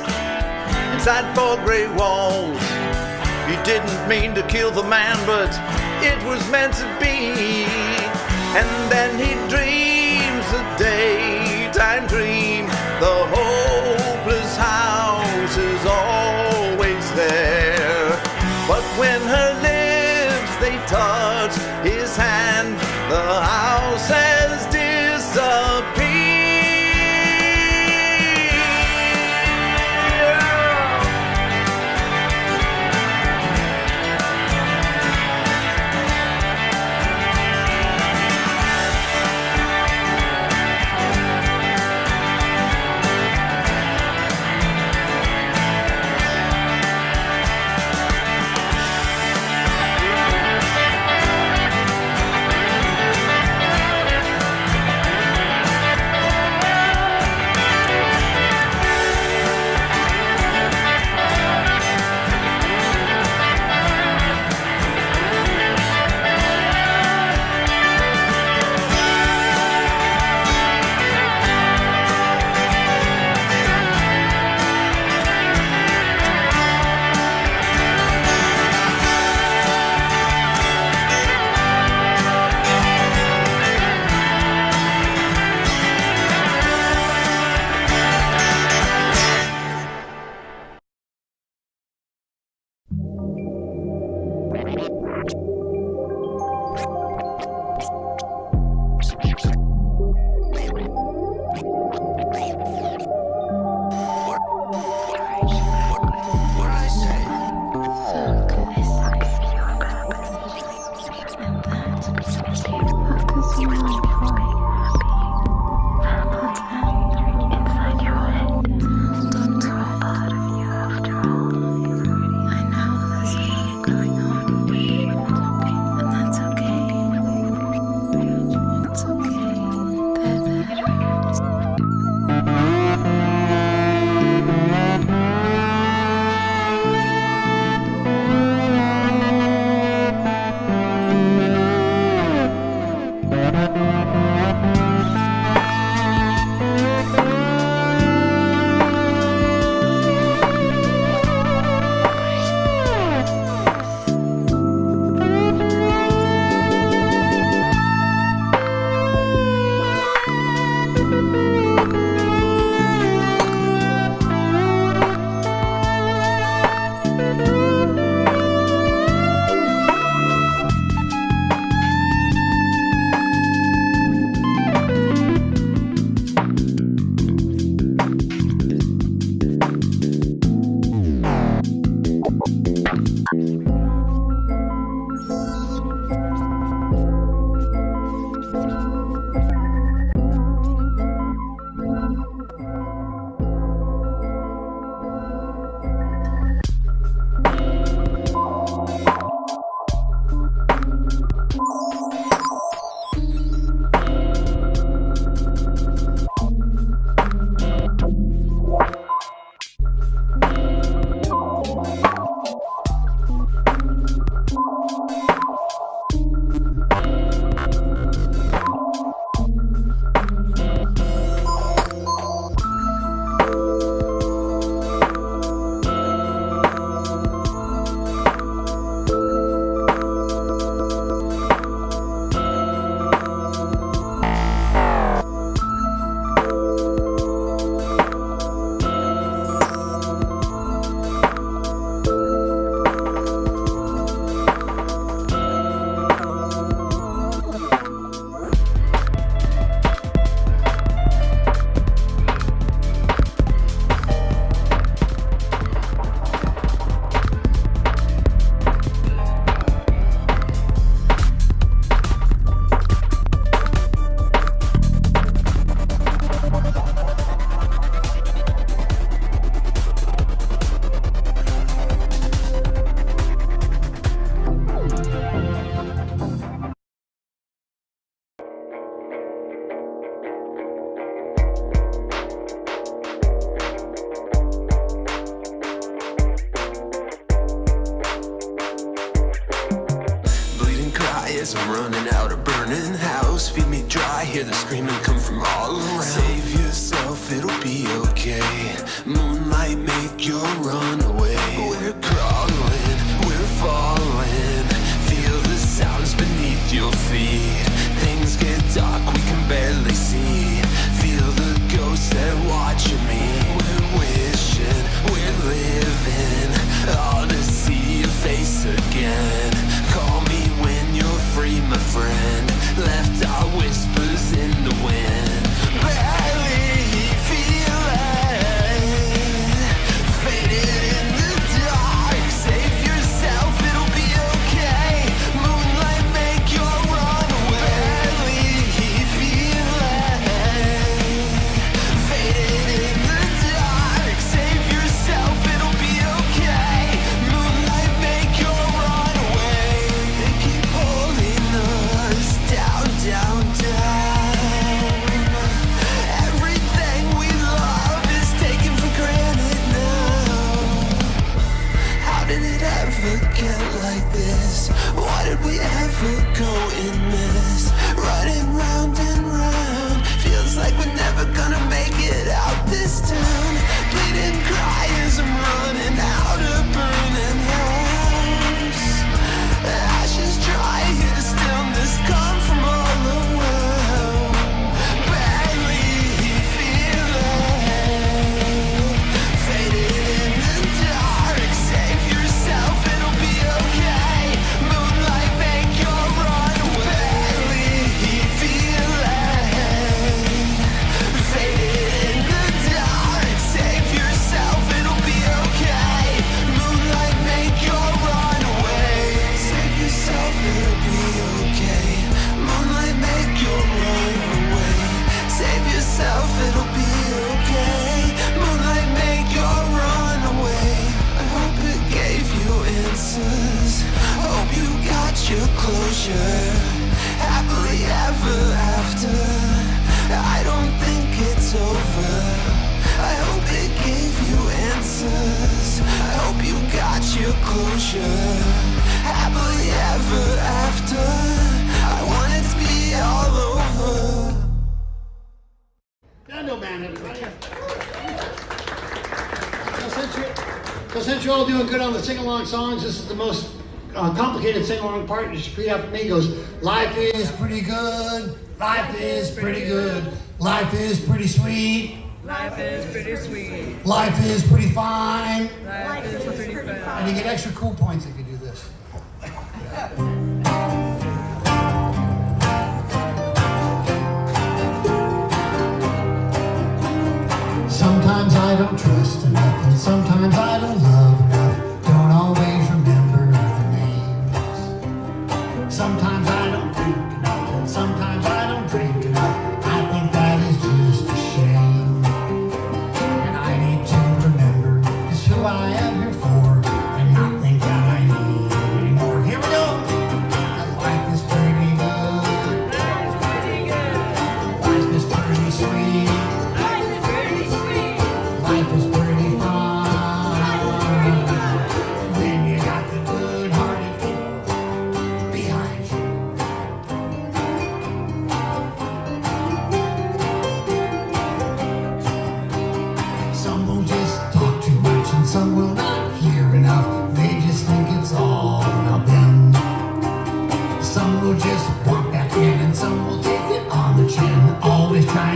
inside 4 gray walls. He didn't mean to kill the man, but it was meant to be. And then he dreams a daytime dream. The hopeless house is always there. But when her they touch his hand, the house has disappeared. as I'm running out of burning house. Feed me dry, hear the screaming come from all around. Save yourself, it'll be okay. Moonlight make your run away. We're crawling, we're falling. Feel the sounds beneath your feet. Things get dark, we can barely see. Feel the ghosts that watching me. We're wishing, we're living, all to see your face again. Call me when you're free, my friend. Left our whispers in the wind. Barely feeling, faded in the dark. Save yourself, it'll be okay. Moonlight make your run away. Barely feeling, faded in the dark. Save yourself, it'll be okay. Moonlight make your run away. They keep holding us down, down, down. Everything we love is taken for granted now. How did it ever get like this? Why did we ever go in this? Running round and round. Feels like we're never gonna make it out this town. Bleeding cry as I'm running out of burning house. Ashes dry, hear the stillness come from all around. Barely feeling, faded in the dark. Save yourself, it'll be okay. Moonlight make your run away. Barely feeling, faded in the dark. Save yourself, it'll be okay. Moonlight make your run away. Save yourself, it'll be okay. Moonlight make your run away. Save yourself, it'll be okay. Moonlight make your run away. I hope it gave you answers. Hope you got your closure. Happily ever after. I don't think it's over. I hope it gave you answers. I hope you got your closure. Happily ever after. I want it to be all over. Dando Man, everybody. So since you're all doing good on the sing-along songs, this is the most complicated sing-along part. Just repeat after me. It goes, life is pretty good. Life is pretty good. Life is pretty sweet. Life is pretty sweet. Life is pretty fine. Life is pretty fun. And you get extra cool points if you do this. Sometimes I don't trust enough, and sometimes I don't love enough. Don't always remember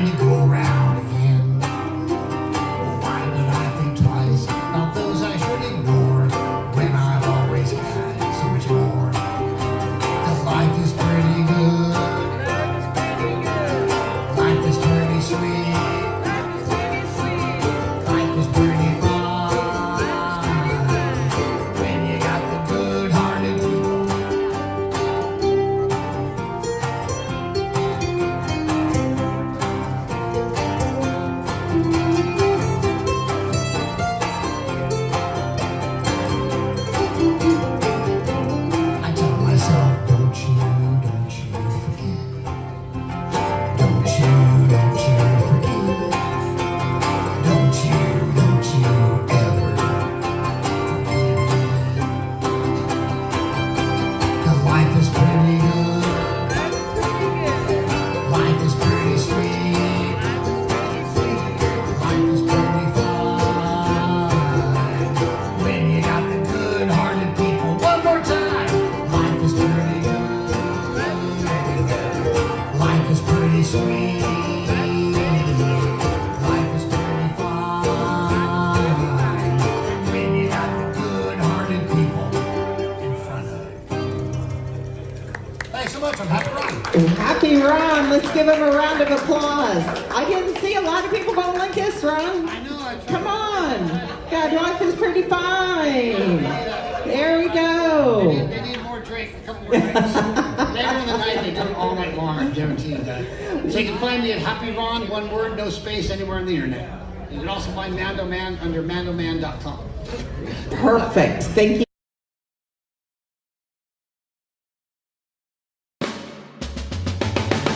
trying to go around again. Why did I think twice about those I should ignore when I've always had so much more? 'Cause life is pretty good. Life is pretty sweet. Life is pretty fun when you got the good-hearted people. I tell myself, don't you forget. Don't you forget. Don't you ever forget. 'Cause life is pretty good. Life is pretty sweet. Life is pretty fun when you got the good-hearted people. One more time. Life is pretty good. Life is pretty sweet. Life is pretty fun when you got the good-hearted people in front of you. Thanks so much. I'm happy Ron. Happy Ron. Let's give him a round of applause. I didn't see a lot of people going like this, Ron. I know. Come on. God, life is pretty fine. There we go. They need more drink, a couple more drinks. Later in the night, they do it all night long, I guarantee you that. So you can find me at Happy Ron, one word, no space, anywhere on the internet. You can also find Mando Man under mandoman.com. Perfect. Thank you.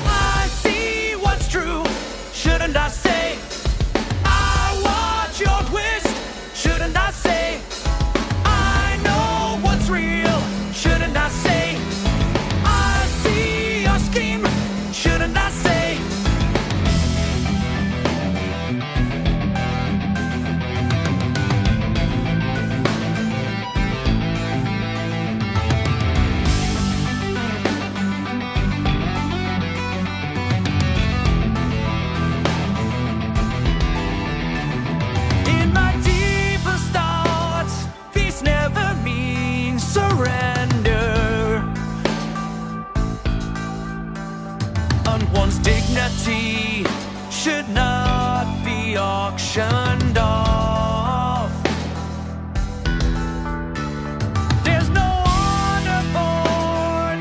I see what's true, shouldn't I say? I watch your twist, shouldn't I say? I know what's real, shouldn't I say? I see your scheme, shouldn't I say? In my deepest thoughts, peace never means surrender. And one's dignity should not be auctioned off. There's no honor born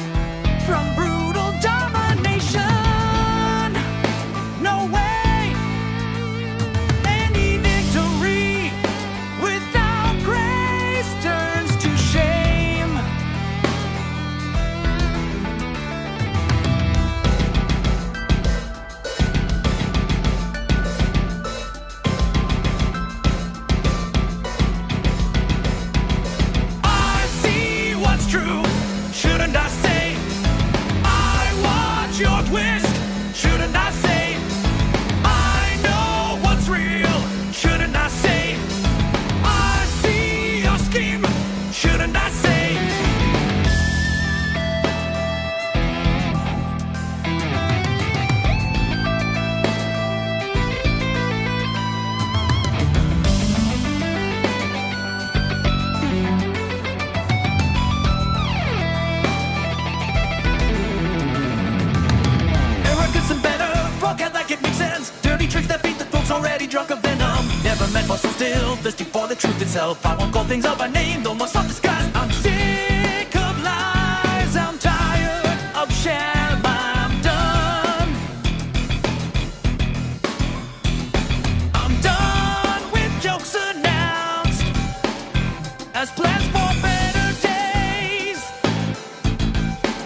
from brutal domination. No way. Any victory without grace turns to shame. I see what's true, shouldn't I say? I watch your twist, shouldn't I say? I know what's real, shouldn't I say? I see your scheme, shouldn't I say? Arrogance and better, broadcast like it makes sense. Dirty tricks that beat the folks already drunk of venom. Never meant for so still, thirsty for the truth itself. I won't call things out by name, no more soft disguise. I'm sick of lies, I'm tired of sham, I'm done. I'm done with jokes announced as plans for better days.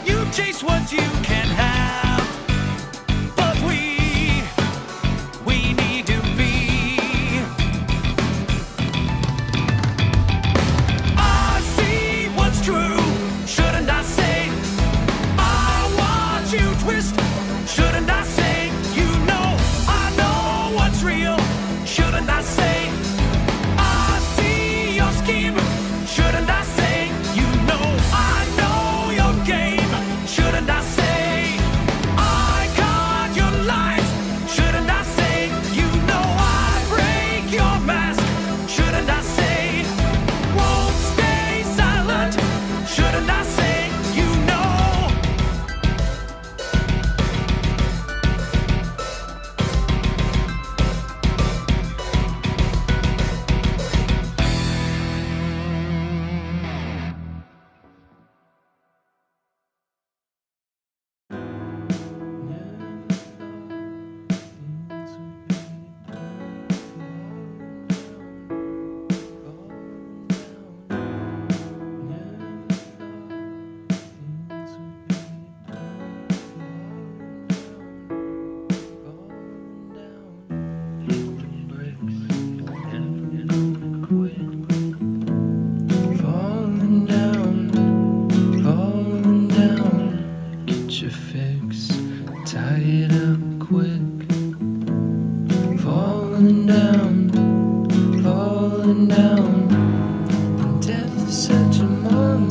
You chase what you can have, but we need to be. I see what's true, shouldn't I say? I watch you twist, shouldn't I say? You know, I know what's real, shouldn't I say? I see your scheme, shouldn't I say? You know, I know your game, shouldn't I say?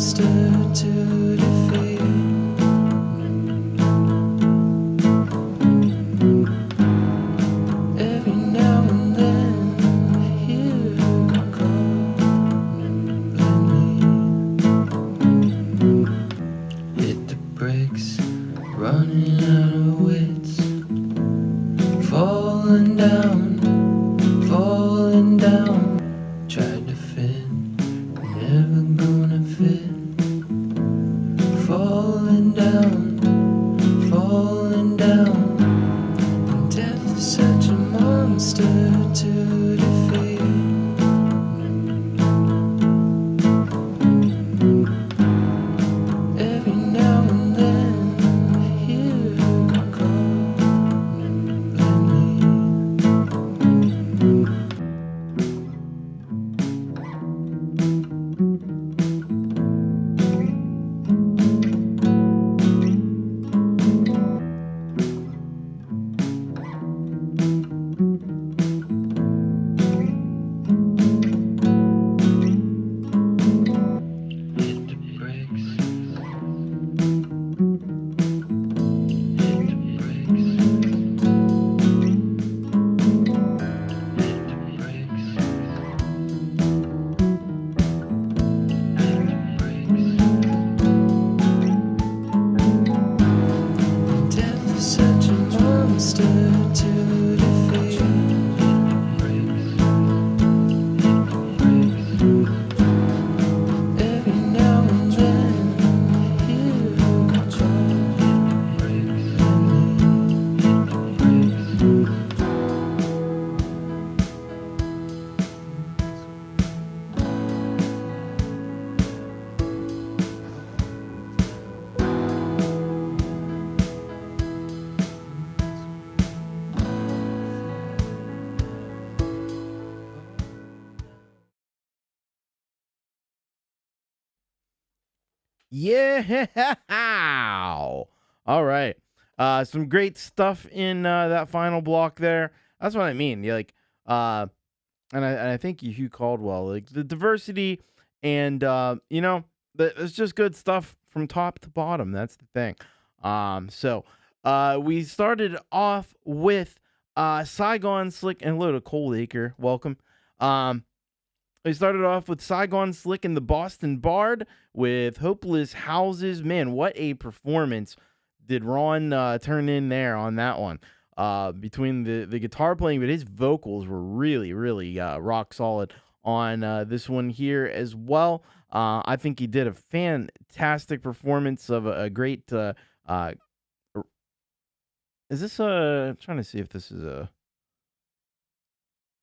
monster to defeat. Every now and then I hear her calling me. Hit the brakes, running out of wits, falling down, falling down. Tried to fit, never gonna fit. Falling down, falling down. And death is such a monster to defeat. Every now and then I hear her calling me. Death is such a monster to defeat. Every now and then I hear her Yeah. All right. Some great stuff in that final block there. That's what I mean. Yeah, like, and I think Hugh Caldwell, like the diversity and it's just good stuff from top to bottom. That's the thing. So we started off with Saigon Slick and hello to Coldacre. Welcome. We started off with Saigon Slick and the Boston Bard with Hopeless Houses. Man, what a performance did Ron turn in there on that one. Between the guitar playing, but his vocals were really, really rock solid on this one here as well. I think he did a fantastic performance of a great... is this I'm trying to see if this is a...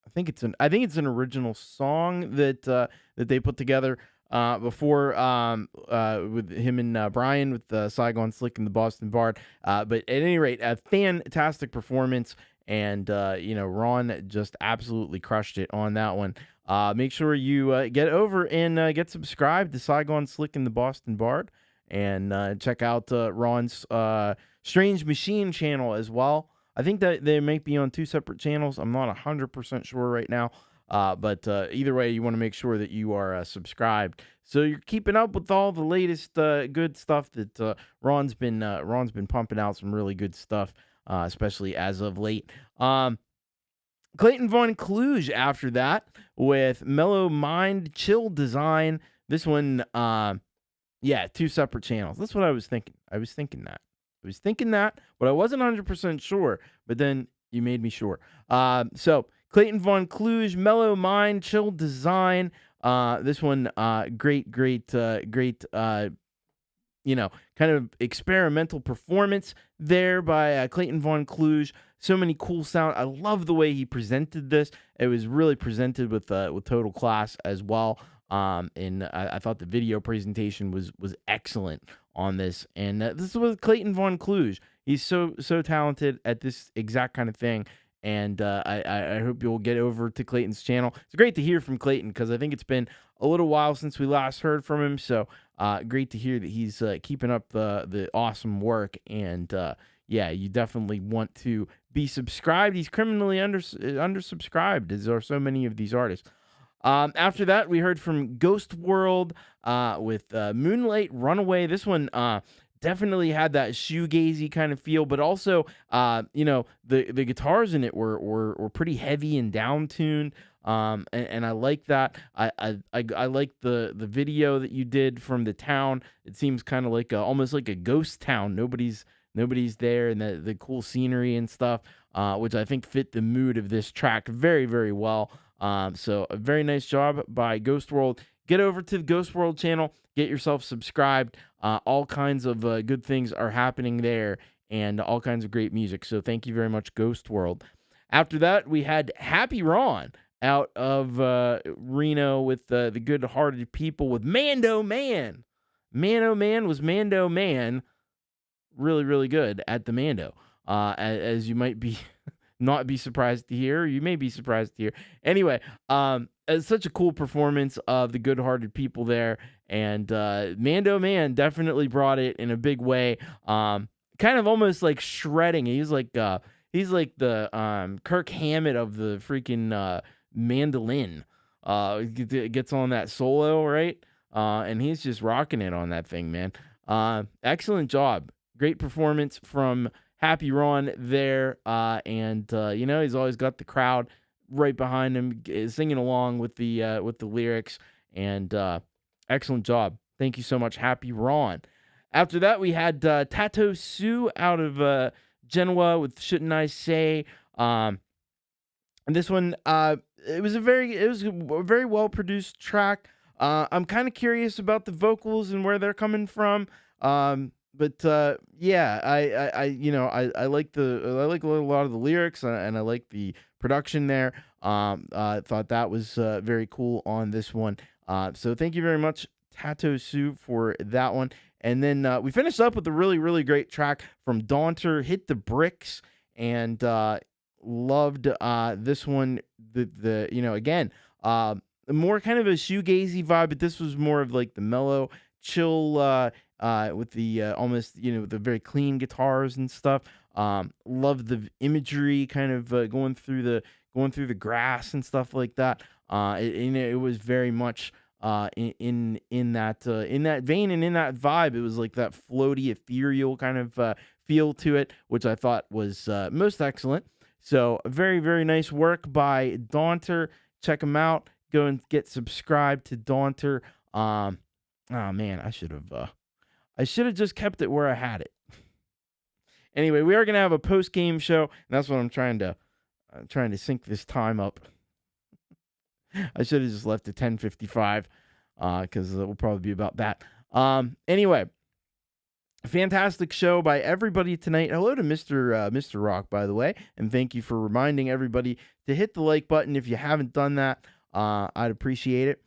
I think it's an original song that that they put together before with him and Brian with Saigon Slick and the Boston Bard. But at any rate, a fantastic performance, and Ron just absolutely crushed it on that one. Make sure you get over and get subscribed to Saigon Slick and the Boston Bard, and check out Ron's Strange Machine channel as well. I think that they might be on two separate channels. I'm not 100% sure right now. But either way, you want to make sure that you are subscribed, so you're keeping up with all the latest good stuff that Ron's been pumping out. Some really good stuff, especially as of late. Clayton Von Kluge after that with Mellow Mind, Chill Design. This one, two separate channels. That's what I was thinking. I was thinking that, but I wasn't 100% sure. But then you made me sure. So Clayton Von Kluge, Mellow Mind, Chill Design. This one, great, kind of experimental performance there by Clayton Von Kluge. So many cool sound. I love the way he presented this. It was really presented with total class as well. And I thought the video presentation was excellent on this. And this was Clayton Von Kluge. He's so talented at this exact kind of thing. And I hope you'll get over to Clayton's channel. It's great to hear from Clayton because I think it's been a little while since we last heard from him. So great to hear that he's keeping up the awesome work. And you definitely want to be subscribed. He's criminally undersubscribed, as are so many of these artists. After that, we heard from Ghost World with Moonlight Runaway. This one definitely had that shoegazy kind of feel, but also, the guitars in it were pretty heavy and down tuned. And I like that. I like the video that you did from the town. It seems kind of like almost like a ghost town. Nobody's there, and the cool scenery and stuff, which I think fit the mood of this track very, very well. So a very nice job by Ghost World. Get over to the Ghost World channel, get yourself subscribed. All kinds of good things are happening there, and all kinds of great music. So thank you very much, Ghost World. After that, we had Happy Ron out of Reno with the Good-Hearted People with Mando Man. Mando Man was Mando Man. Really, really good at the Mando. As you might be not be surprised to hear. You may be surprised to hear. Anyway, it's such a cool performance of the Good-Hearted People there. And Mando Man definitely brought it in a big way. Kind of almost like shredding. He's like the Kirk Hammett of the freaking mandolin. Gets on that solo, right? And he's just rocking it on that thing, man. Excellent job. Great performance from Happy Ron there. And he's always got the crowd right behind him singing along with the lyrics. And excellent job. Thank you so much, Happy Ron. After that, we had Tato Sue out of Genoa with Shouldn't I Say. And this one, it was a very well produced track. I'm kind of curious about the vocals and where they're coming from. But yeah, I like a lot of the lyrics, and I like the production there. I thought that was very cool on this one. So thank you very much, Tato Sue, for that one. And then we finished up with a really, really great track from Daunter, Hit the Bricks, and loved this one. Again, more kind of a shoegazy vibe, but this was more of like the mellow, chill, with the almost, the very clean guitars and stuff. Loved the imagery, kind of going through the grass and stuff like that. It was very much in that vein and in that vibe. It was like that floaty, ethereal kind of feel to it, which I thought was most excellent. So very, very nice work by Daunter. Check him out. Go and get subscribed to Daunter. Oh man, I should have just kept it where I had it. Anyway, we are gonna have a post-game show, and that's what I'm trying to sync this time up. I should have just left it 10:55, because it will probably be about that. Anyway, fantastic show by everybody tonight. Hello to Mr. Rock, by the way, and thank you for reminding everybody to hit the like button if you haven't done that. I'd appreciate it.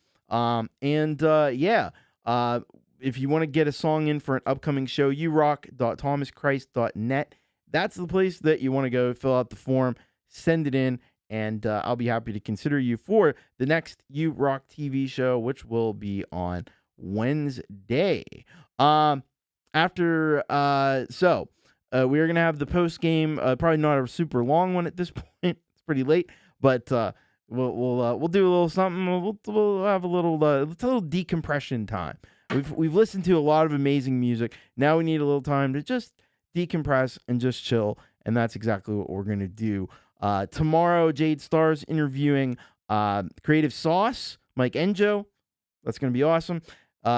If you want to get a song in for an upcoming show, urock.thomaschrist.net. That's the place that you want to go. Fill out the form, send it in, and I'll be happy to consider you for the next You Rock TV show, which will be on Wednesday. We're going to have the post game, probably not a super long one at this point. It's pretty late, but we'll do a little something. We'll have a little decompression time. We've listened to a lot of amazing music. Now we need a little time to just decompress and just chill, and that's exactly what we're going to do. Tomorrow, Jade Star's interviewing Creative Sauce, Mike Enjo. That's going to be awesome.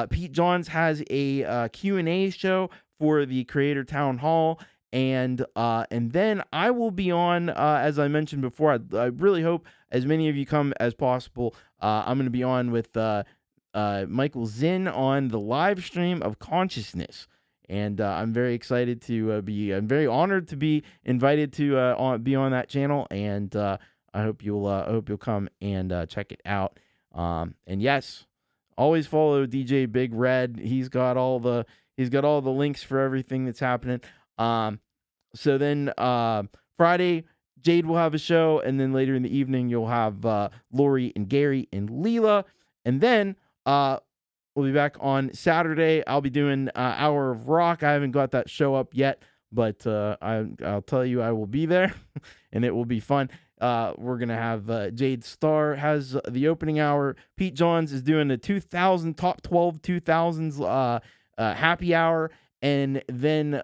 Pete Johns has a Q&A show for the Creator Town Hall, and then I will be on, as I mentioned before. I really hope as many of you come as possible. I'm going to be on with Michael Zinn on the live stream of Consciousness, and I'm very excited to I'm very honored to be invited to be on that channel, and I hope you'll come and check it out. And yes, always follow DJ Big Red. He's got all the links for everything that's happening. So then Friday, Jade will have a show, and then later in the evening you'll have Lori and Gary and Leela, and then we'll be back on Saturday. I'll be doing Hour of Rock. I haven't got that show up yet, but I'll tell you I will be there, and it will be fun. We're gonna have Jade Starr has the opening hour. Pete Johns is doing the 2000 top 12 2000s happy hour, and then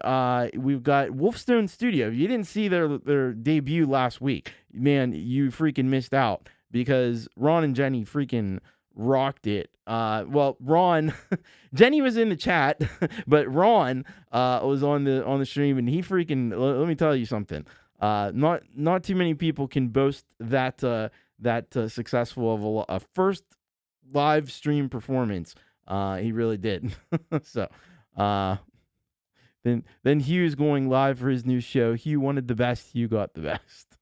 we've got Wolfstone Studio. If you didn't see their debut last week, man, you freaking missed out because Ron and Jenny freaking rocked it. Well, Ron, Jenny was in the chat, but Ron was on the stream, and he freaking. Let me tell you something. Not too many people can boast that successful of a first live stream performance. He really did. So, then Hugh's going live for his new show. Hugh wanted the best. Hugh got the best.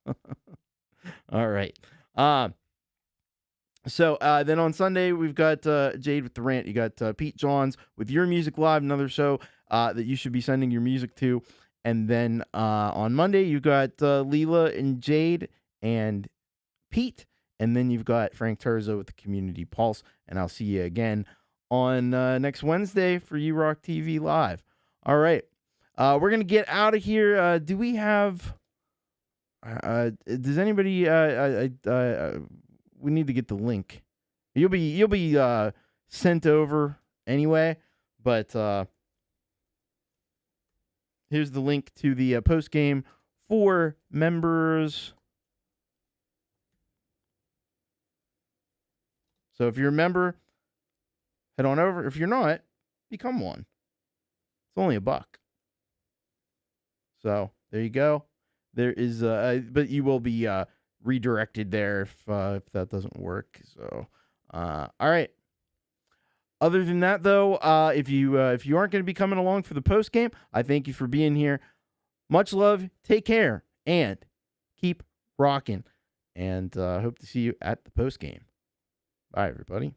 All right. So then on Sunday we've got Jade with the rant. You got Pete Johns with Your Music Live, another show that you should be sending your music to. And then on Monday, you've got Leela and Jade and Pete. And then you've got Frank Terzo with the Community Pulse. And I'll see you again on next Wednesday for You Rock TV Live. All right. We're going to get out of here. Do we have... does anybody... we need to get the link. You'll be sent over anyway. But... here's the link to the post game for members. So if you're a member, head on over. If you're not, become one. It's only $1. So there you go. There is, but you will be redirected there if that doesn't work. So, all right. Other than that, though, if you aren't going to be coming along for the post game, I thank you for being here. Much love, take care, and keep rocking. And hope to see you at the post game. Bye, everybody.